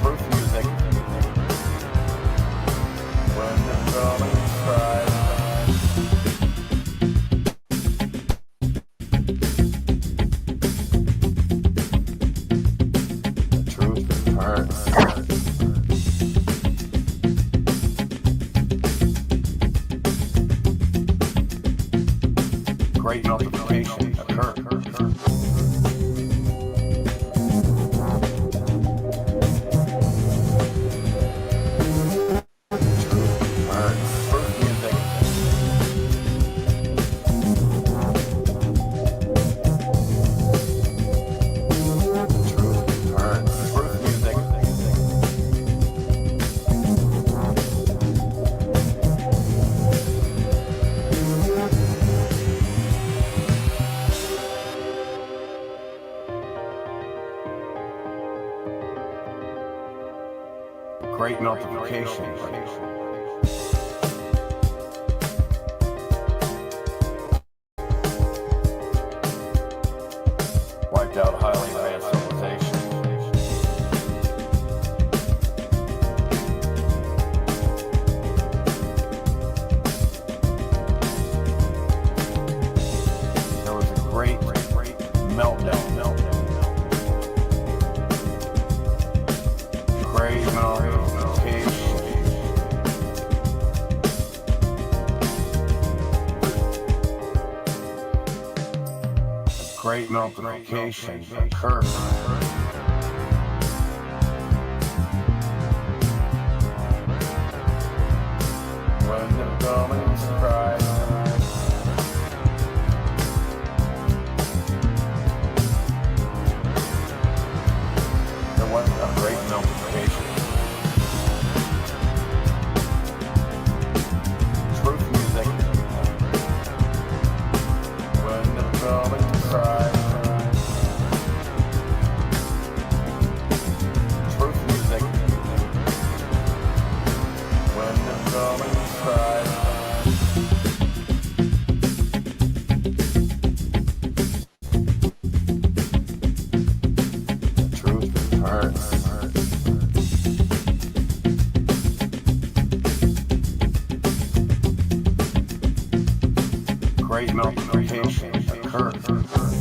truth music. When the buildings cry. Truth hurts. Great multiplication occur. Great multiplication. Wiped out highly advanced civilization. There was a great meltdown. Great multiplication. Great multiplication occurred. When the buildings cry. There was a great multiplication. Truth music. When the buildings cry. Truth music. When the buildings cry. Truth hurts. Great multiplication occurred. Truth hurts.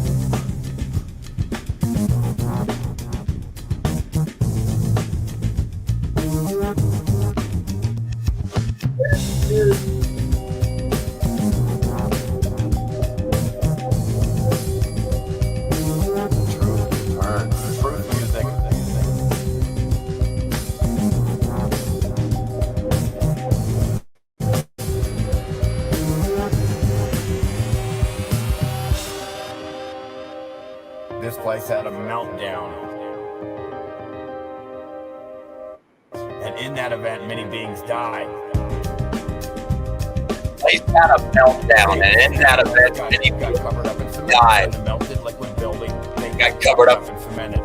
Truth music. place had a meltdown. And in that event, many beings died. Place had a meltdown, and in that event, many got covered up in cement. died. And the melted liquid building, they Got covered up and cemented.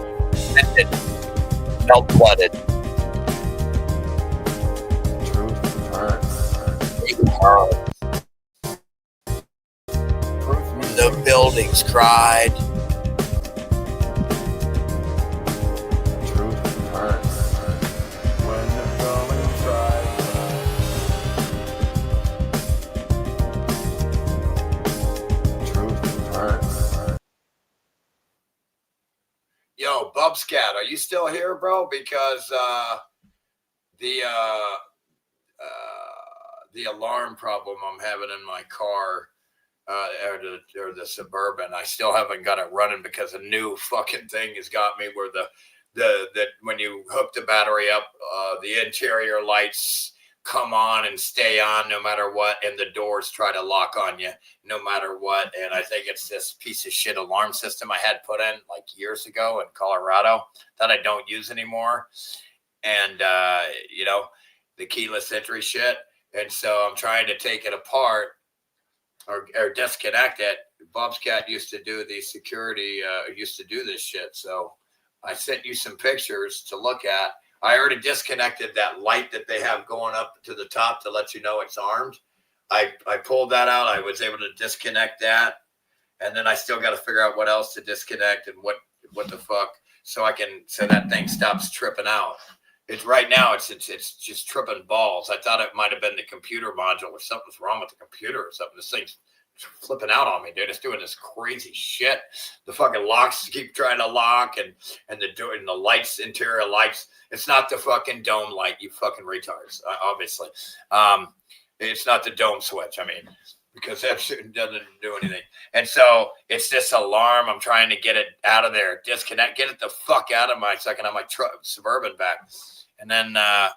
Melt flooded. Truth hurts. The buildings cried. Truth hurts. When the building tries. Truth hurts. Yo, Bubscat, are you still here, bro? Because the alarm problem I'm having in my car, or the Suburban, I still haven't got it running because a new fucking thing has got me where the when you hook the battery up, the interior lights come on and stay on no matter what, and the doors try to lock on you no matter what. And I think it's this piece of shit alarm system I had put in like years ago in Colorado that I don't use anymore. And, you know, the keyless entry shit. And so I'm trying to take it apart or disconnect it. Bob's Cat used to do the security, used to do this shit. So I sent you some pictures to look at. I already disconnected that light that they have going up to the top to let you know it's armed. I pulled that out. I was able to disconnect that. And then I still got to figure out what else to disconnect and what the fuck, so that thing stops tripping out. It's right now. It's just tripping balls. I thought it might have been the computer module or something's wrong with the computer or something. This thing's flipping out on me, dude. It's doing this crazy shit. The fucking locks keep trying to lock, and the lights, interior lights. It's not the fucking dome light, you fucking retards. Obviously, it's not the dome switch. I mean, because that shit doesn't do anything. And so it's this alarm. I'm trying to get it out of there, disconnect, get it the fuck out of my, so I can have my Suburban back, and then I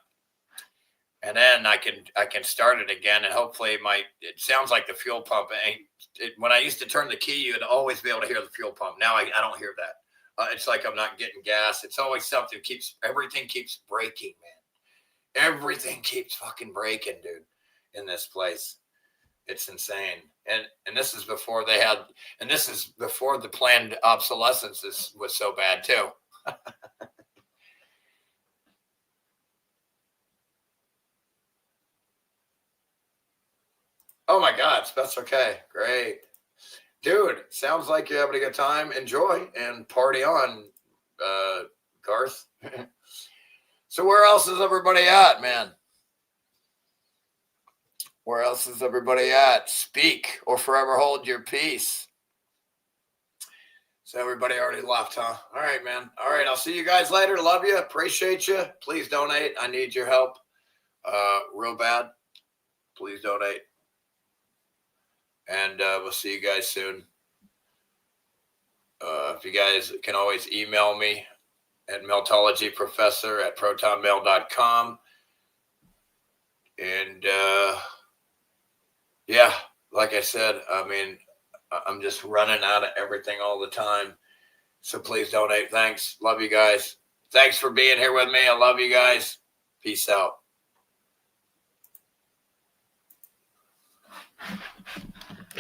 can start it again, and hopefully it sounds like the fuel pump. When I used to turn the key, you'd always be able to hear the fuel pump. Now I don't hear that. It's like I'm not getting gas. It's always something everything keeps breaking, man. Everything keeps fucking breaking, dude, in this place. It's insane. And this is before this is before the planned obsolescence was so bad too. Oh my God, that's okay. Great. Dude, sounds like you're having a good time. Enjoy and party on, Garth. So where else is everybody at, man? Where else is everybody at? Speak or forever hold your peace. So everybody already left, huh? All right, man. All right, I'll see you guys later. Love you. Appreciate you. Please donate. I need your help. Real bad. Please donate. And we'll see you guys soon. If you guys can always email me at meltologyprofessor@protonmail.com. And yeah, like I said, I mean, I'm just running out of everything all the time. So please donate. Thanks. Love you guys. Thanks for being here with me. I love you guys. Peace out.